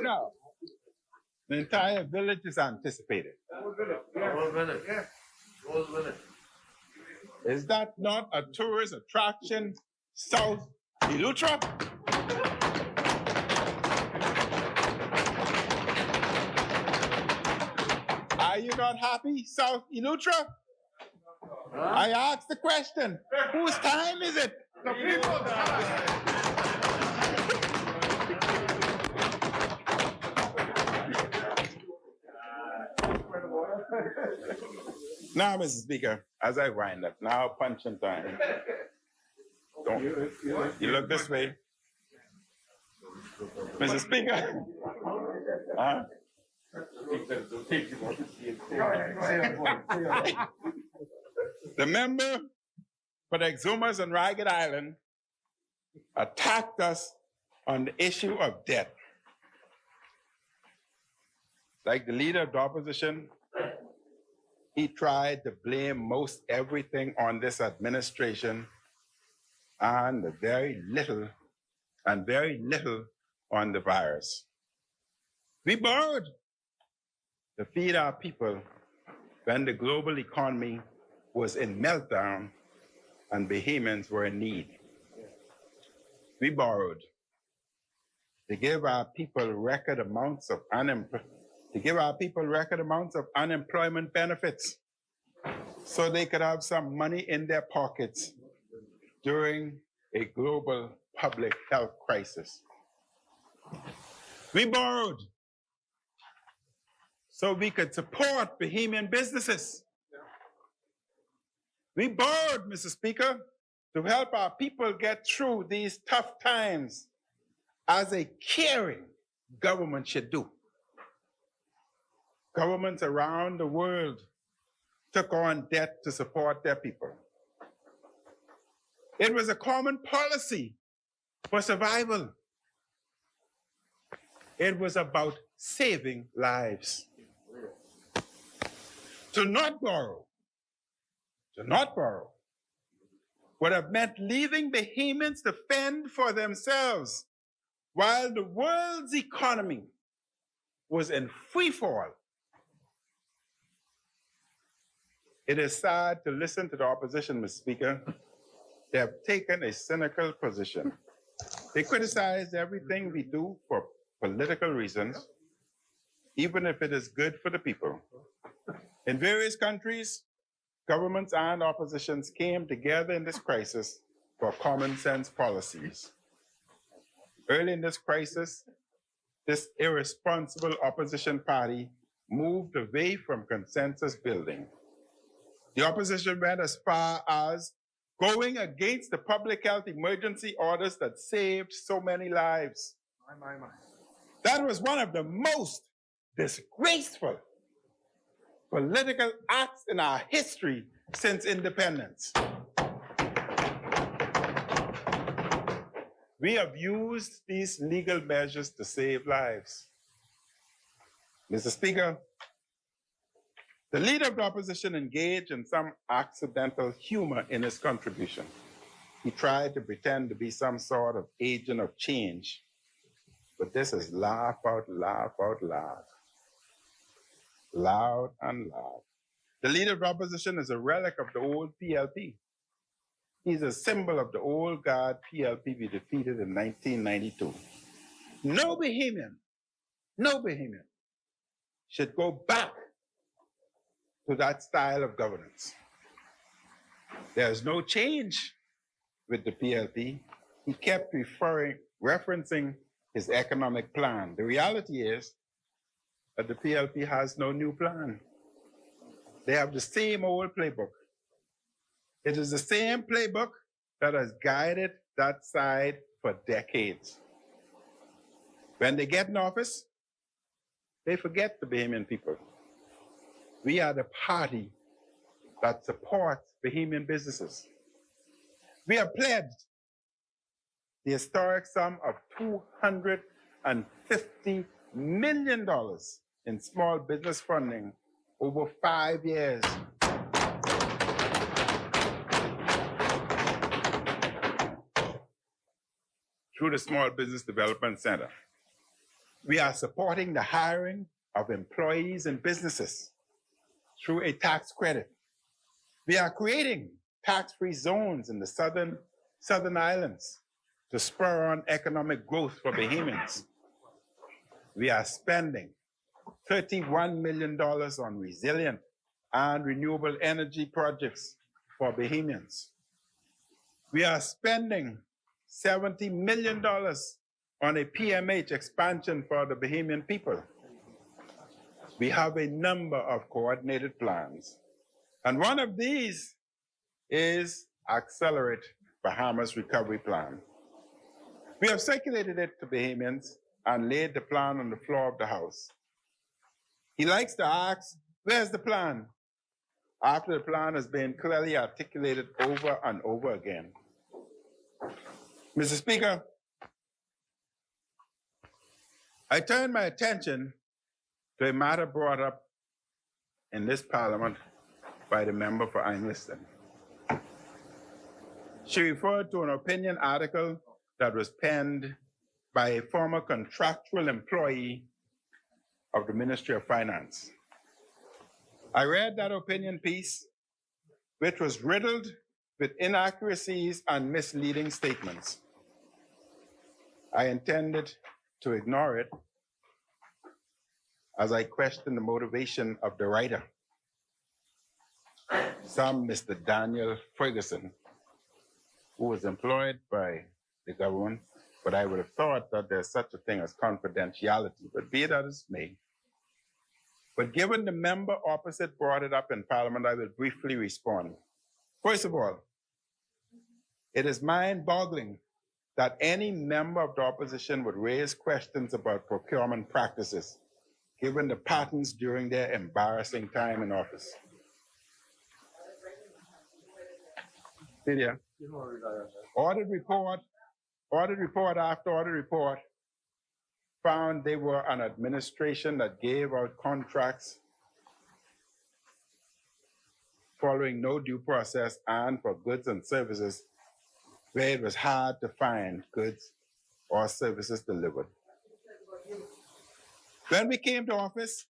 No, the entire village is anticipated. 1 minute. 1 minute. Is that not a tourist attraction south Elutra? Are you not happy, South Elutra? I asked the question, whose time is it? The people's time. Now, Mr. Speaker, as I wind up, now punching time. Don't you look this way. Mr. Speaker. The member for the Exumas and Ragged Island attacked us on the issue of debt. Like the leader of the opposition, he tried to blame most everything on this administration and very little on the virus. We borrowed to feed our people when the global economy was in meltdown and Bahamians were in need. We borrowed to give our people record amounts of unemployment benefits so they could have some money in their pockets during a global public health crisis. We borrowed so we could support Bahamian businesses. We borrowed, Mr. Speaker, to help our people get through these tough times as a caring government should do. Governments around the world took on debt to support their people. It was a common policy for survival. It was about saving lives. To not borrow would have meant leaving Bahamians to fend for themselves while the world's economy was in free fall. It is sad to listen to the opposition, Mr. Speaker. They have taken a cynical position. They criticize everything we do for political reasons, even if it is good for the people. In various countries, governments and oppositions came together in this crisis for common sense policies. Early in this crisis, this irresponsible opposition party moved away from consensus building. The opposition went as far as going against the public health emergency orders that saved so many lives. My. That was one of the most disgraceful political acts in our history since independence. We have used these legal measures to save lives. Mr. Speaker, the leader of the opposition engaged in some accidental humor in his contribution. He tried to pretend to be some sort of agent of change, but this is laugh out loud. Loud and loud. The leader of the opposition is a relic of the old PLP. He's a symbol of the old guard PLP we defeated in 1992. No Bahamian should go back to that style of governance. There's no change with the PLP. He kept referencing his economic plan. The reality is that the PLP has no new plan. They have the same old playbook. It is the same playbook that has guided that side for decades. When they get in office, they forget the Bahamian people. We are the party that supports Bahamian businesses. We have pledged the historic sum of $250 million in small business funding over 5 years. Through the Small Business Development Center. We are supporting the hiring of employees and businesses through a tax credit. We are creating tax-free zones in the southern islands to spur on economic growth for Bahamians. We are spending $31 million on resilient and renewable energy projects for Bahamians. We are spending $70 million on a PMH expansion for the Bahamian people. We have a number of coordinated plans. And one of these is Accelerate Bahamas Recovery Plan. We have circulated it to Bahamians and laid the plan on the floor of the House. He likes to ask, where's the plan? After the plan has been clearly articulated over and over again. Mr. Speaker, I turn my attention to a matter brought up in this Parliament by the member for Angliston. She referred to an opinion article that was penned by a former contractual employee of the Ministry of Finance. I read that opinion piece, which was riddled with inaccuracies and misleading statements. I intended to ignore it as I questioned the motivation of the writer, some Mr. Daniel Ferguson, who was employed by the government, but I would have thought that there's such a thing as confidentiality, but be that as may. But given the member opposite brought it up in Parliament, I will briefly respond. First of all, it is mind-boggling that any member of the opposition would raise questions about procurement practices, given the patterns during their embarrassing time in office. Audit report after audit report found they were an administration that gave out contracts following no due process and for goods and services where it was hard to find goods or services delivered. When we came to office,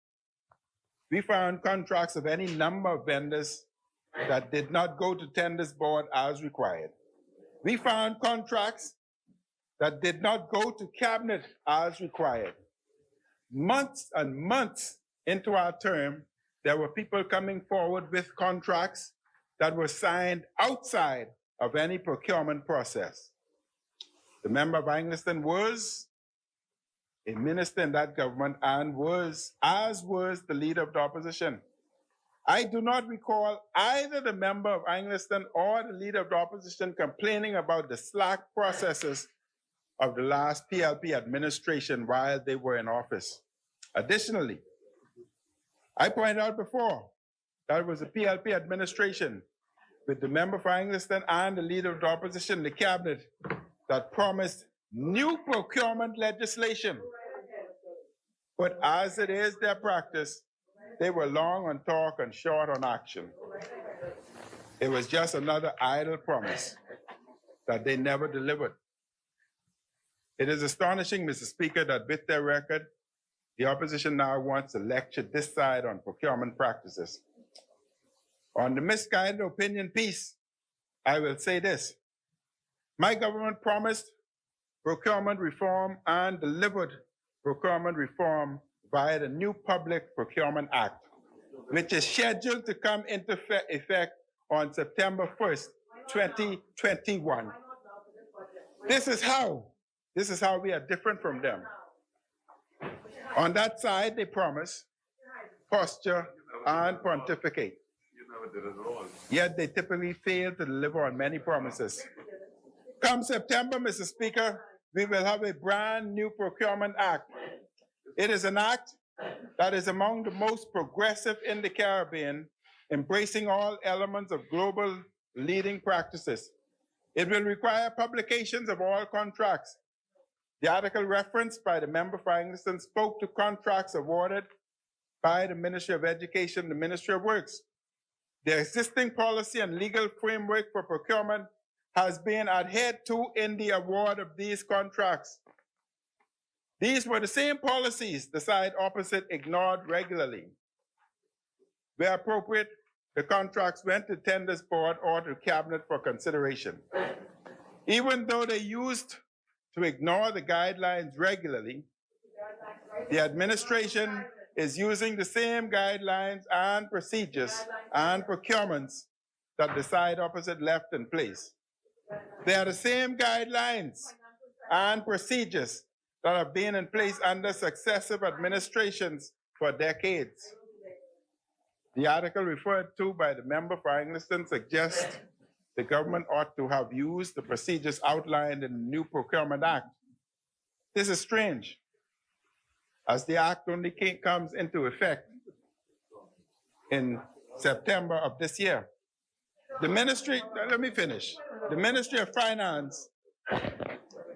we found contracts of any number of vendors that did not go to tenders board as required. We found contracts that did not go to cabinet as required. Months and months into our term, there were people coming forward with contracts that were signed outside of any procurement process. The member of Angliston was a minister in that government and was the leader of the opposition. I do not recall either the member of Angliston or the leader of the opposition complaining about the slack processes of the last PLP administration while they were in office. Additionally, I pointed out before that it was a PLP administration with the member for Angliston and the leader of the opposition in the cabinet that promised new procurement legislation. But as it is their practice, they were long on talk and short on action. It was just another idle promise that they never delivered. It is astonishing, Mr. Speaker, that with their record, the opposition now wants to lecture this side on procurement practices. On the misguided opinion piece, I will say this. My government promised procurement reform and delivered procurement reform via the new Public Procurement Act, which is scheduled to come into effect on September 1st, 2021. This is how we are different from them. On that side, they promise, posture, and pontificate. Yet they typically fail to deliver on many promises. Come September, Mr. Speaker, we will have a brand new Procurement Act. It is an act that is among the most progressive in the Caribbean, embracing all elements of global leading practices. It will require publications of all contracts. The article referenced by the member for Angliston spoke to contracts awarded by the Ministry of Education, the Ministry of Works. The existing policy and legal framework for procurement has been adhered to in the award of these contracts. These were the same policies the side opposite ignored regularly. Where appropriate, the contracts went to tenders board or to cabinet for consideration. Even though they used to ignore the guidelines regularly, the administration is using the same guidelines and procedures and procurements that the side opposite left in place. They are the same guidelines and procedures that have been in place under successive administrations for decades. The article referred to by the member for Angliston suggests the government ought to have used the procedures outlined in the new Procurement Act. This is strange, as the act only comes into effect in September of this year. The ministry, let me finish. The Ministry of Finance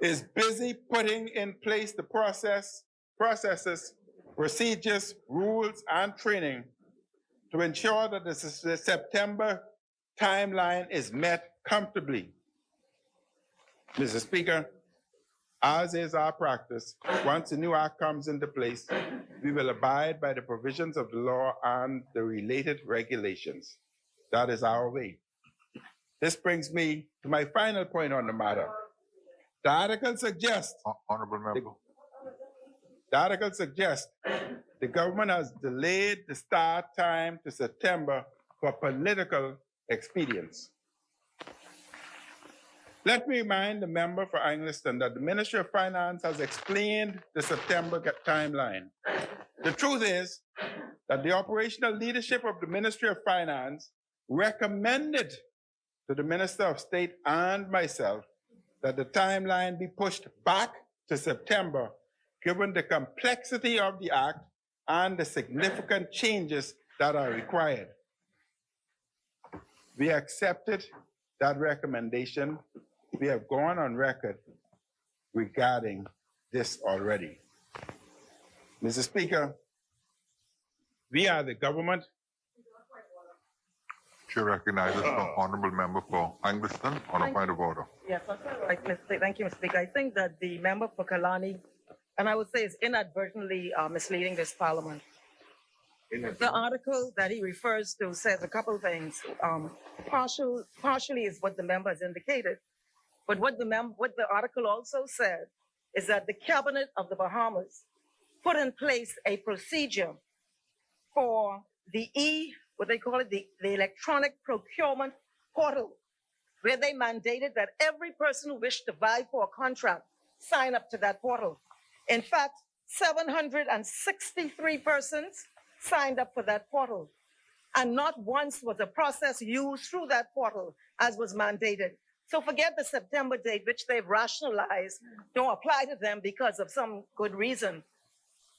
is busy putting in place the processes, procedures, rules, and training to ensure that the September timeline is met comfortably. Mr. Speaker, as is our practice, once the new act comes into place, we will abide by the provisions of the law and the related regulations. That is our way. This brings me to my final point on the matter. The article suggests, Honorable member. the article suggests the government has delayed the start time to September for political expedience. Let me remind the member for Angliston that the Ministry of Finance has explained the September timeline. The truth is that the operational leadership of the Ministry of Finance recommended to the Minister of State and myself that the timeline be pushed back to September, given the complexity of the act and the significant changes that are required. We accepted that recommendation. We have gone on record regarding this already. Mr. Speaker, we are the government. Chair recognizes the honorable member for Angliston on a point of order. Yes, that's all right, thank you, Mr. Speaker. I think that the member for Kalani, and I would say is inadvertently misleading this parliament. The article that he refers to says a couple things. Partially is what the member has indicated, but what the article also said is that the cabinet of the Bahamas put in place a procedure for the what they call it, the electronic procurement portal, where they mandated that every person who wished to vie for a contract sign up to that portal. In fact, 763 persons signed up for that portal. And not once was a process used through that portal as was mandated. So forget the September date, which they've rationalized, don't apply to them because of some good reason.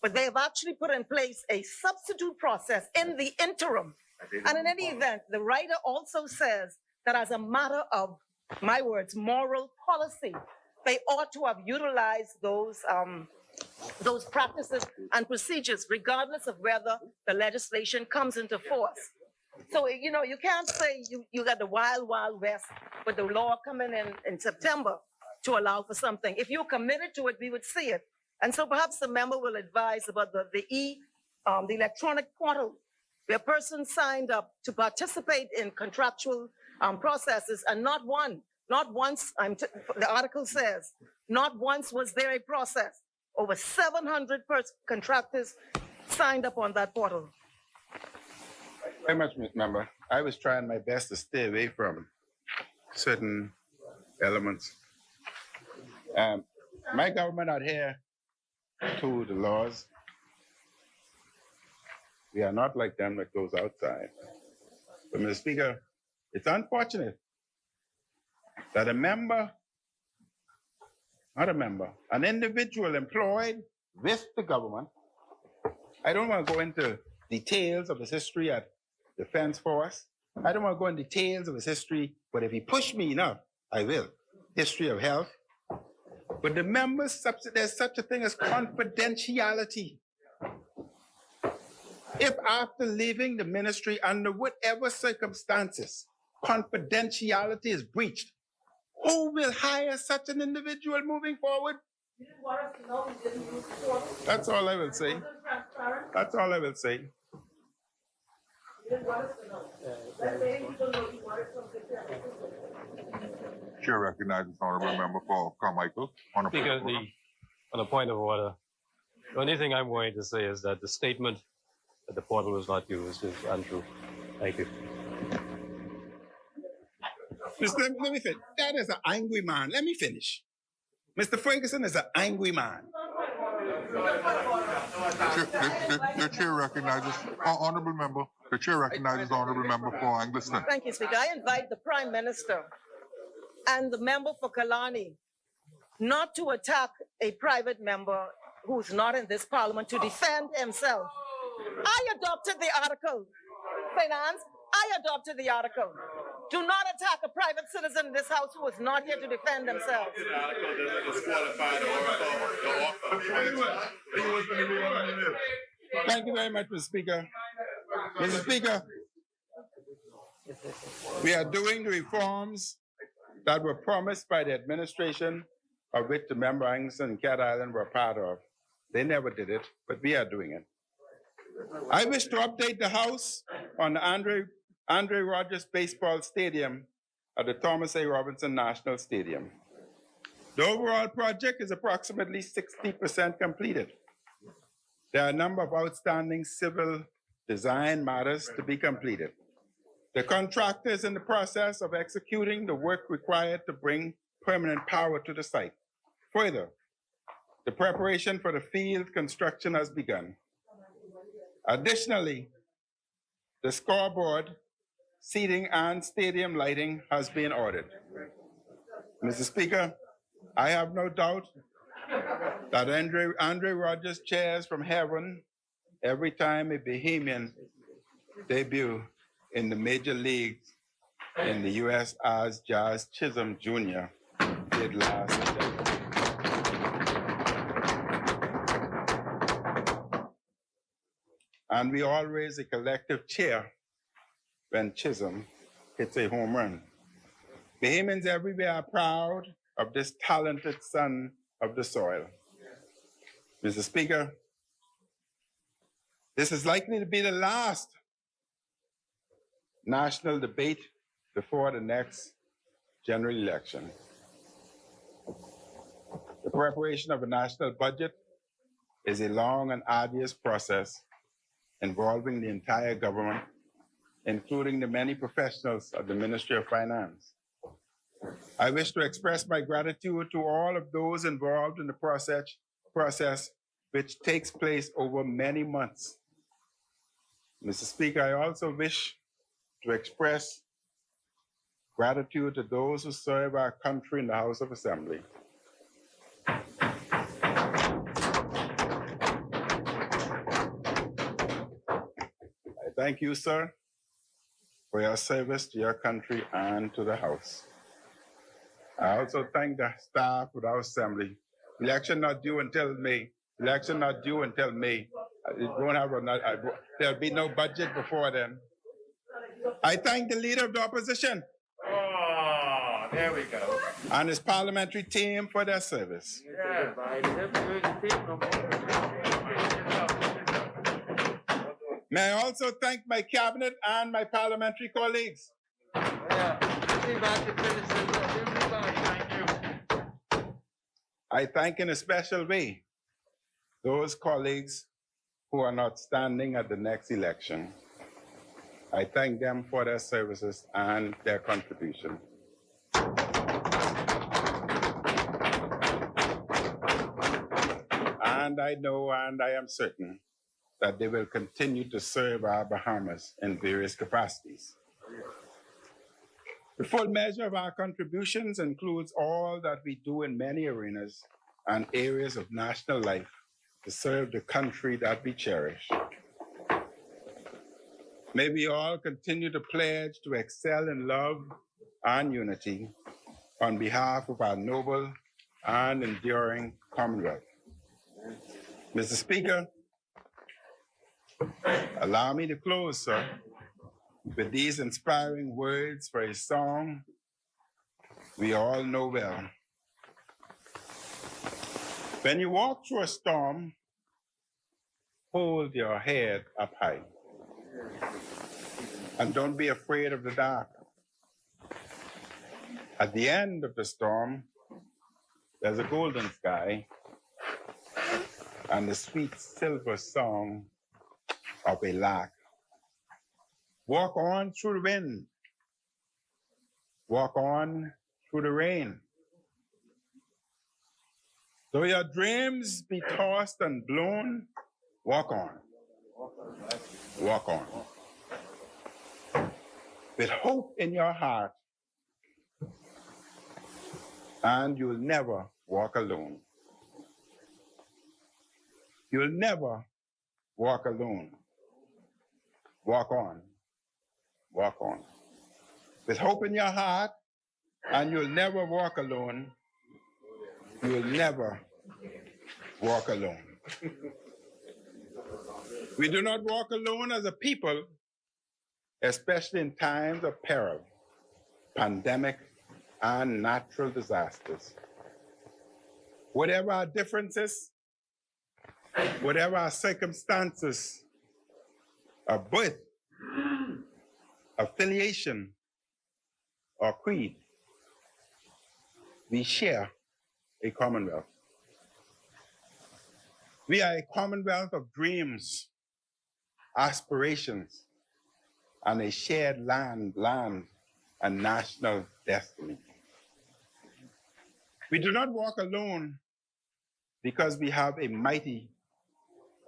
But they have actually put in place a substitute process in the interim. And in any event, the writer also says that as a matter of, my words, moral policy, they ought to have utilized those practices and procedures, regardless of whether the legislation comes into force. So, you know, you can't say you got the wild, wild west with the law coming in September to allow for something. If you're committed to it, we would see it. And so perhaps the member will advise about the electronic portal, where persons signed up to participate in contractual processes, and not once, the article says, not once was there a process. Over 700 contractors signed up on that portal. Very much, Ms. Member. I was trying my best to stay away from certain elements. My government adhere to the laws. We are not like them that goes outside. But, Mr. Speaker, it's unfortunate that an individual employed with the government, I don't want to go into details of his history at Defense Force. I don't want to go into details of his history, but if he pushed me enough, I will. History of health. But the members, there's such a thing as confidentiality. If after leaving the ministry under whatever circumstances, confidentiality is breached, who will hire such an individual moving forward? You didn't want us to know we didn't use the portal? That's all I will say. That's all I will say. You didn't want us to know. Let's say people know you wanted something to Chair recognizes Honorable Member for Carmichael. Speaker, on a point of order, the only thing I'm going to say is that the statement that the portal was not used is untrue. Thank you. Let me finish. That is an angry man. Let me finish. Mr. Ferguson is an angry man. The chair recognizes Honorable Member. The chair recognizes Honorable Member for Angleton. Thank you, Speaker. I invite the Prime Minister and the member for Kalani not to attack a private member who's not in this parliament to defend himself. I adopted the article. Finance, I adopted the article. Do not attack a private citizen in this house who is not here to defend themselves. Thank you very much, Mr. Speaker. Mr. Speaker, we are doing the reforms that were promised by the administration of which the member Angleton and Cat Island were part of. They never did it, but we are doing it. I wish to update the House on the Andre Rogers Baseball Stadium at the Thomas A. Robinson National Stadium. The overall project is approximately 60% completed. There are a number of outstanding civil design matters to be completed. The contractor is in the process of executing the work required to bring permanent power to the site. Further, the preparation for the field construction has begun. Additionally, the scoreboard, seating, and stadium lighting has been ordered. Mr. Speaker, I have no doubt that Andre Rogers cheers from heaven every time a Bahamian debut in the major leagues in the U.S. as Jazz Chisholm Jr. did last year. And we all raise a collective cheer when Chisholm hits a home run. Bahamians everywhere are proud of this talented son of the soil. Mr. Speaker, this is likely to be the last national debate before the next general election. The preparation of a national budget is a long and arduous process involving the entire government, including the many professionals of the Ministry of Finance. I wish to express my gratitude to all of those involved in the process which takes place over many months. Mr. Speaker, I also wish to express gratitude to those who serve our country in the House of Assembly. I thank you, sir, for your service to your country and to the House. I also thank the staff of the House Assembly. Election not due until May. Election not due until May. It won't have there'll be no budget before then. I thank the leader of the opposition. Oh, there we go. And his parliamentary team for their service. Yeah. May I also thank my cabinet and my parliamentary colleagues. I thank in a special way those colleagues who are not standing at the next election. I thank them for their services and their contribution. And I know and I am certain that they will continue to serve our Bahamas in various capacities. The full measure of our contributions includes all that we do in many arenas and areas of national life to serve the country that we cherish. May we all continue to pledge to excel in love and unity on behalf of our noble and enduring Commonwealth. Mr. Speaker, allow me to close, sir, with these inspiring words for a song we all know well. When you walk through a storm, hold your head up high. And don't be afraid of the dark. At the end of the storm, there's a golden sky and the sweet silver song of a lark. Walk on through the wind. Walk on through the rain. Though your dreams be tossed and blown, walk on. Walk on. With hope in your heart, and you'll never walk alone. You'll never walk alone. Walk on. Walk on. With hope in your heart, and you'll never walk alone. You'll never walk alone. We do not walk alone as a people, especially in times of peril, pandemic, and natural disasters. Whatever our differences, whatever our circumstances, our birth, affiliation, or creed, we share a commonwealth. We are a commonwealth of dreams, aspirations, and a shared land and national destiny. We do not walk alone because we have a mighty,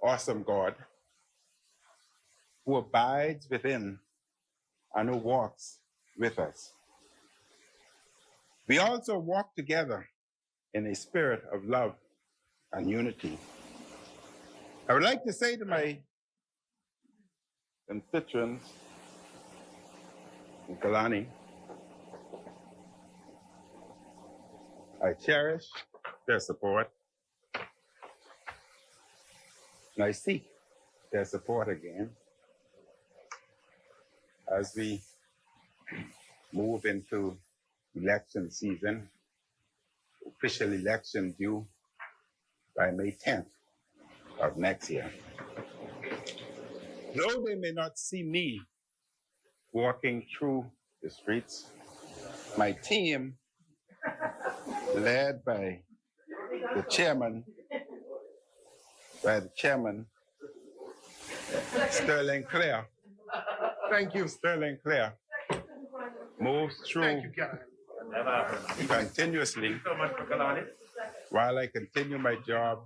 awesome God who abides within and who walks with us. We also walk together in a spirit of love and unity. I would like to say to my constituents in Kalani, I cherish their support, and I seek their support again as we move into election season, official election due by May 10th of next year. Though they may not see me walking through the streets, my team, led by the chairman, Sterling Clare. Thank you, Sterling Clare. Moves through Thank you, Kevin. continuously So much for Kalani. while I continue my job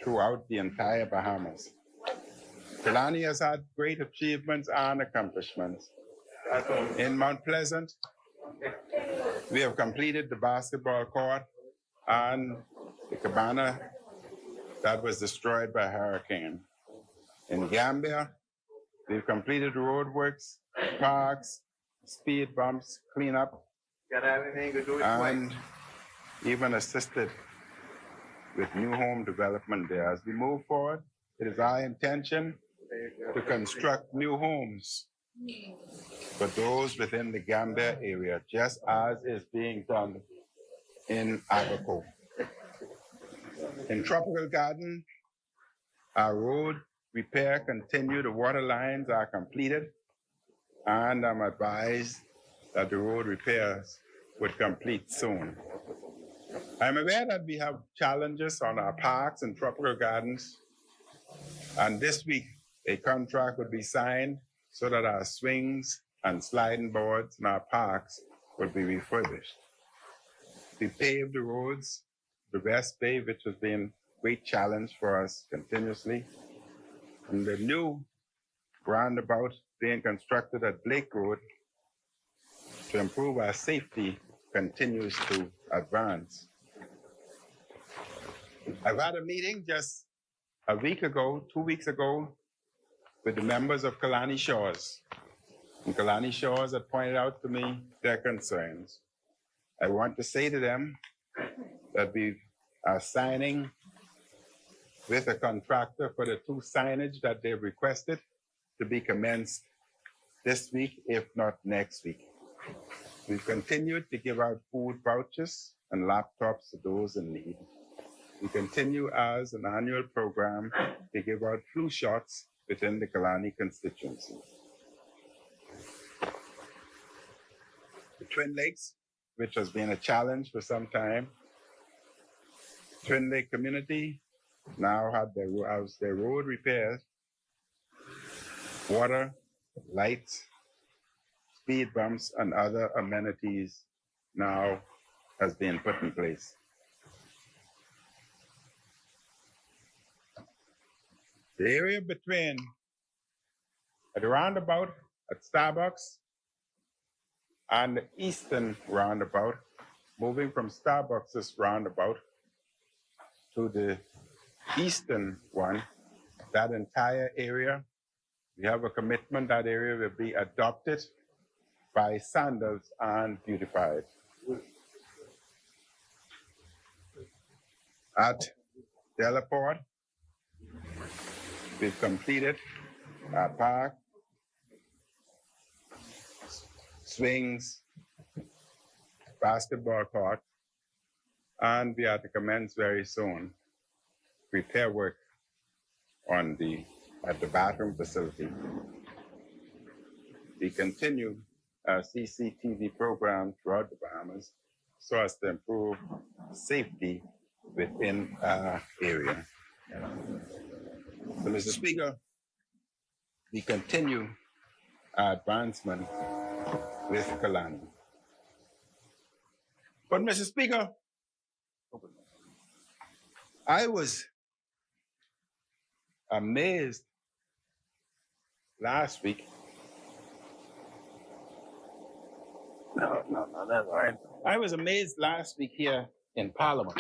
throughout the entire Bahamas. Kalani has had great achievements and accomplishments. In Mount Pleasant, we have completed the basketball court and the cabana that was destroyed by a hurricane. In Gambia, we've completed roadworks, parks, speed bumps, cleanup, and even assisted with new home development there. As we move forward, it is our intention to construct new homes for those within the Gambia area, just as is being done in Abaco. In Tropical Garden, our road repair continued, the water lines are completed, and I'm advised that the road repairs would complete soon. I'm aware that we have challenges on our parks and tropical gardens, and this week a contract would be signed so that our swings and sliding boards in our parks would be refurbished. We paved the roads, the West Bay, which has been a great challenge for us continuously, and the new roundabout being constructed at Blake Road to improve our safety continues to advance. I've had a meeting just a week ago, 2 weeks ago, with the members of Kalani Shores. And Kalani Shores had pointed out to me their concerns. I want to say to them that we are signing with a contractor for the 2 signage that they've requested to be commenced this week, if not next week. We've continued to give out food vouchers and laptops to those in need. We continue as an annual program to give out flu shots within the Kalani constituency. The Twin Lakes, which has been a challenge for some time, Twin Lake community now have their road repairs, water, lights, speed bumps, and other amenities now has been put in place. The area between the roundabout at Starbucks and the eastern roundabout, moving from Starbucks' roundabout to the eastern one, that entire area, we have a commitment that area will be adopted by sandals and beautified. At Delaport, we've completed our park, swings, basketball court, and we are to commence very soon repair work at the bathroom facility. We continue our CCTV program throughout the Bahamas so as to improve safety within our area. So, Mr. Speaker, we continue our advancement with Kalani. But, Mr. Speaker, I was amazed last week. No, that's all right. I was amazed last week here in Parliament.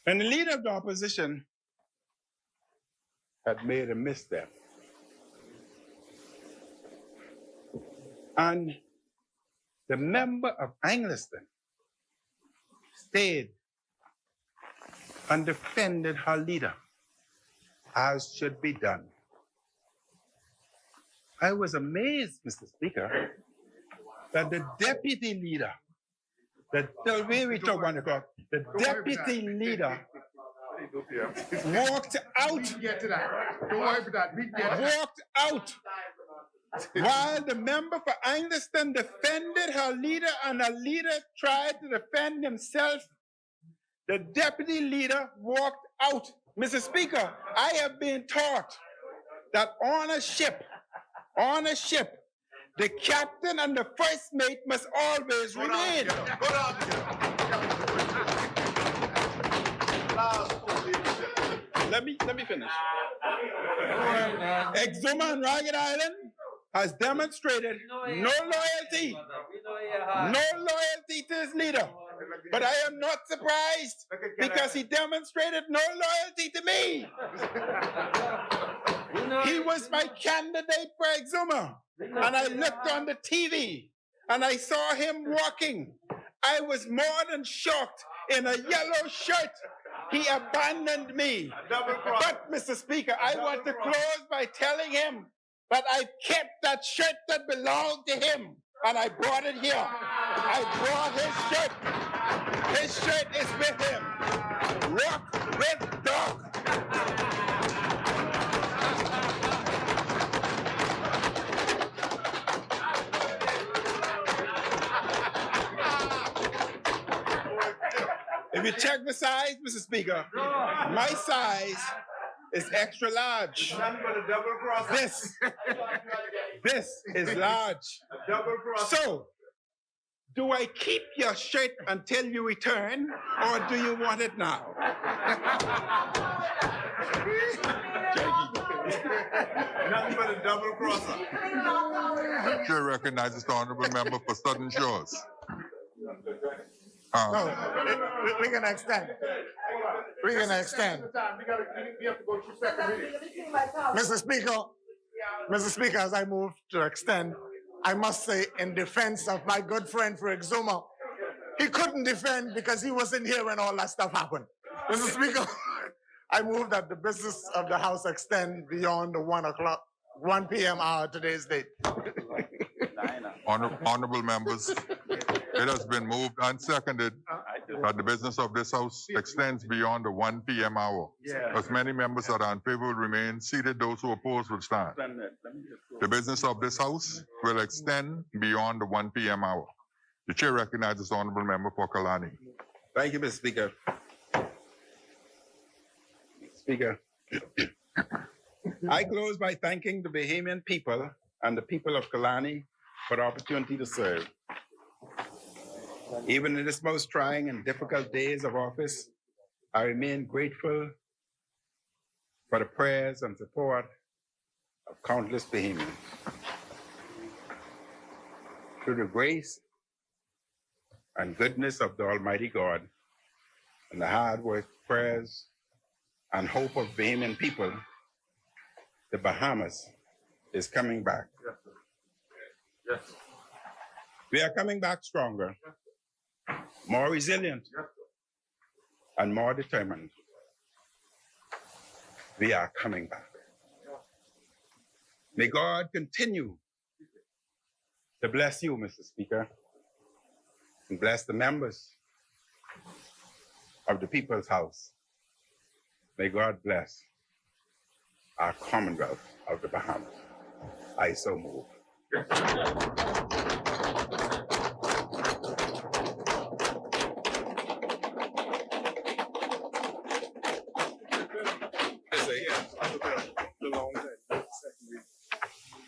And the leader of the opposition had made a misstep. And the member of Angliston stayed and defended her leader, as should be done. I was amazed, Mr. Speaker, that the deputy leader, the deputy leader walked out. Walked out while the member for Angliston defended her leader and her leader tried to defend himself. The deputy leader walked out. Mr. Speaker, I have been taught that on a ship, The captain and the first mate must always remain. Go down Last four leadership. Let me finish. Exuma and Ragged Island has demonstrated no loyalty to his leader. But I am not surprised because he demonstrated no loyalty to me. He was my candidate for Exuma. And I looked on the TV and I saw him walking. I was more than shocked. In a yellow shirt, he abandoned me. But, Mr. Speaker, I want to close by telling him that I kept that shirt that belonged to him and I brought it here. I brought his shirt. His shirt is with him. Walk with dog. If you check the size, Mr. Speaker, my size is extra large. This is large. So, do I keep your shirt until you return, or do you want it now? Nothing but a double crosser. Chair recognizes the honorable member for Southern Shores. No, we're gonna extend. We're gonna extend. We have to go through second reading. Mr. Speaker, as I move to extend, I must say in defense of my good friend for Exuma, he couldn't defend because he wasn't here when all that stuff happened. Mr. Speaker, I move that the business of the House extend beyond the 1 p.m. hour today's date. Honorable members, it has been moved and seconded that the business of this House extends beyond the 1 p.m. hour. As many members that are in favor will remain seated, those who oppose will stand. The business of this House will extend beyond the 1 p.m. hour. The chair recognizes the honorable member for Kalani. Thank you, Mr. Speaker. Speaker, I close by thanking the Bahamian people and the people of Kalani for the opportunity to serve. Even in this most trying and difficult days of office, I remain grateful for the prayers and support of countless Bahamians. Through the grace and goodness of the Almighty God and the hard work, prayers, and hope of Bahamian people, the Bahamas is coming back. Yes. We are coming back stronger, more resilient, and more determined. We are coming back. May God continue to bless you, Mr. Speaker, and bless the members of the People's House. May God bless our Commonwealth of the Bahamas. I so move.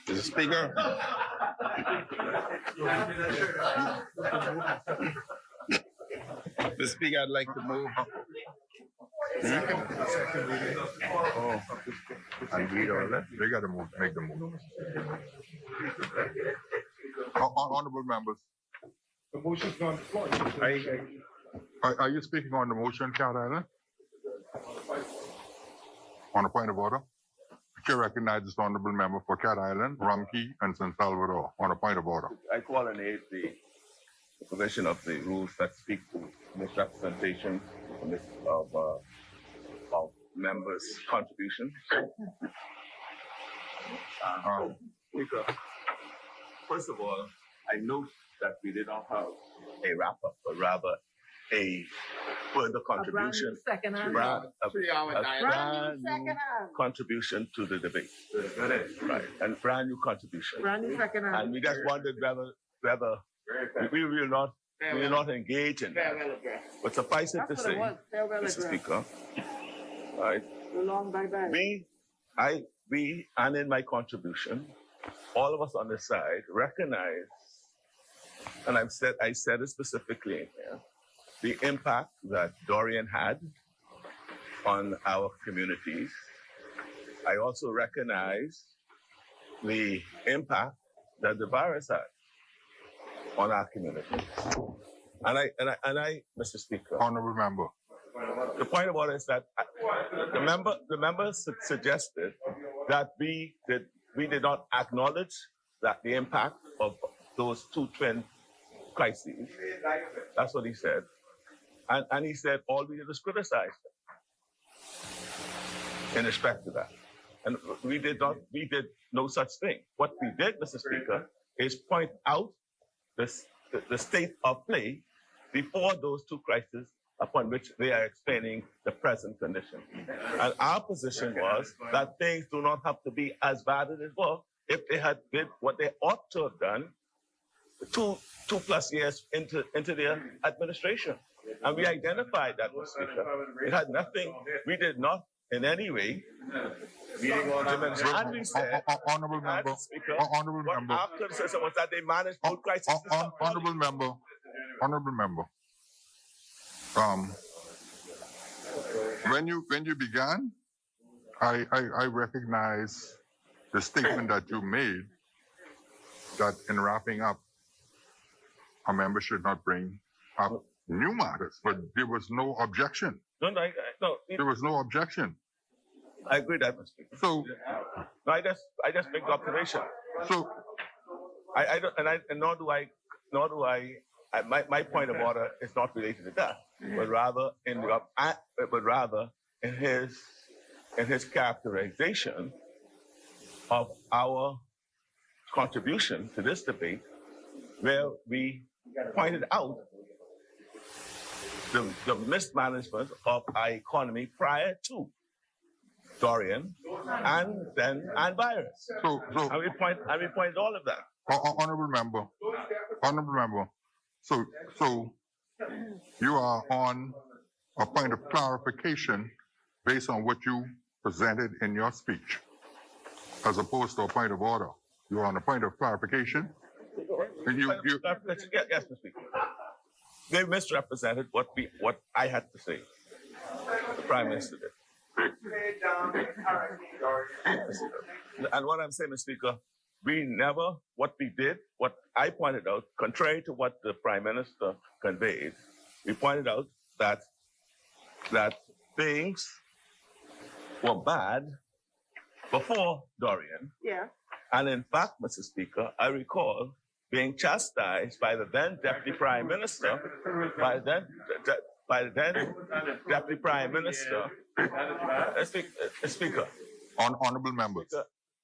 Mr. Speaker. Mr. Speaker, I'd like to move. Oh, and read all that. They got to move, make the move. Honorable members, The motion's on the floor. are you speaking on the motion, Cat Island? On a point of order? The chair recognizes the honorable member for Cat Island, Rumkey, and San Salvador. On a point of order. I coordinate the provision of the rules that speak to misrepresentation of members' contribution. Speaker, first of all, I note that we did not have a wrap-up, but rather a further contribution. Contribution to the debate. Right, and brand new contribution. And we just wondered whether we will not engage in that. But suffice it to say, Mr. Speaker, right, we and in my contribution, all of us on this side recognize, and I said it specifically in here, the impact that Dorian had on our communities. I also recognize the impact that the virus had on our communities. And I, Mr. Speaker, Honorable member. the point about it is that the members suggested that we did not acknowledge that the impact of those two twin crises. That's what he said. And he said all we did was criticize them in respect to that. And we did no such thing. What we did, Mr. Speaker, is point out the state of play before those two crises upon which they are explaining the present condition. And our position was that things do not have to be as bad as it was if they had did what they ought to have done two plus years into their administration. And we identified that, Mr. Speaker. It had nothing, we did not in any way diminish. And we said, Honorable member. Speaker, Honorable what member. our criticism was that they managed both crises. Honorable member. Honorable member. When you began, I recognize the statement that you made that in wrapping up, a member should not bring up new matters, but there was no objection. No, There was no objection. I agree that, Mr. Speaker. So, No, I just make the observation. so I don't, and nor do I. My point of order is not related to that, but rather in his characterization of our contribution to this debate, where we pointed out the mismanagement of our economy prior to Dorian and virus. So, And we pointed all of that. honorable member. So you are on a point of clarification based on what you presented in your speech, as opposed to a point of order. You're on a point of clarification. And Yes, Mr. Speaker. They misrepresented what I had to say. The Prime Minister did. And what I'm saying, Mr. Speaker, what I pointed out, contrary to what the Prime Minister conveyed, we pointed out that things were bad before Dorian. Yeah. And in fact, Mr. Speaker, I recall being chastised by the then Deputy Prime Minister, Deputy Prime Minister, Speaker. Honorable members.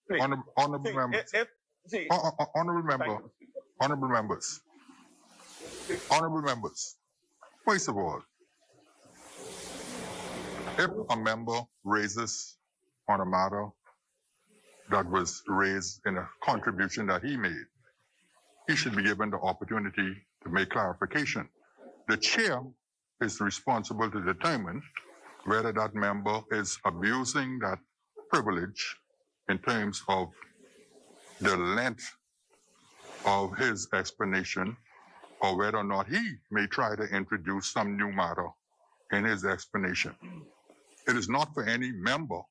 Please. Honorable members. Honorable members. Honorable members. First of all, if a member raises on a matter that was raised in a contribution that he made, he should be given the opportunity to make clarification. The chair is responsible to determine whether that member is abusing that privilege in terms of the length of his explanation, or whether or not he may try to introduce some new matter in his explanation. It is not for any member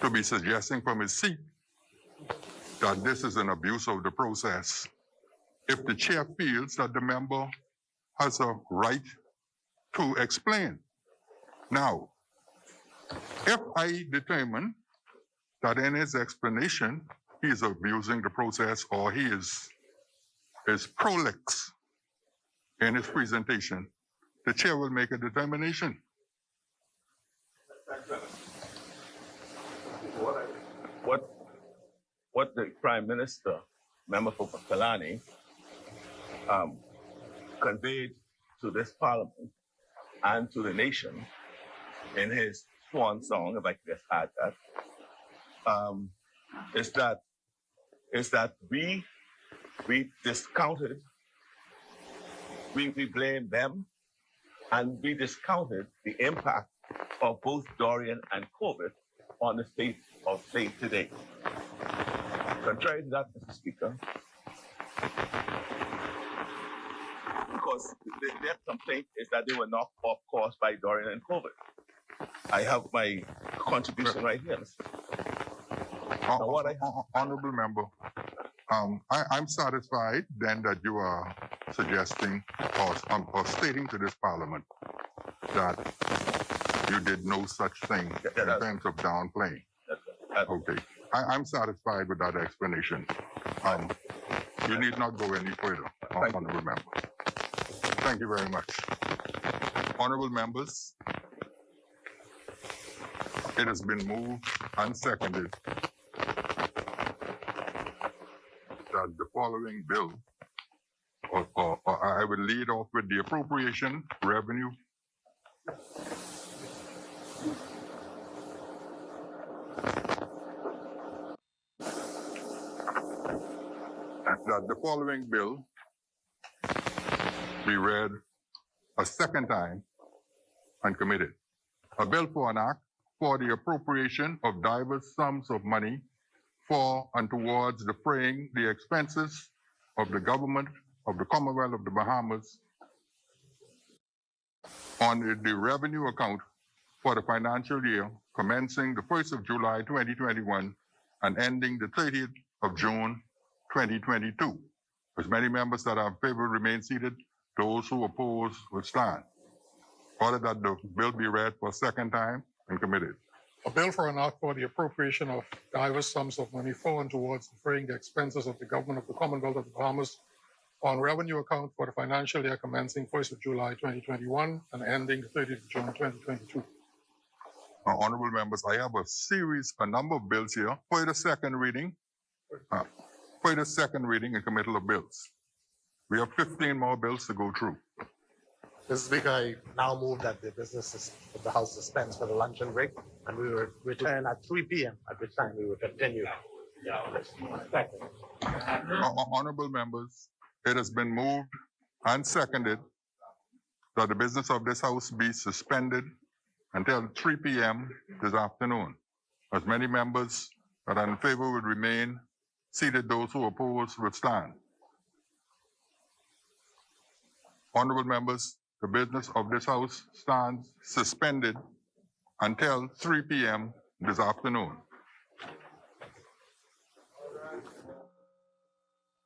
to be suggesting from his seat that this is an abuse of the process. If the chair feels that the member has a right to explain. Now, if I determine that in his explanation, he is abusing the process or he is prolix in his presentation, the chair will make a determination. What the Prime Minister, member for Kalani, conveyed to this Parliament and to the nation in his swan song, if I could just add that, is that we discounted, we blamed them, and we discounted the impact of both Dorian and COVID on the state of play today. Contrary to that, Mr. Speaker, because their complaint is that they were knocked off course by Dorian and COVID. I have my contribution right here, Mr. Speaker. Now, what I Honorable member, I'm satisfied then that you are suggesting or stating to this parliament that you did no such thing in terms of downplaying. Okay, I'm satisfied with that explanation. You need not go any further, honorable member. Thank you very much. Honorable members, it has been moved and seconded that the following bill, or I will lead off with the appropriation revenue. That the following bill be read a second time and committed. A bill for an act for the appropriation of diverse sums of money for and towards defraying the expenses of the government of the Commonwealth of the Bahamas on the revenue account for the financial year commencing the 1st of July 2021 and ending the 30th of June 2022. As many members that are in favor remain seated, those who oppose will stand. Order that the bill be read for a second time and committed. A bill for an act for the appropriation of diverse sums of money for and towards defraying the expenses of the government of the Commonwealth of the Bahamas on revenue account for the financial year commencing 1st of July 2021 and ending the 30th of June 2022. Honorable members, I have a number of bills here for the second reading. For the second reading and committal of bills. We have 15 more bills to go through. Mr. Speaker, I now move that the business of the House suspends for the luncheon break, and we will return at 3 p.m., at which time we will continue. Thank you. Honorable members, it has been moved and seconded that the business of this House be suspended until 3 p.m. this afternoon. As many members that are in favor would remain seated, those who oppose would stand. Honorable members, the business of this House stands suspended until 3 p.m. this afternoon.